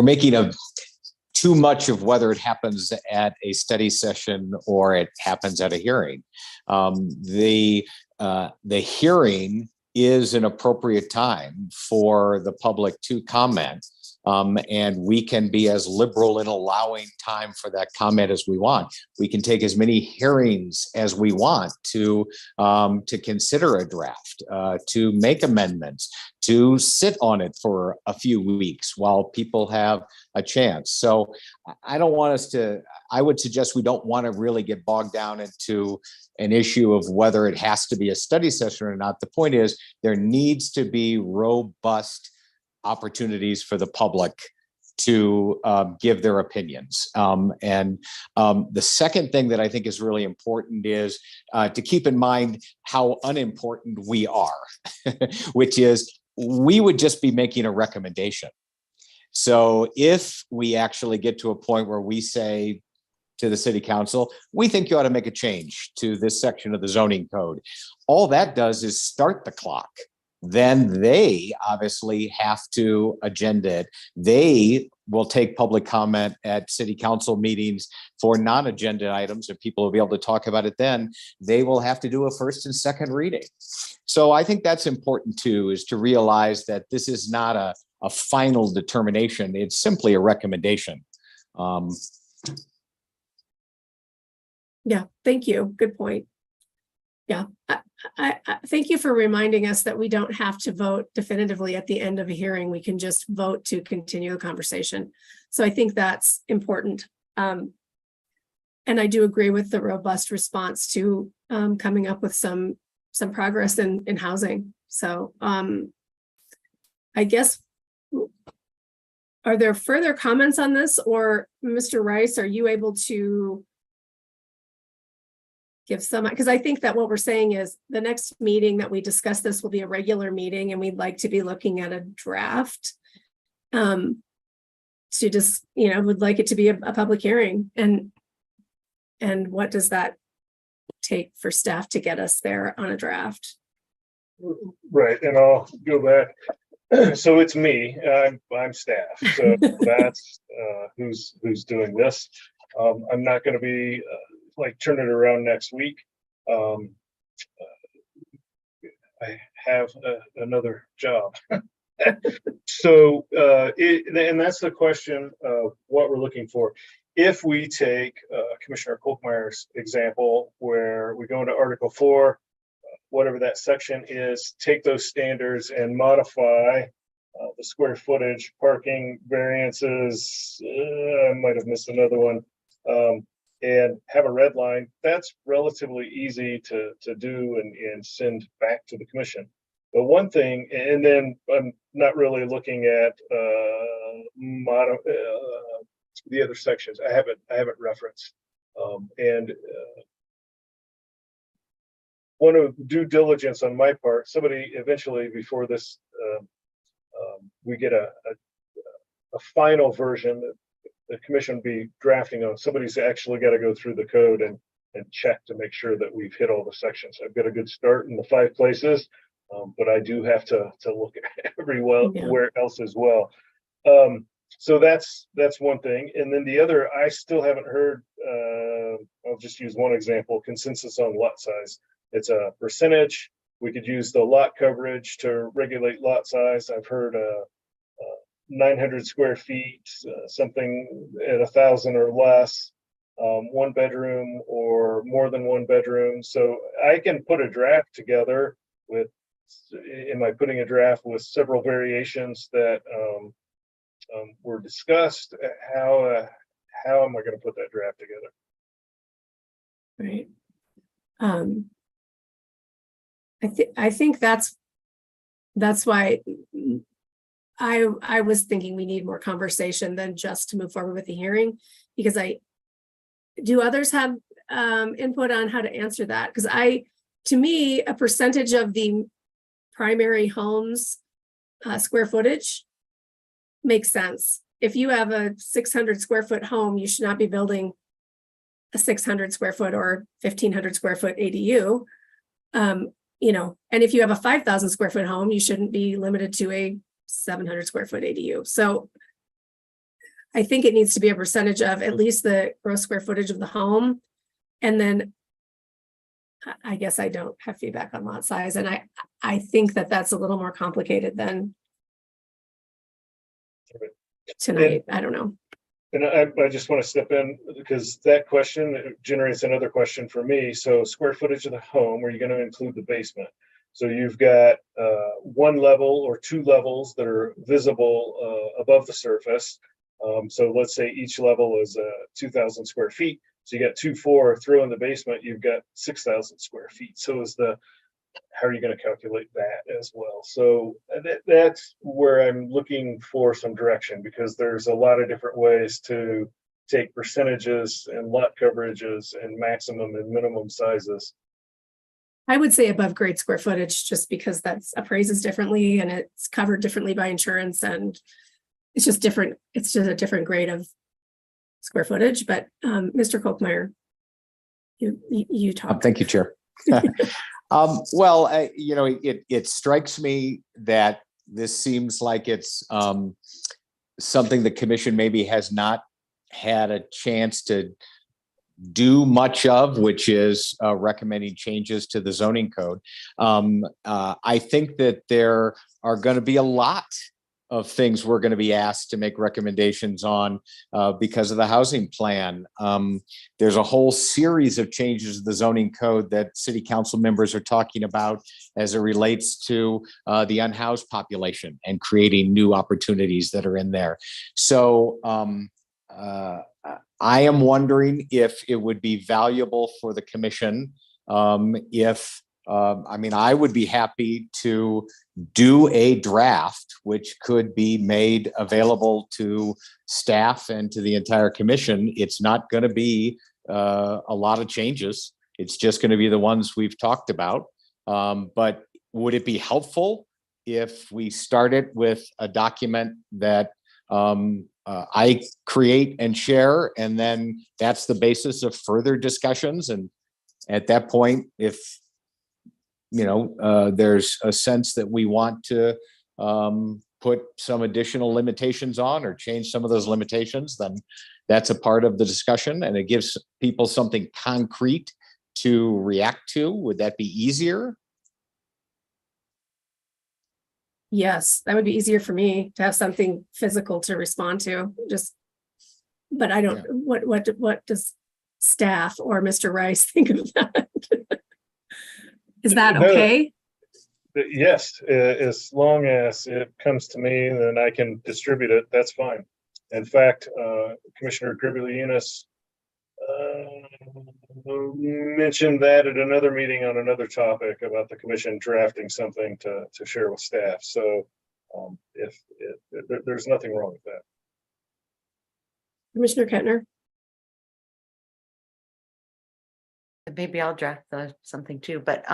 [SPEAKER 9] making too much of whether it happens at a study session or it happens at a hearing. The hearing is an appropriate time for the public to comment. And we can be as liberal in allowing time for that comment as we want. We can take as many hearings as we want to consider a draft, to make amendments, to sit on it for a few weeks while people have a chance. So I don't want us to, I would suggest we don't want to really get bogged down into an issue of whether it has to be a study session or not. The point is there needs to be robust opportunities for the public to give their opinions. And the second thing that I think is really important is to keep in mind how unimportant we are, which is we would just be making a recommendation. So if we actually get to a point where we say to the city council, we think you ought to make a change to this section of the zoning code, all that does is start the clock. Then they obviously have to agenda it. They will take public comment at city council meetings for non-agenda items, and people will be able to talk about it then. They will have to do a first and second reading. So I think that's important too, is to realize that this is not a final determination. It's simply a recommendation.
[SPEAKER 1] Yeah, thank you. Good point. Yeah, I thank you for reminding us that we don't have to vote definitively at the end of a hearing. We can just vote to continue the conversation. So I think that's important. And I do agree with the robust response to coming up with some progress in housing. So I guess, are there further comments on this, or Mr. Rice, are you able to give some, because I think that what we're saying is the next meeting that we discuss this will be a regular meeting, and we'd like to be looking at a draft to just, would like it to be a public hearing. And what does that take for staff to get us there on a draft?
[SPEAKER 2] Right, and I'll go back. So it's me, I'm staff, so that's who's doing this. I'm not going to be turn it around next week. I have another job. So and that's the question of what we're looking for. If we take Commissioner Kochmeyer's example, where we go into Article 4, whatever that section is, take those standards and modify the square footage, parking variances, I might have missed another one, and have a red line, that's relatively easy to do and send back to the commission. But one thing, and then I'm not really looking at the other sections. I haven't referenced. One of due diligence on my part, somebody eventually before this, we get a final version that the commission be drafting on. Somebody's actually got to go through the code and check to make sure that we've hit all the sections. I've got a good start in the 5 places, but I do have to look at everywhere else as well. So that's one thing. And then the other, I still haven't heard, I'll just use one example, consensus on lot size. It's a percentage. We could use the lot coverage to regulate lot size. I've heard 900 square feet, something at 1,000 or less, 1 bedroom or more than 1 bedroom. So I can put a draft together with, am I putting a draft with several variations that were discussed? How am I going to put that draft together?
[SPEAKER 1] right? I think that's why I was thinking we need more conversation than just to move forward with the hearing, because do others have input on how to answer that? Because to me, a percentage of the primary homes square footage makes sense. If you have a 600 square foot home, you should not be building a 600 square foot or 1,500 square foot ADU. And if you have a 5,000 square foot home, you shouldn't be limited to a 700 square foot ADU. So I think it needs to be a percentage of at least the gross square footage of the home. And then I guess I don't have feedback on lot size. And I think that that's a little more complicated than tonight. I don't know.
[SPEAKER 2] And I just want to step in because that question generates another question for me. So square footage of the home, are you going to include the basement? So you've got one level or two levels that are visible above the surface. So let's say each level is 2,000 square feet. So you got 2,400, throw in the basement, you've got 6,000 square feet. So how are you going to calculate that as well? So that's where I'm looking for some direction, because there's a lot of different ways to take percentages and lot coverages and maximum and minimum sizes.
[SPEAKER 1] I would say above grade square footage, just because that's appraises differently and it's covered differently by insurance, and it's just different. It's just a different grade of square footage. But Mr. Kolkmeyer, you talk.
[SPEAKER 9] Thank you, Chair. Well, it strikes me that this seems like it's something the commission maybe has not had a chance to do much of, which is recommending changes to the zoning code. I think that there are going to be a lot of things we're going to be asked to make recommendations on because of the housing plan. There's a whole series of changes to the zoning code that city council members are talking about as it relates to the unhoused population and creating new opportunities that are in there. So I am wondering if it would be valuable for the commission I would be happy to do a draft, which could be made available to staff and to the entire commission. It's not going to be a lot of changes. It's just going to be the ones we've talked about. But would it be helpful if we started with a document that I create and share, and then that's the basis of further discussions? And at that point, if there's a sense that we want to put some additional limitations on or change some of those limitations, then that's a part of the discussion, and it gives people something concrete to react to. Would that be easier?
[SPEAKER 1] Yes, that would be easier for me to have something physical to respond to. But I don't. Yeah. What does staff or Mr. Rice think of that? Is that okay?
[SPEAKER 2] Yes, as long as it comes to me, then I can distribute it. That's fine. In fact, Commissioner Gribbeliunas mentioned that at another meeting on another topic about the commission drafting something to share with staff. So there's nothing wrong with that.
[SPEAKER 1] Commissioner Kettner.
[SPEAKER 10] Maybe I'll draft something too, but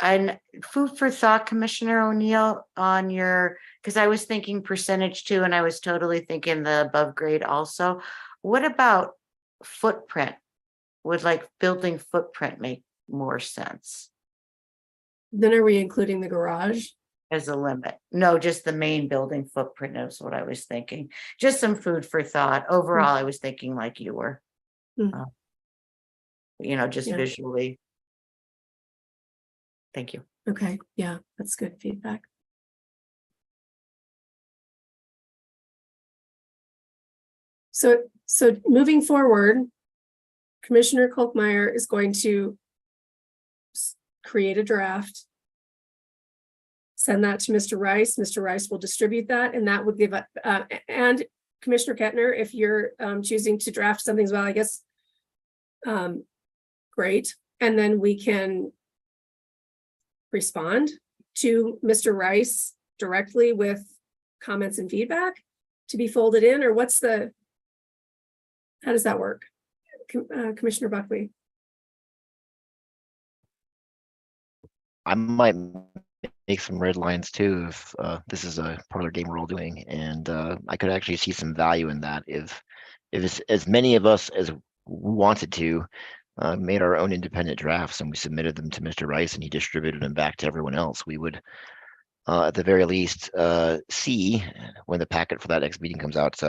[SPEAKER 10] and food for thought, Commissioner O'Neill, on because I was thinking percentage too, and I was totally thinking the above grade also. What about footprint? Would building footprint make more sense?
[SPEAKER 1] Then are we including the garage
[SPEAKER 10] as a limit? No, just the main building footprint is what I was thinking. Just some food for thought. Overall, I was thinking like you were. Just visually. Thank you.
[SPEAKER 1] Okay. Yeah, that's good feedback. So moving forward, Commissioner Kolkmeyer is going to create a draft, send that to Mr. Rice. Mr. Rice will distribute that, and that would give and Commissioner Kettner, if you're choosing to draft something as well, I guess. Great, and then we can respond to Mr. Rice directly with comments and feedback to be folded in, or how does that work? Commissioner Buckley?
[SPEAKER 5] I might make some red lines too if this is a part of the game we're all doing, and I could actually see some value in that if it's as many of us as we wanted to made our own independent drafts and we submitted them to Mr. Rice and he distributed them back to everyone else. We would at the very least see when the packet for that next meeting comes out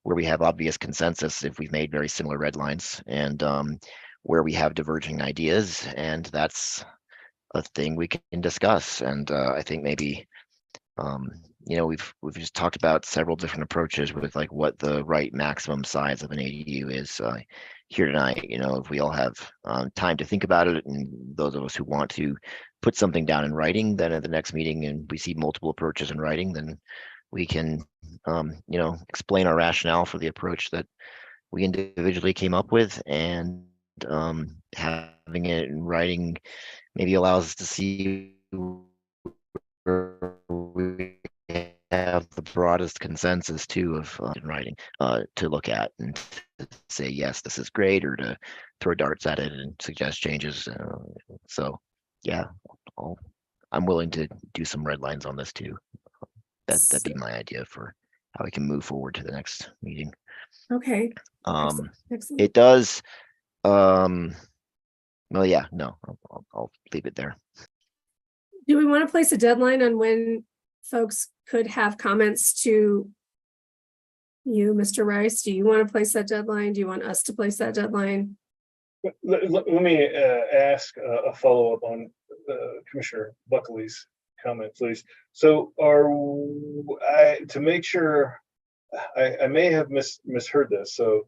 [SPEAKER 5] where we have obvious consensus if we've made very similar red lines, and where we have diverging ideas, and that's a thing we can discuss. And I think maybe we've just talked about several different approaches with like what the right maximum size of an ADU is here tonight. If we all have time to think about it, and those of us who want to put something down in writing, then at the next meeting and we see multiple approaches in writing, then we can explain our rationale for the approach that we individually came up with, and having it in writing maybe allows us to see where we have the broadest consensus too of in writing to look at and to say yes, this is great, or to throw darts at it and suggest changes. So yeah, I'm willing to do some red lines on this too. That'd be my idea for how we can move forward to the next meeting.
[SPEAKER 1] Okay. Excellent.
[SPEAKER 5] It does. Well, yeah, no, I'll leave it there.
[SPEAKER 1] Do we want to place a deadline on when folks could have comments to you, Mr. Rice? Do you want to place that deadline? Do you want us to place that deadline?
[SPEAKER 2] Let me ask a follow-up on Commissioner Buckley's comment, please. So to make sure, I may have misheard this. So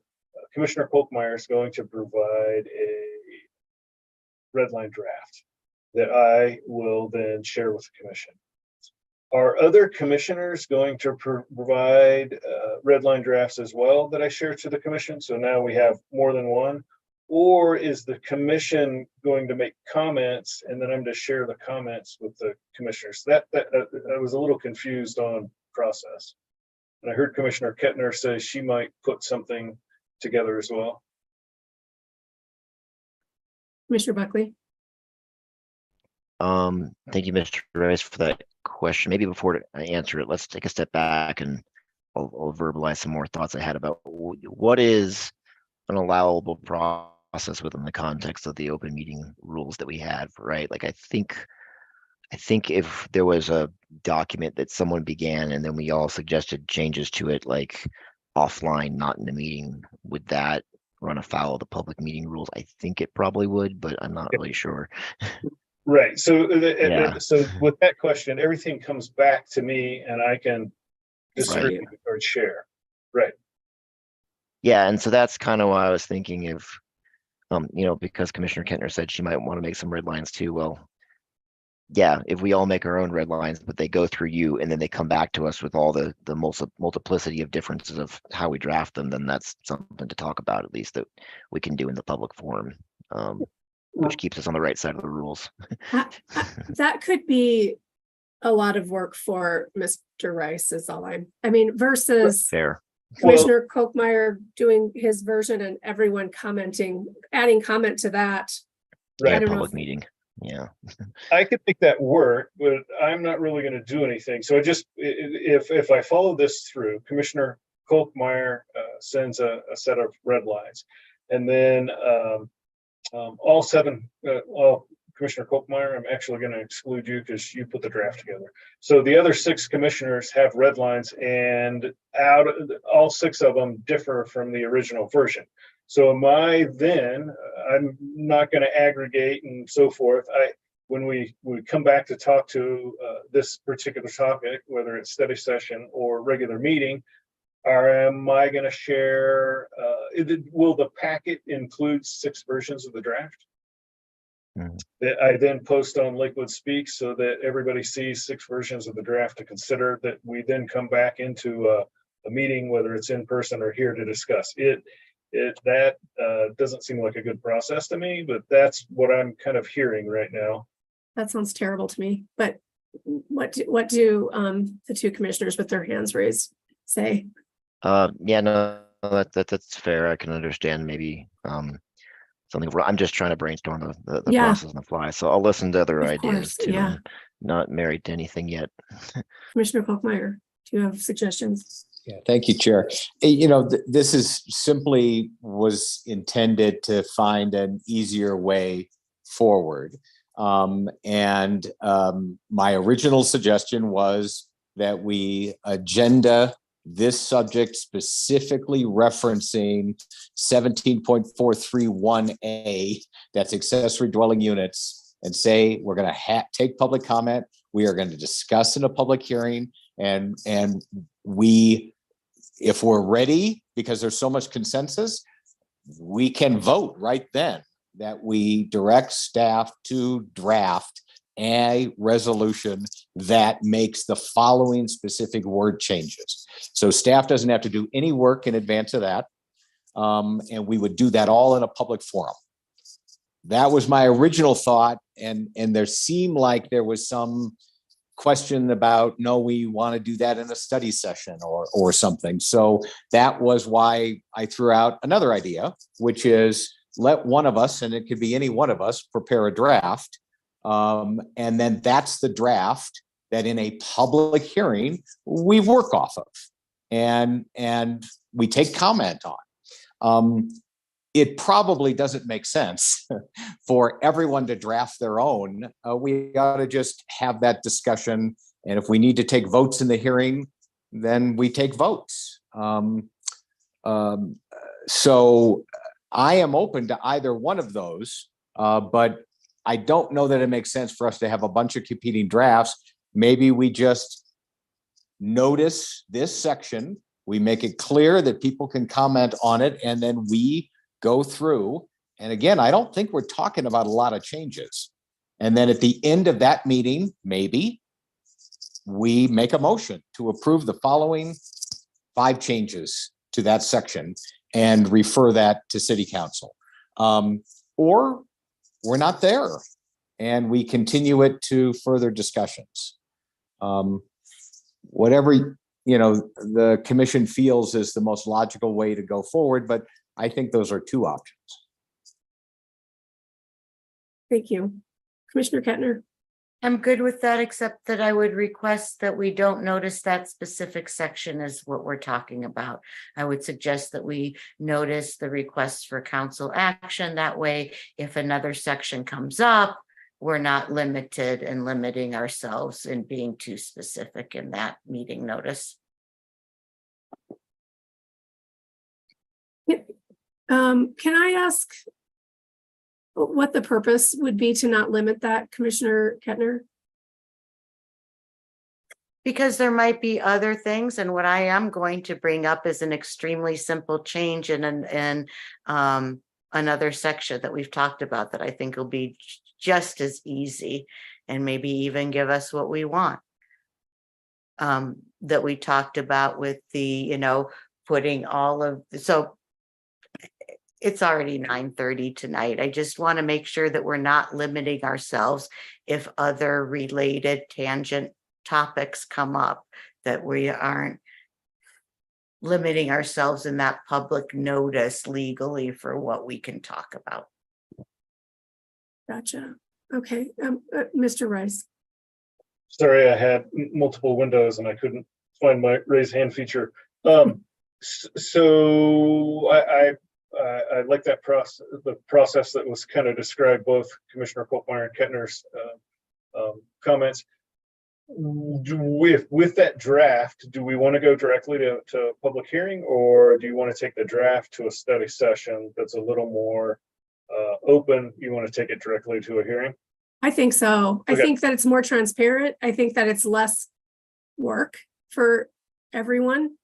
[SPEAKER 2] Commissioner Kolkmeyer is going to provide a red line draft that I will then share with the commission. Are other commissioners going to provide red line drafts as well that I share to the commission? So now we have more than one, or is the commission going to make comments and then I'm to share the comments with the commissioners? That I was a little confused on process. And I heard Commissioner Kettner say she might put something together as well.
[SPEAKER 1] Commissioner Buckley?
[SPEAKER 5] Thank you, Mr. Rice, for that question. Maybe before I answer it, let's take a step back and I'll verbalize some more thoughts I had about what is an allowable process within the context of the open meeting rules that we had, right? Like I think if there was a document that someone began and then we all suggested changes to it, like offline, not in the meeting, would that run afoul of the public meeting rules? I think it probably would, but I'm not really sure.
[SPEAKER 2] Right. So,
[SPEAKER 5] Yeah.
[SPEAKER 2] So with that question, everything comes back to me and I can distribute or share. Right.
[SPEAKER 5] Yeah, and so that's kind of why I was thinking if, because Commissioner Kettner said she might want to make some red lines too. Well, yeah, if we all make our own red lines, but they go through you and then they come back to us with all the multiplicity of differences of how we draft them, then that's something to talk about, at least that we can do in the public forum, which keeps us on the right side of the rules.
[SPEAKER 1] That could be a lot of work for Mr. Rice is all I mean, versus
[SPEAKER 5] Fair.
[SPEAKER 1] Commissioner Kolkmeyer doing his version and everyone commenting, adding comment to that.
[SPEAKER 2] Right.
[SPEAKER 1] I don't know
[SPEAKER 5] Public
[SPEAKER 1] if-
[SPEAKER 5] meeting. Yeah.
[SPEAKER 2] I could make that work, but I'm not really going to do anything. So if I follow this through, Commissioner Kolkmeyer sends a set of red lines, and then all seven, Commissioner Kolkmeyer, I'm actually going to exclude you because you put the draft together. So the other 6 commissioners have red lines, and all 6 of them differ from the original version. So I'm not going to aggregate and so forth. When we come back to talk to this particular topic, whether it's study session or regular meeting, am I going to share, will the packet include 6 versions of the draft? That I then post on Lakewood Speaks so that everybody sees 6 versions of the draft to consider, that we then come back into a meeting, whether it's in person or here to discuss it. That doesn't seem like a good process to me, but that's what I'm kind of hearing right now.
[SPEAKER 1] That sounds terrible to me, but what do the two commissioners with their hands raised say?
[SPEAKER 5] Yeah, no, that's fair. I can understand maybe something. I'm just trying to brainstorm the
[SPEAKER 1] Yeah.
[SPEAKER 5] process on the fly. So I'll listen to other
[SPEAKER 1] Of
[SPEAKER 5] ideas
[SPEAKER 1] course,
[SPEAKER 5] too.
[SPEAKER 1] yeah.
[SPEAKER 5] I'm not married to anything yet.
[SPEAKER 1] Commissioner Kochmeyer, do you have suggestions?
[SPEAKER 9] Yeah, thank you, Chair. This is simply was intended to find an easier way forward. My original suggestion was that we agenda this subject specifically referencing 17.431A, that's accessory dwelling units, and say we're going to take public comment. We are going to discuss in a public hearing, and we, if we're ready, because there's so much consensus, we can vote right then that we direct staff to draft a resolution that makes the following specific word changes. So staff doesn't have to do any work in advance of that. And we would do that all in a public forum. That was my original thought. And there seemed like there was some question about, no, we want to do that in a study session or something. So that was why I threw out another idea, which is let one of us, and it could be any one of us, prepare a draft. And then that's the draft that in a public hearing, we work off of and we take comment on. It probably doesn't make sense for everyone to draft their own. We ought to just have that discussion. And if we need to take votes in the hearing, then we take votes. So I am open to either one of those, but I don't know that it makes sense for us to have a bunch of competing drafts. Maybe we just notice this section, we make it clear that people can comment on it, and then we go through. And again, I don't think we're talking about a lot of changes. And then at the end of that meeting, maybe we make a motion to approve the following 5 changes to that section and refer that to City Council. Or we're not there and we continue it to further discussions. Whatever, the commission feels is the most logical way to go forward, but I think those are 2 options.
[SPEAKER 1] Thank you. Commissioner Kettner?
[SPEAKER 10] I'm good with that, except that I would request that we don't notice that specific section as what we're talking about. I would suggest that we notice the requests for council action. That way, if another section comes up, we're not limited and limiting ourselves in being too specific in that meeting notice.
[SPEAKER 1] Can I ask what the purpose would be to not limit that, Commissioner Kettner?
[SPEAKER 10] Because there might be other things, and what I am going to bring up is an extremely simple change in another section that we've talked about that I think will be just as easy and maybe even give us what we want. That we talked about with the, putting all of, so it's already 9:30 tonight. I just want to make sure that we're not limiting ourselves if other related tangent topics come up, that we aren't limiting ourselves in that public notice legally for what we can talk about.
[SPEAKER 1] Gotcha. Okay, Mr. Rice.
[SPEAKER 2] Sorry, I had multiple windows and I couldn't find my raise hand feature. So I like that process, the process that was kind of described, both Commissioner Kochmeyer and Kettner's comments. With that draft, do we want to go directly to public hearing, or do you want to take the draft to a study session that's a little more open? You want to take it directly to a hearing?
[SPEAKER 1] I think so.
[SPEAKER 2] Okay.
[SPEAKER 1] I think that it's more transparent. I think that it's less work for everyone.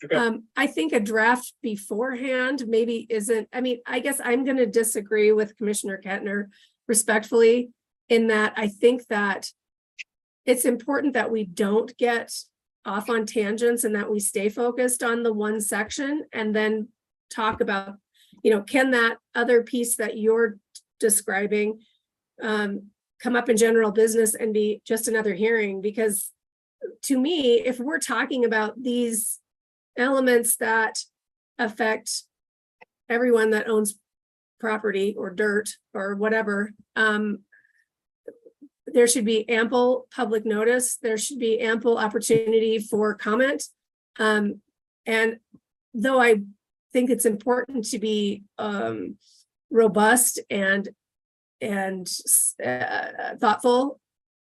[SPEAKER 2] Okay.
[SPEAKER 1] I think a draft beforehand maybe isn't, I guess I'm going to disagree with Commissioner Kettner respectfully in that I think that it's important that we don't get off on tangents and that we stay focused on the one section and then talk about, can that other piece that you're describing come up in general business and be just another hearing? Because to me, if we're talking about these elements that affect everyone that owns property or dirt or whatever, there should be ample public notice. There should be ample opportunity for comment. And though I think it's important to be robust and thoughtful,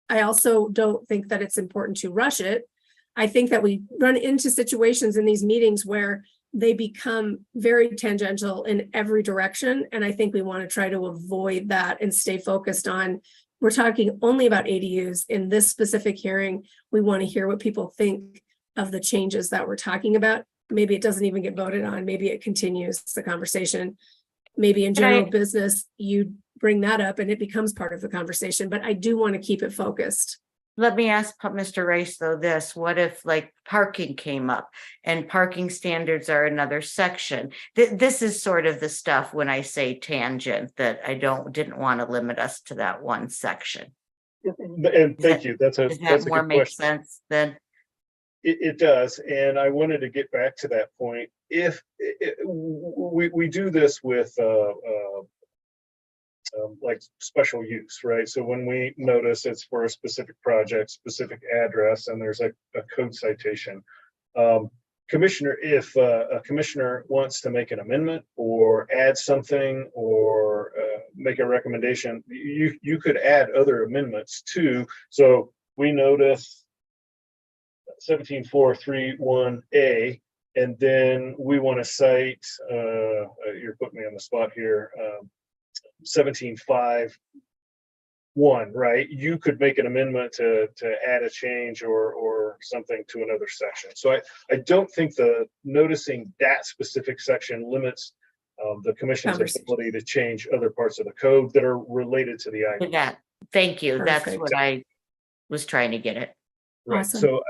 [SPEAKER 1] I also don't think that it's important to rush it. I think that we run into situations in these meetings where they become very tangential in every direction. And I think we want to try to avoid that and stay focused on, we're talking only about ADUs in this specific hearing. We want to hear what people think of the changes that we're talking about. Maybe it doesn't even get voted on. Maybe it continues the conversation. Maybe in general business, you bring that up and it becomes part of the conversation, but I do want to keep it focused.
[SPEAKER 10] Let me ask Mr. Rice though this, what if like parking came up and parking standards are another section? This is sort of the stuff when I say tangent that I didn't want to limit us to that one section.
[SPEAKER 2] And thank you. That's a
[SPEAKER 10] Does that more
[SPEAKER 2] good
[SPEAKER 10] make
[SPEAKER 2] question.
[SPEAKER 10] sense then?
[SPEAKER 2] It does, and I wanted to get back to that point. If we do this with like special use, right? So when we notice it's for a specific project, specific address, and there's a code citation, commissioner, if a commissioner wants to make an amendment or add something or make a recommendation, you could add other amendments too. So we notice 17431A, and then we want to cite, you're putting me on the spot here, 1751, right? You could make an amendment to add a change or something to another section. So I don't think the noticing that specific section limits the commission's ability to change other parts of the code that are related to the item.
[SPEAKER 10] Yeah, thank you. That's
[SPEAKER 1] Perfect.
[SPEAKER 10] what I was trying to get at.
[SPEAKER 2] Right.
[SPEAKER 1] Awesome.
[SPEAKER 2] So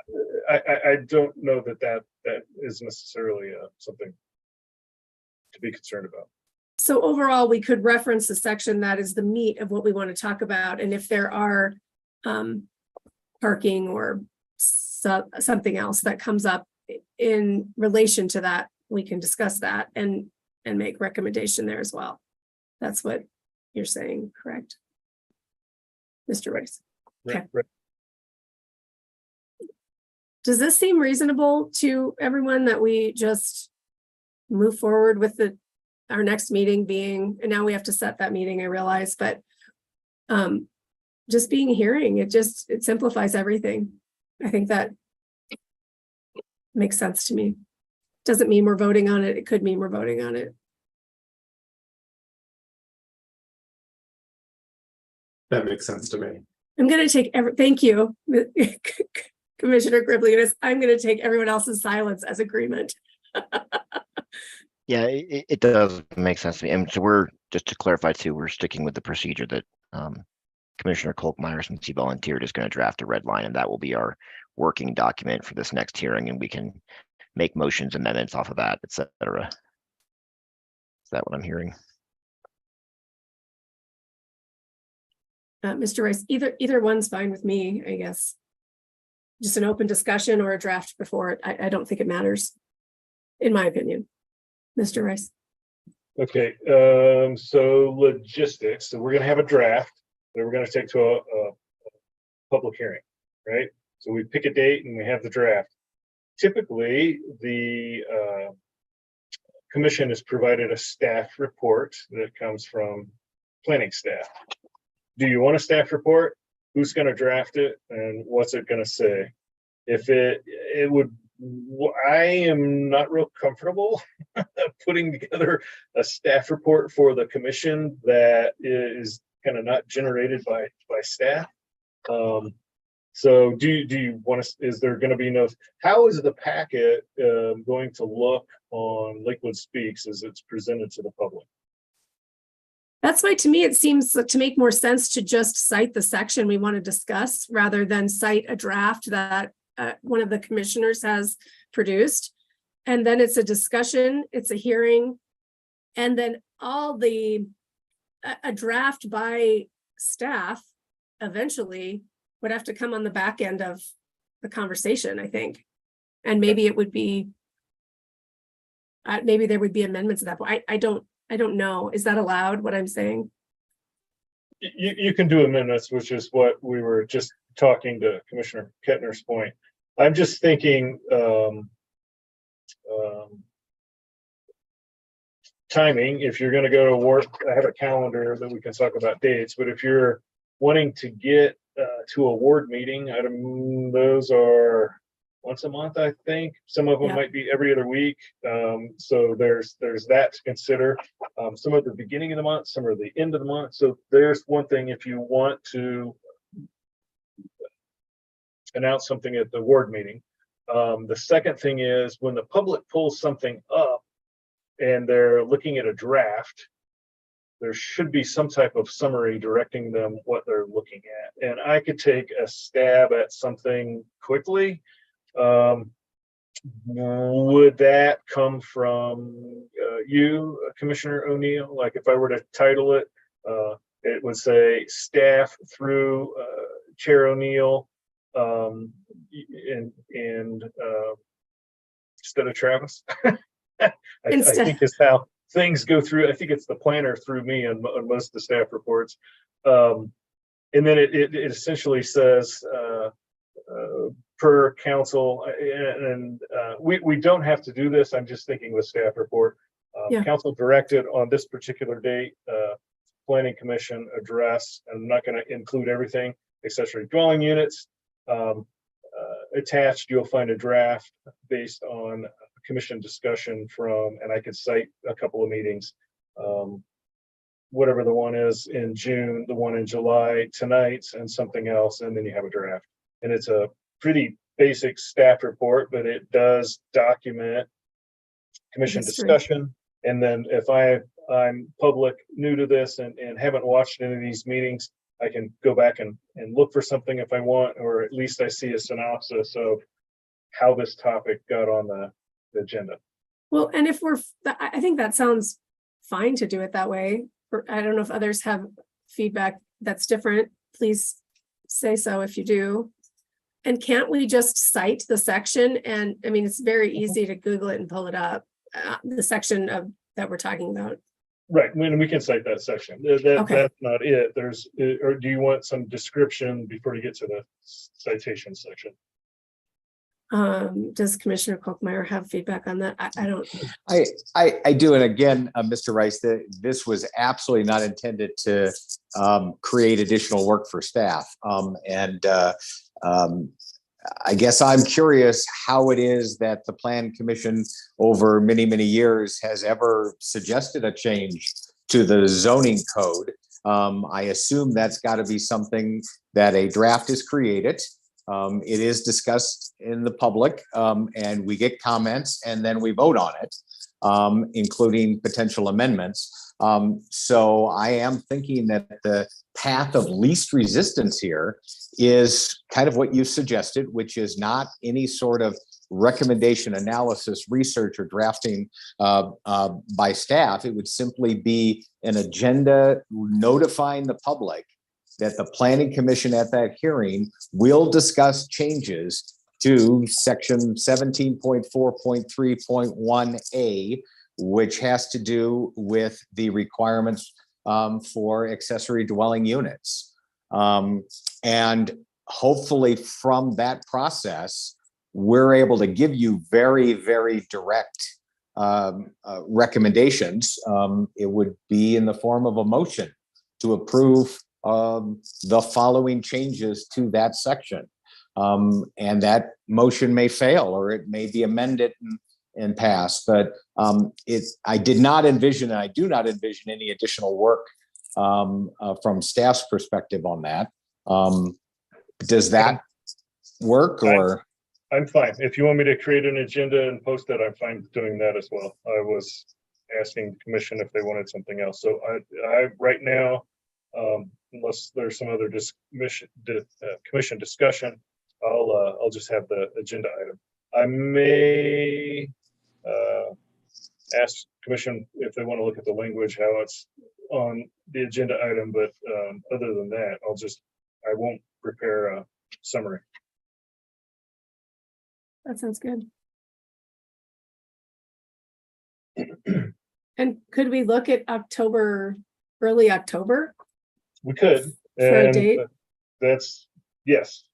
[SPEAKER 2] I don't know that is necessarily something to be concerned about.
[SPEAKER 1] So overall, we could reference the section that is the meat of what we want to talk about. And if there are parking or something else that comes up in relation to that, we can discuss that and make recommendation there as well. That's what you're saying, correct? Mr. Rice. Okay.
[SPEAKER 2] Right.
[SPEAKER 1] Does this seem reasonable to everyone that we just move forward with our next meeting being, and now we have to set that meeting, I realize, but just being a hearing, it simplifies everything. I think that makes sense to me. Doesn't mean we're voting on it. It could mean we're voting on it.
[SPEAKER 8] That makes sense to me.
[SPEAKER 1] I'm going to take thank you, Commissioner Griblianis. I'm going to take everyone else's silence as agreement.
[SPEAKER 5] Yeah, it does make sense to me. And so we're, just to clarify too, we're sticking with the procedure that Commissioner Kolkmeyer, since he volunteered, is going to draft a red line, and that will be our working document for this next hearing, and we can make motions, amendments off of that, et cetera. Is that what I'm hearing?
[SPEAKER 1] Mr. Rice, either one's fine with me, I guess. Just an open discussion or a draft before it. I don't think it matters, in my opinion. Mr. Rice.
[SPEAKER 2] Okay, so logistics. So we're going to have a draft that we're going to take to a public hearing, right? So we pick a date and we have the draft. Typically, the commission has provided a staff report that comes from planning staff. Do you want a staff report? Who's going to draft it and what's it going to say? If it would, I am not real comfortable putting together a staff report for the commission that is kind of not generated by staff. So do you want to, is there going to be no, how is the packet going to look on Lakewood Speaks as it's presented to the public?
[SPEAKER 1] That's why, to me, it seems to make more sense to just cite the section we want to discuss rather than cite a draft that one of the commissioners has produced. And then it's a discussion, it's a hearing. And then a draft by staff eventually would have to come on the back end of the conversation, I think. And maybe it would be, maybe there would be amendments at that point. I don't know. Is that allowed, what I'm saying?
[SPEAKER 2] You can do amendments, which is what we were just talking to Commissioner Kettner's point. I'm just thinking, timing, if you're going to go to work, I have a calendar that we can talk about dates, but if you're wanting to get to a ward meeting, those are once a month, I think. Some of them might be every other week. So there's that to consider. Some at the beginning of the month, some are the end of the month. So there's one thing if you want to announce something at the ward meeting. The second thing is when the public pulls something up and they're looking at a draft, there should be some type of summary directing them what they're looking at. And I could take a stab at something quickly. Would that come from you, Commissioner O'Neill? Like if I were to title it, it would say staff through Chair O'Neill and instead of Travis. I think is how things go through. I think it's the planner through me on most of the staff reports. And then it essentially says per council, and we don't have to do this. I'm just thinking with staff report. Council directed on this particular date, planning commission address. I'm not going to include everything, accessory dwelling units. Attached, you'll find a draft based on commission discussion from, and I could cite a couple of meetings, whatever the one is in June, the one in July, tonight's, and something else, and then you have a draft. And it's a pretty basic staff report, but it does document commission discussion. And then if I'm public new to this and haven't watched any of these meetings, I can go back and look for something if I want, or at least I see a synopsis of how this topic got on the agenda.
[SPEAKER 1] Well, and if I think that sounds fine to do it that way. I don't know if others have feedback that's different. Please say so if you do. And can't we just cite the section? And I mean, it's very easy to Google it and pull it up, the section that we're talking about.
[SPEAKER 2] Right, when we can cite that section. That's not it. Or do you want some description before you get to the citation section?
[SPEAKER 1] Does Commissioner Kolkmeyer have feedback on that? I don't.
[SPEAKER 9] I do. And again, Mr. Rice, this was absolutely not intended to create additional work for staff. I guess I'm curious how it is that the Plan Commission over many, many years has ever suggested a change to the zoning code. I assume that's got to be something that a draft is created. It is discussed in the public and we get comments and then we vote on it, including potential amendments. So I am thinking that the path of least resistance here is kind of what you suggested, which is not any sort of recommendation, analysis, research, or drafting by staff. It would simply be an agenda notifying the public that the Planning Commission at that hearing will discuss changes to section 17.4.3.1A, which has to do with the requirements for accessory dwelling units. And hopefully from that process, we're able to give you very, very direct recommendations. It would be in the form of a motion to approve the following changes to that section. And that motion may fail or it may be amended and pass, but I did not envision, and I do not envision any additional work from staff's perspective on that. Does that work or?
[SPEAKER 2] I'm fine. If you want me to create an agenda and post it, I'm fine doing that as well. I was asking the commission if they wanted something else. So I right now, unless there's some other commission discussion, I'll just have the agenda item. I may ask commission if they want to look at the language, how it's on the agenda item, but other than that, I won't prepare a summary.
[SPEAKER 1] That sounds good. And could we look at October, early October?
[SPEAKER 2] We could.
[SPEAKER 1] For a
[SPEAKER 2] and
[SPEAKER 1] date?
[SPEAKER 2] That's, yes.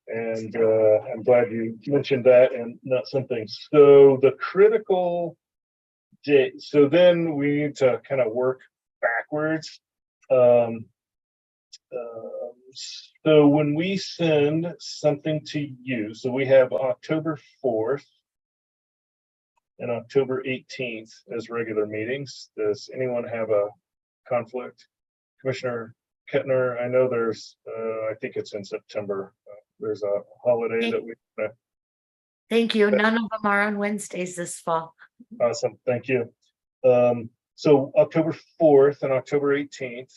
[SPEAKER 2] And I'm glad you mentioned that and not something. So the critical date, so then we need to kind of work backwards. So when we send something to you, so we have October 4th and October 18th as regular meetings. Does anyone have a conflict? Commissioner Kettner, I know there's, I think it's in September. There's a holiday that we.
[SPEAKER 10] Thank you. None of them are on Wednesdays this fall.
[SPEAKER 2] Awesome, thank you. So October 4th and October 18th.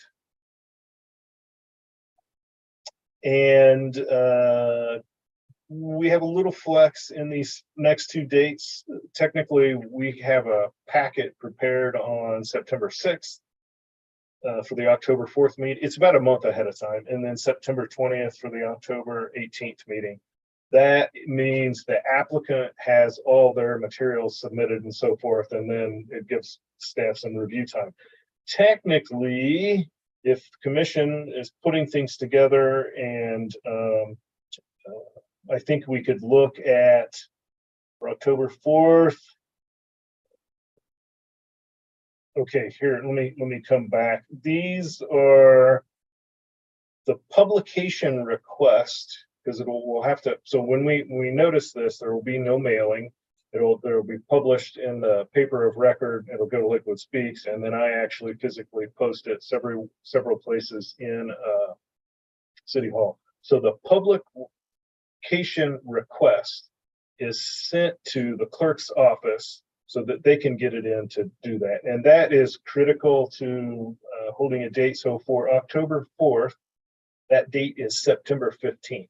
[SPEAKER 2] And we have a little flex in these next two dates. Technically, we have a packet prepared on September 6th for the October 4th meeting. It's about a month ahead of time. And then September 20th for the October 18th meeting. That means the applicant has all their materials submitted and so forth, and then it gives staff some review time. Technically, if the commission is putting things together, and I think we could look at for October 4th. Okay, here, let me come back. These are the publication request, because we'll have to, so when we notice this, there will be no mailing. There will be published in the paper of record. It'll go to Liquid Speaks, and then I actually physically post it several places in City Hall. So the publication request is sent to the clerk's office so that they can get it in to do that, and that is critical to holding a date. So for October 4th, that date is September 15th.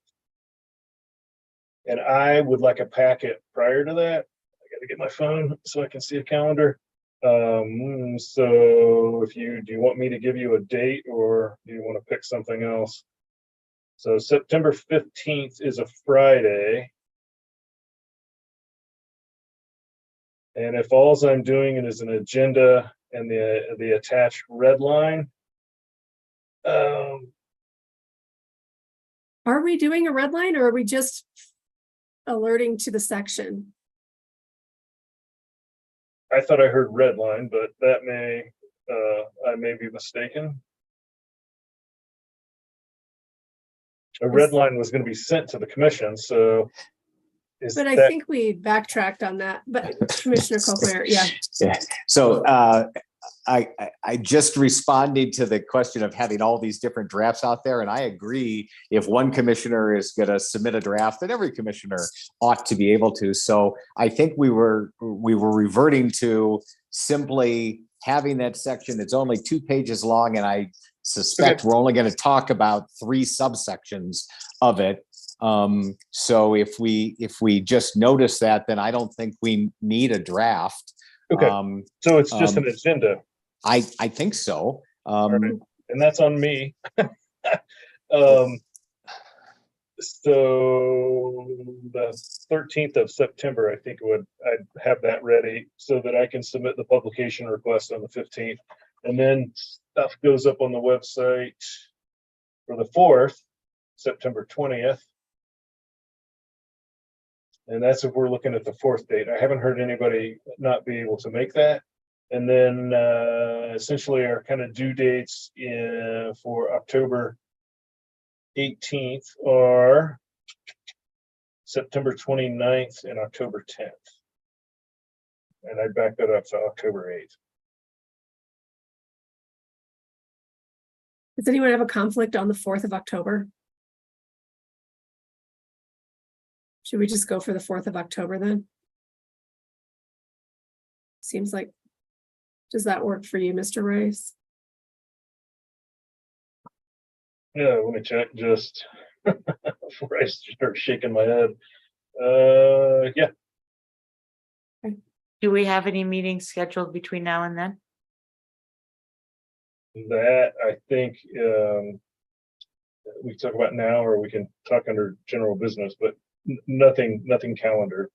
[SPEAKER 2] And I would like a packet prior to that. I got to get my phone so I can see a calendar. So do you want me to give you a date, or do you want to pick something else? So September 15th is a Friday. And if all I'm doing is an agenda and the attached red line,
[SPEAKER 1] Are we doing a red line, or are we just alerting to the section?
[SPEAKER 2] I thought I heard red line, but that I may be mistaken. A red line was going to be sent to the commission, so.
[SPEAKER 1] But I think we backtracked on that, but Commissioner Kochmeyer, yeah.
[SPEAKER 9] Yeah. So I just responded to the question of having all these different drafts out there, and I agree. If one commissioner is going to submit a draft, then every commissioner ought to be able to. So I think we were reverting to simply having that section that's only 2 pages long, and I suspect we're only going to talk about 3 subsections of it. So if we just notice that, then I don't think we need a draft.
[SPEAKER 2] Okay. So it's just an agenda.
[SPEAKER 9] I think so.
[SPEAKER 2] Right. And that's on me. So the 13th of September, I think I'd have that ready so that I can submit the publication request on the 15th. And then stuff goes up on the website for the 4th, September 20th. And that's if we're looking at the 4th date. I haven't heard anybody not be able to make that. And then essentially our kind of due dates for October 18th are September 29th and October 10th. And I back that up to October 8th.
[SPEAKER 1] Does anyone have a conflict on the 4th of October? Should we just go for the 4th of October then? Seems like, does that work for you, Mr. Rice?
[SPEAKER 2] Yeah, let me check just. before I start shaking my head. Yeah,
[SPEAKER 10] Do we have any meetings scheduled between now and then?
[SPEAKER 2] that I think we can talk about now, or we can talk under general business, but nothing calendar.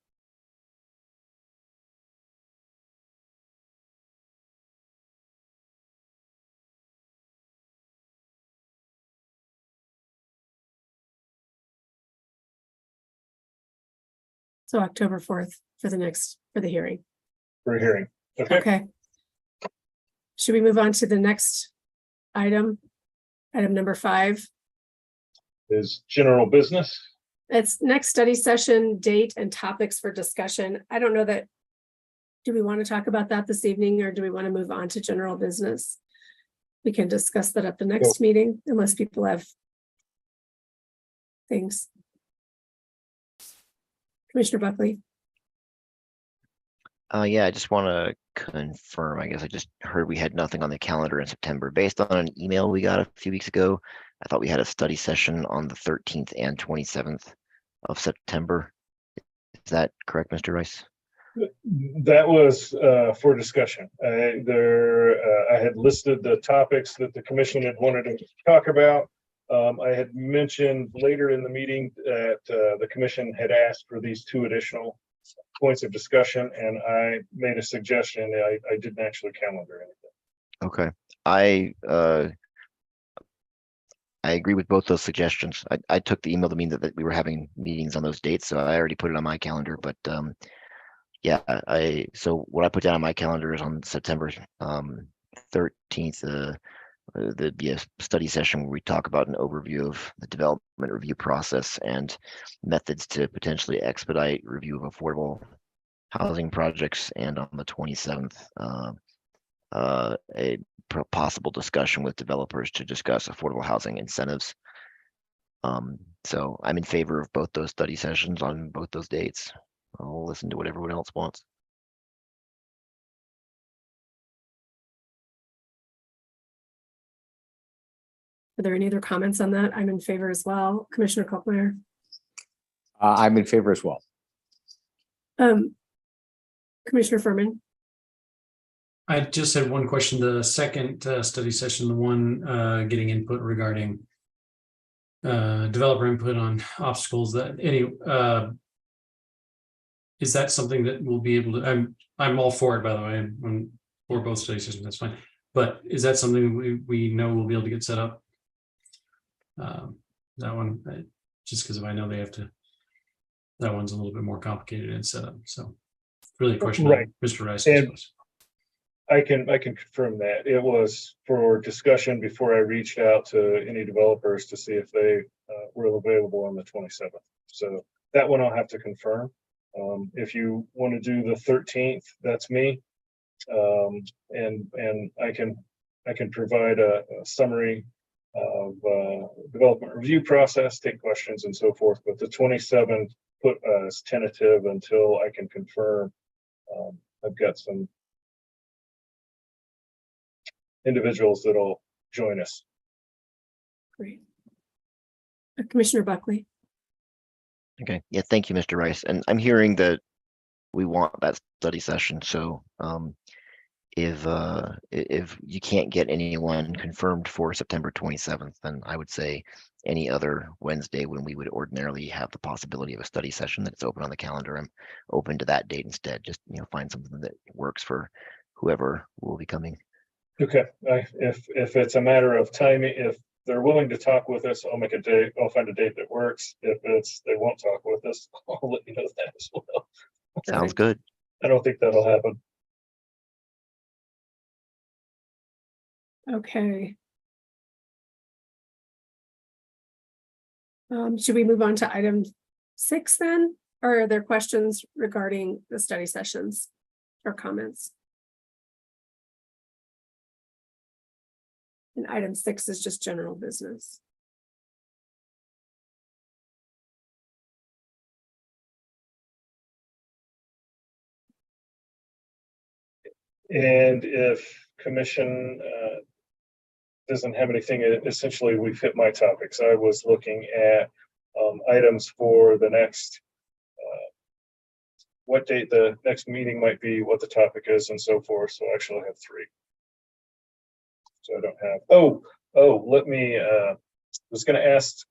[SPEAKER 1] So October 4th for the hearing.
[SPEAKER 2] For a hearing. Okay.
[SPEAKER 1] Okay. Should we move on to the next item? Item number 5.
[SPEAKER 2] Is general business.
[SPEAKER 1] It's next study session, date and topics for discussion. I don't know that. Do we want to talk about that this evening, or do we want to move on to general business? We can discuss that at the next meeting unless people have things. Commissioner Buckley.
[SPEAKER 5] Yeah, I just want to confirm. I guess I just heard we had nothing on the calendar in September. Based on an email we got a few weeks ago, I thought we had a study session on the 13th and 27th of September. Is that correct, Mr. Rice?
[SPEAKER 2] That was for discussion. I had listed the topics that the commission had wanted to talk about. I had mentioned later in the meeting that the commission had asked for these 2 additional points of discussion, and I made a suggestion. I didn't actually calendar anything.
[SPEAKER 5] Okay. I agree with both those suggestions. I took the email to mean that we were having meetings on those dates, so I already put it on my calendar. But yeah, so what I put down on my calendar is on September 13th. There'd be a study session where we talk about an overview of the development review process and methods to potentially expedite review of affordable housing projects. And on the 27th, a possible discussion with developers to discuss affordable housing incentives. So I'm in favor of both those study sessions on both those dates. I'll listen to what everyone else wants.
[SPEAKER 1] Are there any other comments on that? I'm in favor as well. Commissioner Kochmeyer.
[SPEAKER 9] I'm in favor as well.
[SPEAKER 1] Commissioner Furman.
[SPEAKER 4] I just had one question. The second study session, the one getting input regarding developer input on obstacles that is that something that we'll be able to, I'm all for it, by the way, I'm for both study sessions, that's fine. But is that something we know we'll be able to get set up? That one, just because I know they have to, that one's a little bit more complicated in setup. So really a question,
[SPEAKER 2] Right.
[SPEAKER 4] Mr. Rice.
[SPEAKER 2] And I can confirm that it was for discussion before I reached out to any developers to see if they were available on the 27th. So that one I'll have to confirm. If you want to do the 13th, that's me. And I can provide a summary of development review process, take questions and so forth. But the 27th put as tentative until I can confirm. I've got some individuals that'll join us.
[SPEAKER 1] Great. Commissioner Buckley.
[SPEAKER 5] Okay, yeah, thank you, Mr. Rice. And I'm hearing that we want that study session. So if you can't get anyone confirmed for September 27th, then I would say any other Wednesday when we would ordinarily have the possibility of a study session that's open on the calendar, I'm open to that date instead. Just find something that works for whoever will be coming.
[SPEAKER 2] Okay, if it's a matter of timing, if they're willing to talk with us, I'll make a date. I'll find a date that works. If they won't talk with us, I'll let you know that as well.
[SPEAKER 5] Sounds good.
[SPEAKER 2] I don't think that'll happen.
[SPEAKER 1] Okay. Should we move on to item 6 then? Or are there questions regarding the study sessions or comments? And item 6 is just general business.
[SPEAKER 2] And if commission doesn't have anything. Essentially, we've hit my topics. I was looking at items for the next, what date the next meeting might be, what the topic is, and so forth. So actually I have 3. So I don't have, let me, was gonna ask,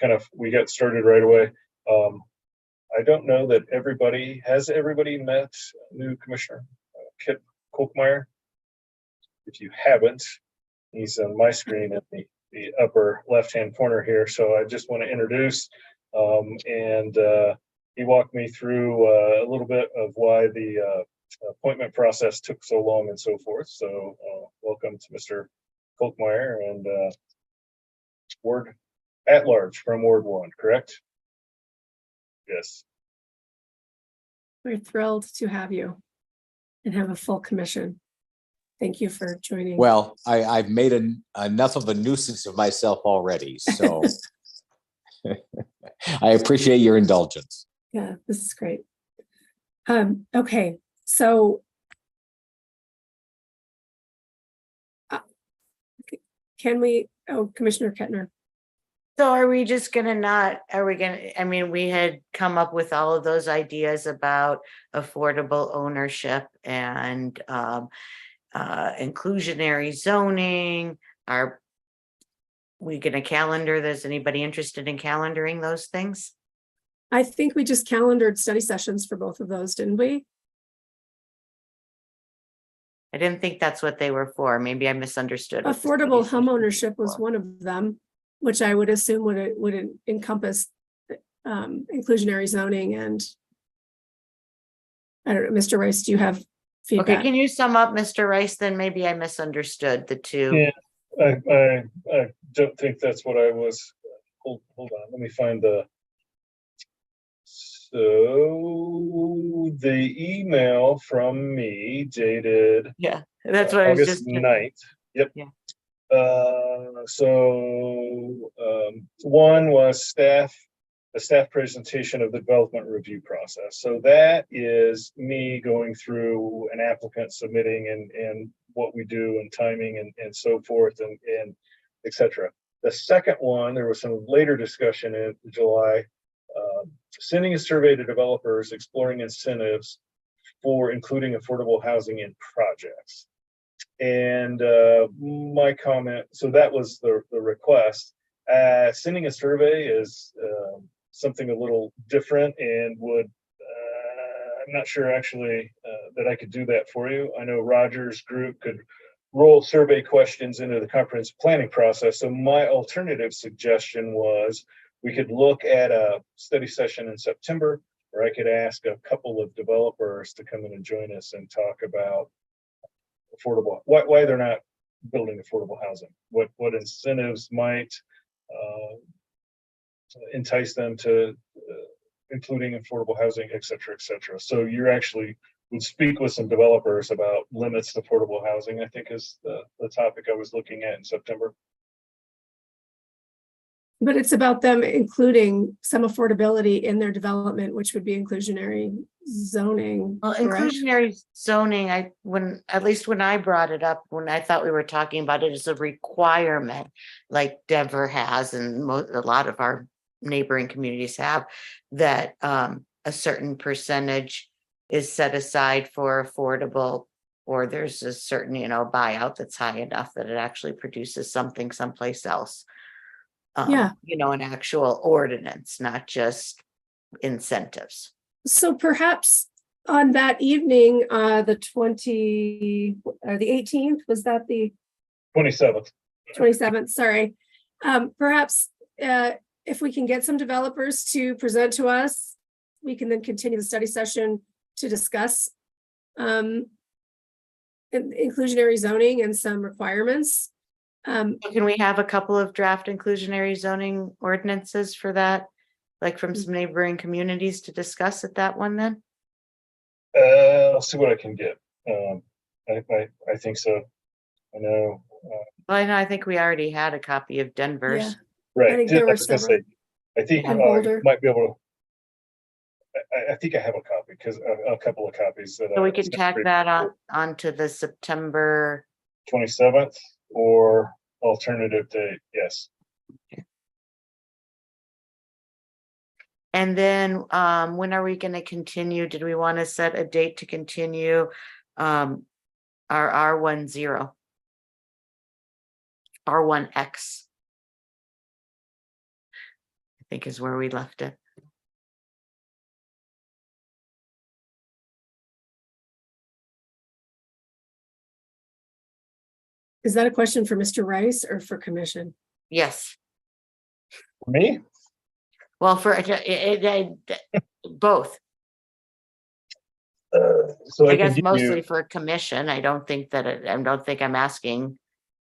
[SPEAKER 2] kind of, we got started right away. I don't know that has everybody met new Commissioner Kit Kolkmeyer? If you haven't, he's on my screen at the upper left-hand corner here. So I just want to introduce, and he walked me through a little bit of why the appointment process took so long and so forth. So welcome to Mr. Kolkmeyer, and Ward at large from Ward 1, correct? Yes.
[SPEAKER 1] We're thrilled to have you and have a full commission. Thank you for joining.
[SPEAKER 9] Well, I've made enough of a nuisance of myself already, so I appreciate your indulgence.
[SPEAKER 1] Yeah, this is great. Okay, so can we, Commissioner Kettner.
[SPEAKER 10] So are we just gonna I mean, we had come up with all of those ideas about affordable ownership and inclusionary zoning. Are we gonna calendar? Is anybody interested in calendaring those things?
[SPEAKER 1] I think we just calendared study sessions for both of those, didn't we?
[SPEAKER 10] I didn't think that's what they were for. Maybe I misunderstood. what the
[SPEAKER 1] Affordable
[SPEAKER 10] study sessions were
[SPEAKER 1] homeownership was
[SPEAKER 10] for.
[SPEAKER 1] one of them, which I would assume would encompass inclusionary zoning and I don't know, Mr. Rice, do you have
[SPEAKER 10] Okay,
[SPEAKER 1] feedback?
[SPEAKER 10] can you sum up, Mr. Rice? Then maybe I misunderstood the two.
[SPEAKER 2] Yeah, I don't think that's what I was. Hold on, let me find the. So the email from me dated
[SPEAKER 10] Yeah, that's what I was
[SPEAKER 2] August
[SPEAKER 10] just.
[SPEAKER 2] 9th. Yep.
[SPEAKER 10] Yeah.
[SPEAKER 2] One was a staff presentation of the development review process. So that is me going through an applicant submitting and what we do and timing and so forth and et cetera. The second one, there was some later discussion in July, sending a survey to developers exploring incentives for including affordable housing in projects. And my comment, so that was the request. Sending a survey is something a little different and would, I'm not sure actually that I could do that for you. I know Roger's group could roll survey questions into the comprehensive planning process. So my alternative suggestion was we could look at a study session in September, or I could ask a couple of developers to come in and join us and talk about affordable, why they're not building affordable housing, what incentives might entice them to including affordable housing, et cetera, et cetera. So you're actually would speak with some developers about limits to affordable housing, I think is the topic I was looking at in September.
[SPEAKER 1] But it's about them including some affordability in their development, which would be inclusionary zoning.
[SPEAKER 10] Well,
[SPEAKER 1] correct?
[SPEAKER 10] inclusionary zoning, at least when I brought it up, when I thought we were talking about it as a requirement, like Denver has and a lot of our neighboring communities have, that a certain percentage is set aside for affordable, or there's a certain, buyout that's high enough that it actually produces something someplace else.
[SPEAKER 1] Yeah.
[SPEAKER 10] An actual ordinance, not just incentives.
[SPEAKER 1] So perhaps on that evening, the 18th, was that the
[SPEAKER 2] 27th.
[SPEAKER 1] 27th? Sorry. Perhaps if we can get some developers to present to us, we can then continue the study session to discuss inclusionary zoning and some requirements.
[SPEAKER 10] Can we have a couple of draft inclusionary zoning ordinances for that? Like from some neighboring communities to discuss at that one then?
[SPEAKER 2] I'll see what I can get. I think so. I know.
[SPEAKER 10] Well, I think we already had a copy of Denver's.
[SPEAKER 1] Yeah.
[SPEAKER 2] Right.
[SPEAKER 1] I think there were
[SPEAKER 2] I was gonna
[SPEAKER 1] several.
[SPEAKER 2] say, I think
[SPEAKER 1] And
[SPEAKER 2] I
[SPEAKER 1] Boulder.
[SPEAKER 2] might be able to. I think I have a copy because a couple of copies that
[SPEAKER 10] So we can tack that on onto the September
[SPEAKER 2] 27th, or alternative date, yes.
[SPEAKER 10] And then when are we going to continue? Did we want to set a date to continue our R10? R1X, I think is where we left it.
[SPEAKER 1] Is that a question for Mr. Rice or for commission?
[SPEAKER 10] Yes.
[SPEAKER 2] For me?
[SPEAKER 10] Well, for both.
[SPEAKER 2] So
[SPEAKER 10] I
[SPEAKER 2] can
[SPEAKER 10] guess
[SPEAKER 2] give
[SPEAKER 10] mostly
[SPEAKER 2] you-
[SPEAKER 10] for commission. I don't think that I don't think I'm asking.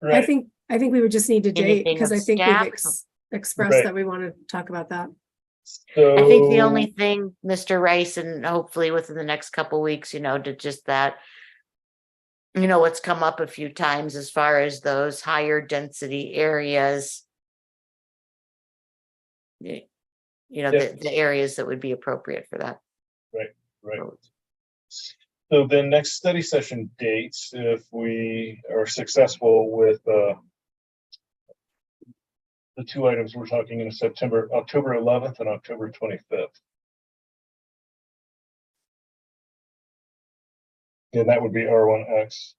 [SPEAKER 1] I think we would just need to date
[SPEAKER 10] Anything
[SPEAKER 1] because
[SPEAKER 10] of
[SPEAKER 1] I think we've
[SPEAKER 10] staff?
[SPEAKER 1] expressed
[SPEAKER 2] Right.
[SPEAKER 1] that we want to talk about that.
[SPEAKER 10] I think the
[SPEAKER 2] So-
[SPEAKER 10] only thing, Mr. Rice, and hopefully within the next couple weeks, to just that, what's come up a few times as far as those higher density areas. The areas that would be appropriate for that.
[SPEAKER 2] Right. So the next study session dates, if we are successful with the two items we're talking in September, October 11th and October 25th. And that would be R1X.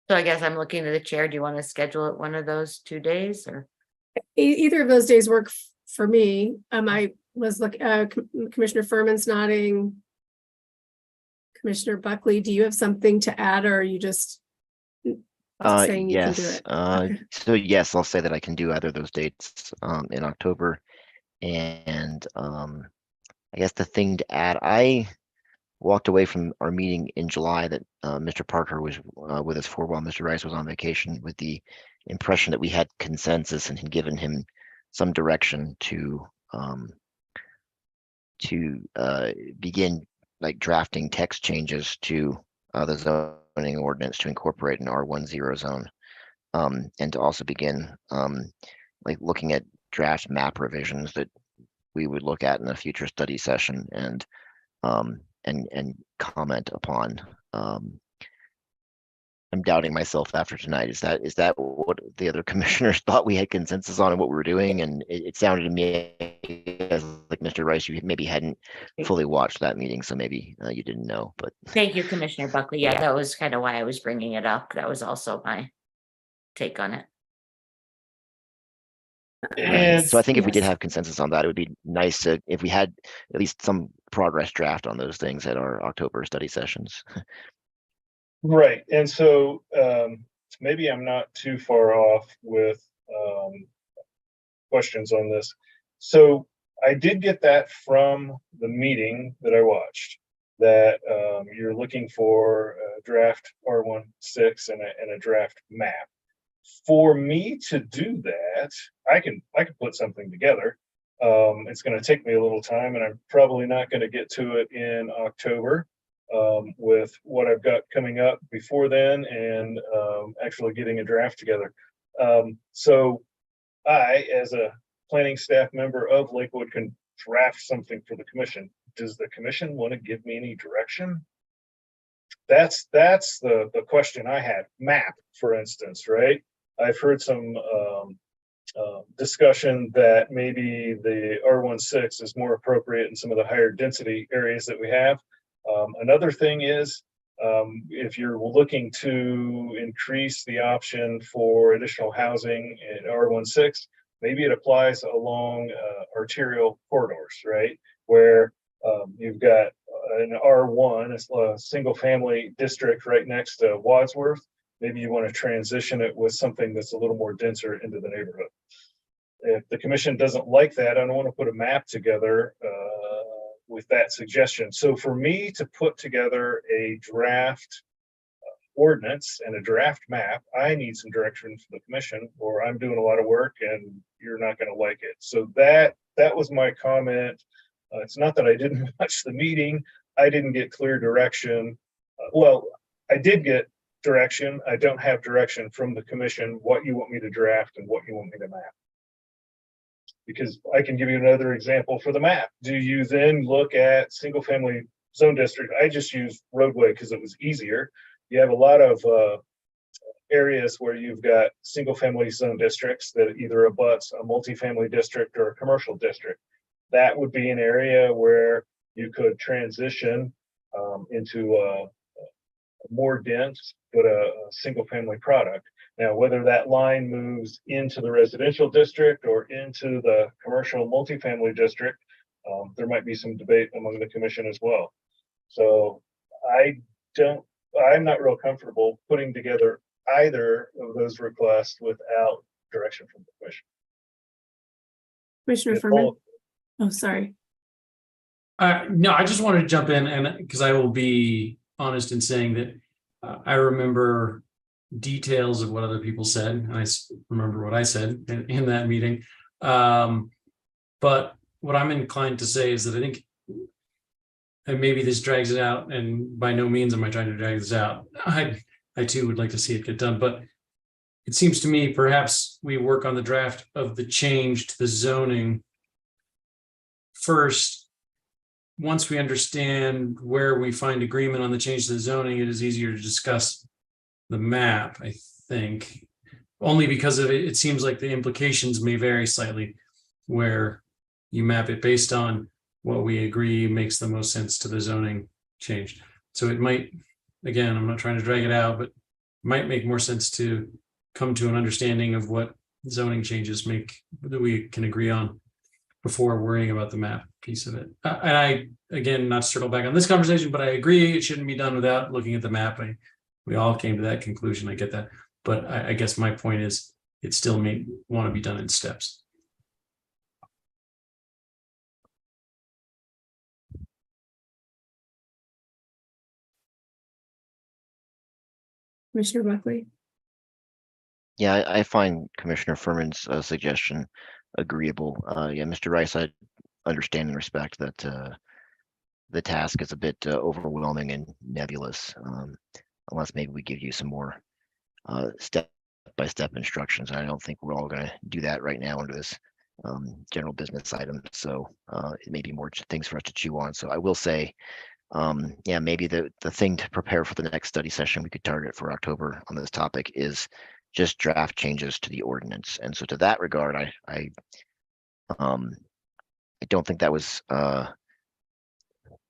[SPEAKER 10] So I guess I'm looking to the chair. Do you want to schedule it one of those 2 days or?
[SPEAKER 1] Either of those days work for me. I was Commissioner Furman's nodding. Commissioner Buckley, do you have something to add, or are you just saying you can do
[SPEAKER 5] Yes,
[SPEAKER 1] it? Okay.
[SPEAKER 5] so yes, I'll say that I can do either of those dates in October. And I guess the thing to add, I walked away from our meeting in July that Mr. Parker was with us for while Mr. Rice was on vacation, with the impression that we had consensus and had given him some direction to begin like drafting text changes to the zoning ordinance to incorporate an R10 zone, and to also begin like looking at draft map revisions that we would look at in a future study session and comment upon. I'm doubting myself after tonight. Is that what the other commissioners thought we had consensus on and what we were doing? And it sounded to me as like Mr. Rice, you maybe hadn't fully watched that meeting, so maybe you didn't know. But
[SPEAKER 10] Thank you, Commissioner Buckley. Yeah, that was kind of why I was bringing it up. That was also my take on it.
[SPEAKER 2] And
[SPEAKER 5] so I think if we did
[SPEAKER 1] Yes.
[SPEAKER 5] have consensus on that, it would be nice to if we had at least some progress draft on those things at our October study sessions.
[SPEAKER 2] right, and so maybe I'm not too far off with questions on this. So I did get that from the meeting that I watched, that you're looking for a draft R16 and a draft map. For me to do that, I can put something together. It's going to take me a little time, and I'm probably not going to get to it in October with what I've got coming up before then, and actually getting a draft together. So I, as a planning staff member of Lakewood, can draft something for the commission. Does the commission want to give me any direction? That's the question I had. Map, for instance, right? I've heard some discussion that maybe the R16 is more appropriate in some of the higher density areas that we have. Another thing is, if you're looking to increase the option for additional housing in R16, maybe it applies along arterial corridors, right? Where you've got an R1, it's a single family district right next to Wadsworth. Maybe you want to transition it with something that's a little more denser into the neighborhood. If the commission doesn't like that, I don't want to put a map together with that suggestion. So for me to put together a draft ordinance and a draft map, I need some direction from the commission, or I'm doing a lot of work and you're not gonna like it. So that was my comment. It's not that I didn't watch the meeting, I didn't get clear direction. Well, I did get direction. I don't have direction from the commission, what you want me to draft and what you want me to map. Because I can give you another example for the map. Do you then look at single family zone district? I just used roadway because it was easier. You have a lot of areas where you've got single family zone districts that either abuts a multifamily district or a commercial district. That would be an area where you could transition into a more dense, but a single family product. Now, whether that line moves into the residential district or into the commercial multifamily district, there might be some debate among the commission as well. So I'm not real comfortable putting together either of those requests without direction from the commission.
[SPEAKER 1] Commissioner
[SPEAKER 2] If
[SPEAKER 1] Furman.
[SPEAKER 2] all-
[SPEAKER 1] Oh, sorry.
[SPEAKER 4] No, I just wanted to jump in and because I will be honest in saying that I remember details of what other people said. And I remember what I said in that meeting. But what I'm inclined to say is that I think, and maybe this drags it out, and by no means am I trying to drag this out. I too would like to see it get done, but it seems to me perhaps we work on the draft of the change to the zoning first. Once we understand where we find agreement on the change to the zoning, it is easier to discuss the map, I think. Only because of it seems like the implications may vary slightly, where you map it based on what we agree makes the most sense to the zoning change. So it might, again, I'm not trying to drag it out, but it might make more sense to come to an understanding of what zoning changes make that we can agree on before worrying about the map piece of it. And I, again, not to circle back on this conversation, but I agree it shouldn't be done without looking at the map. We all came to that conclusion. I get that. But I guess my point is it still may want to be done in steps.
[SPEAKER 1] Commissioner Buckley.
[SPEAKER 5] Yeah, I find Commissioner Furman's suggestion agreeable. Yeah, Mr. Rice, I understand and respect that the task is a bit overwhelming and nebulous, unless maybe we give you some more step-by-step instructions. I don't think we're all going to do that right now under this general business item. So it may be more things for us to chew on. So I will say, yeah, maybe the thing to prepare for the next study session we could target for October on this topic is just draft changes to the ordinance. And so to that regard, I don't think that was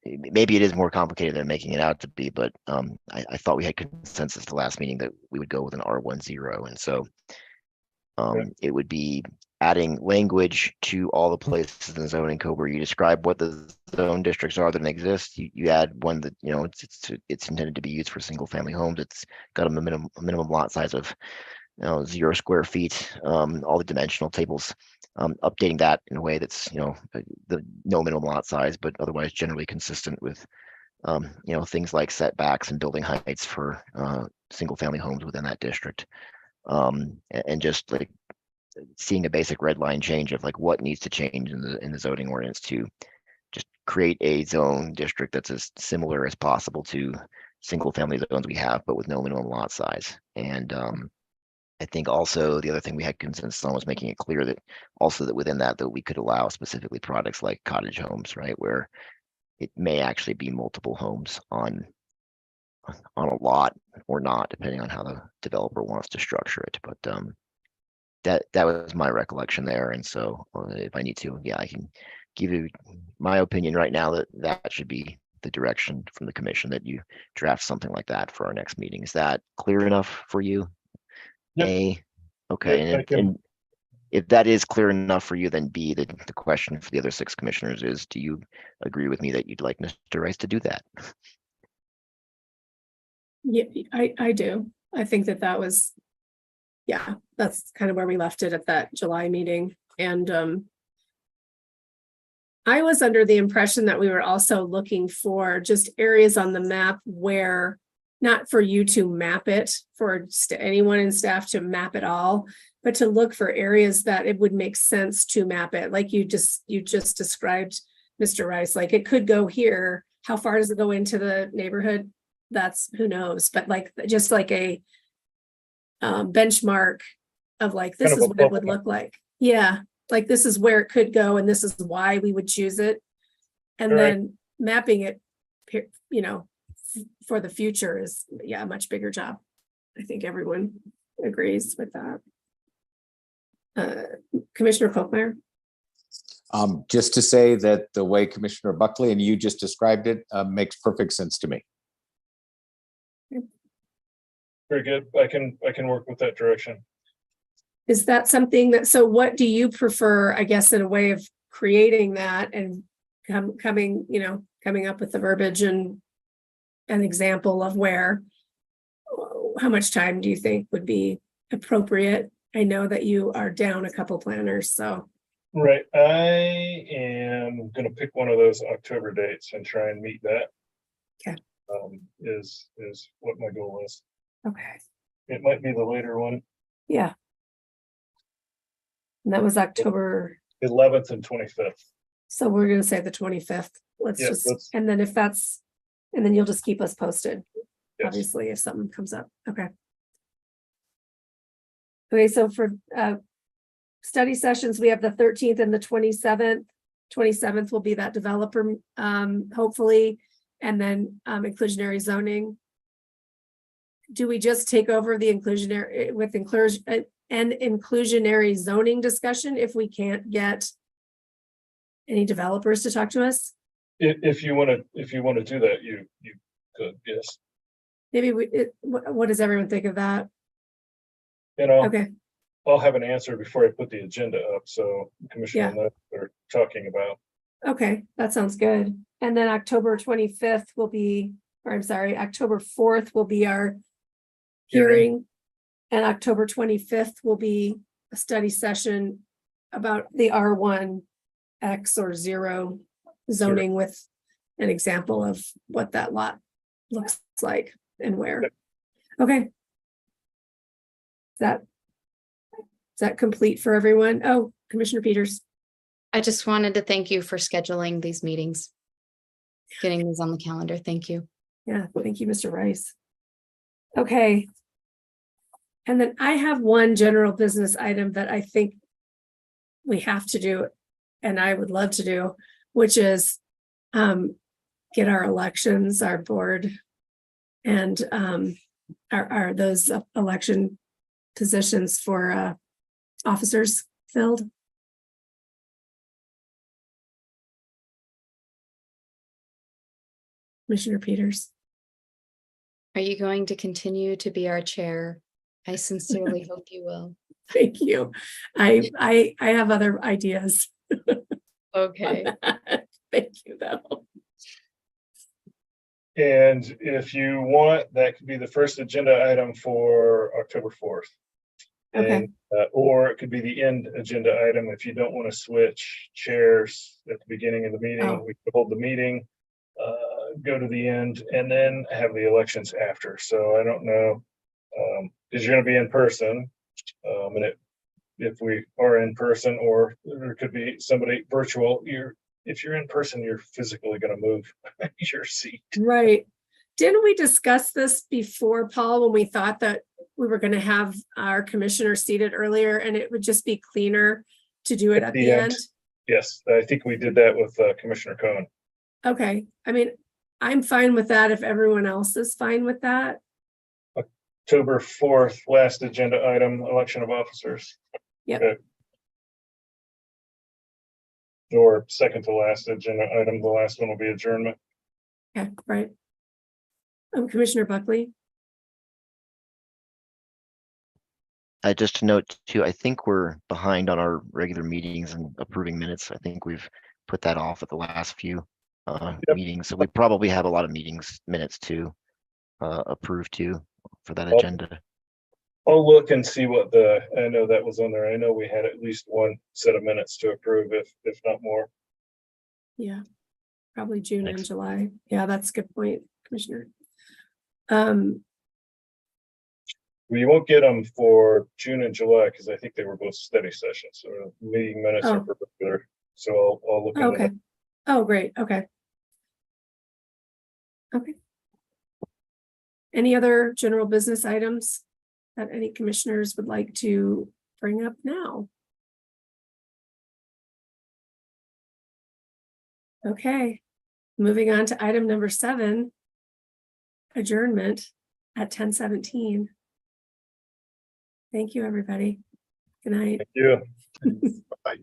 [SPEAKER 5] maybe it is more complicated than making it out to be, but I thought we had consensus the last meeting that we would go with an R10. And so it would be adding language to all the places in the zoning code where you describe what the zone districts are that exist. You add one that, you know, it's intended to be used for single family homes. It's got a minimum lot size of 0 square feet, all the dimensional tables, updating that in a way that's, the no minimum lot size, but otherwise generally consistent with, things like setbacks and building heights for single family homes within that district. And just like seeing a basic red line change of like what needs to change in the zoning ordinance to just create a zone district that's as similar as possible to single family zones we have, but with no minimum lot size. And I think also the other thing we had consensus on was making it clear that also that within that we could allow specifically products like cottage homes, right, where it may actually be multiple homes on a lot or not, depending on how the developer wants to structure it. But that was my recollection there. And so if I need to, yeah, I can give you my opinion right now that should be the direction from the commission, that you draft something like that for our next meeting. Is that clear enough for you?
[SPEAKER 2] Yep.
[SPEAKER 5] A, okay,
[SPEAKER 2] Yep,
[SPEAKER 5] and if that is clear enough for you, then B, the question for the other 6 commissioners is, do you agree with me that you'd like Mr. Rice to do that?
[SPEAKER 1] Yeah, I do. I think that was, yeah, that's kind of where we left it at that July meeting. And I was under the impression that we were also looking for just areas on the map where not for you to map it, for anyone in staff to map it all, but to look for areas that it would make sense to map it, like you just described, Mr. Rice, like it could go here. How far does it go into the neighborhood? That's, who knows, but like, just like a benchmark of like, this
[SPEAKER 2] Kind of
[SPEAKER 1] is
[SPEAKER 2] a
[SPEAKER 1] what it would
[SPEAKER 2] bubble.
[SPEAKER 1] look like. Yeah, like this is where it could go and this is why we would choose it. And
[SPEAKER 2] Right.
[SPEAKER 1] then mapping it, you know, for the future is, yeah, a much bigger job. I think everyone agrees with that. Commissioner Kolkmeyer?
[SPEAKER 9] Just to say that the way Commissioner Buckley and you just described it makes perfect sense to me.
[SPEAKER 2] Very good. I can work with that direction.
[SPEAKER 1] Is that something that, so what do you prefer, I guess, in a way of creating that and coming up with the verbiage and an example of where, how much time do you think would be appropriate? I know that you are down a couple planners, so.
[SPEAKER 2] Right. I am gonna pick one of those October dates and try and meet that.
[SPEAKER 1] Okay.
[SPEAKER 2] Is what my goal is.
[SPEAKER 1] Okay.
[SPEAKER 2] It might be the later one,
[SPEAKER 1] Yeah. And that was October,
[SPEAKER 2] 11th and 25th.
[SPEAKER 1] so we're gonna say the 25th. Let's
[SPEAKER 2] Yeah,
[SPEAKER 1] just,
[SPEAKER 2] let's-
[SPEAKER 1] and then if that's, and then you'll just keep us posted,
[SPEAKER 2] Yes.
[SPEAKER 1] obviously, if something comes up. Okay. Okay, so for study sessions, we have the 13th and the 27th. 27th will be that developer, hopefully, and then inclusionary zoning. Do we just take over the inclusionary with inclusion and inclusionary zoning discussion if we can't get any developers to talk to us?
[SPEAKER 2] If you want to do that, you could, yes.
[SPEAKER 1] Maybe what does everyone think of that?
[SPEAKER 2] You know,
[SPEAKER 1] Okay,
[SPEAKER 2] I'll have an answer before I put the agenda up, so the commissioner will know what they're talking about.
[SPEAKER 1] okay, that sounds good. And then October 25th will be, or I'm sorry, October 4th will be our hearing. And October 25th will be a study session about the R1X or 0 zoning with an example of what that lot looks like and where. Okay. Is that complete for everyone? Oh, Commissioner Peters.
[SPEAKER 7] I just wanted to thank you for scheduling these meetings. Getting these on the calendar. Thank you.
[SPEAKER 1] Yeah, thank you, Mr. Rice. Okay. And then I have one general business item that I think we have to do, and I would love to do, which is get our elections, our board, and our those election positions for officers filled. Commissioner Peters.
[SPEAKER 7] Are you going to continue to be our chair? I sincerely hope you will.
[SPEAKER 1] Thank you. I have other ideas.
[SPEAKER 7] Okay.
[SPEAKER 1] Thank you, though.
[SPEAKER 2] And if you want, that could be the first agenda item for October 4th.
[SPEAKER 1] Okay.
[SPEAKER 2] And, or it could be the end agenda item if you don't want to switch chairs at the beginning of the meeting.
[SPEAKER 1] Oh.
[SPEAKER 2] We could hold the meeting, go to the end, and then have the elections after. So I don't know, because you're going to be in person, and if we are in person, or there could be somebody virtual, if you're in person, you're physically going to move your seat.
[SPEAKER 1] Right. Didn't we discuss this before, Paul, when we thought that we were going to have our commissioner seated earlier and it would just be cleaner to do it at the end?
[SPEAKER 2] Yes, I think we did that with Commissioner Cohen.
[SPEAKER 1] Okay. I mean, I'm fine with that if everyone else is fine with that.
[SPEAKER 2] October 4th, last agenda item, election of officers.
[SPEAKER 1] Yep.
[SPEAKER 2] Okay. Or second to last agenda item, the last one will be adjournment.
[SPEAKER 1] Okay, right. Commissioner Buckley.
[SPEAKER 5] Just to note too, I think we're behind on our regular meetings and approving minutes. I think we've put that off at the last few
[SPEAKER 2] Yep.
[SPEAKER 5] meetings. So we probably have a lot of minutes to approve too for that
[SPEAKER 2] Well,
[SPEAKER 5] agenda.
[SPEAKER 2] I'll look and see what I know that was on there. I know we had at least one set of minutes to approve, if not more.
[SPEAKER 1] Yeah, probably June and
[SPEAKER 5] Thanks.
[SPEAKER 1] July. Yeah, that's a good point, Commissioner.
[SPEAKER 2] Well, you won't get them for June and July because I think they were both study sessions. So meeting minutes are
[SPEAKER 1] Oh.
[SPEAKER 2] particular. So I'll look into
[SPEAKER 1] Okay.
[SPEAKER 2] that.
[SPEAKER 1] Oh, great. Okay. Okay. Any other general business items that any commissioners would like to bring up now? Okay, moving on to item number 7. Adjournment at 10:17. Thank you, everybody. Good night.
[SPEAKER 2] Thank you.
[SPEAKER 8] Bye.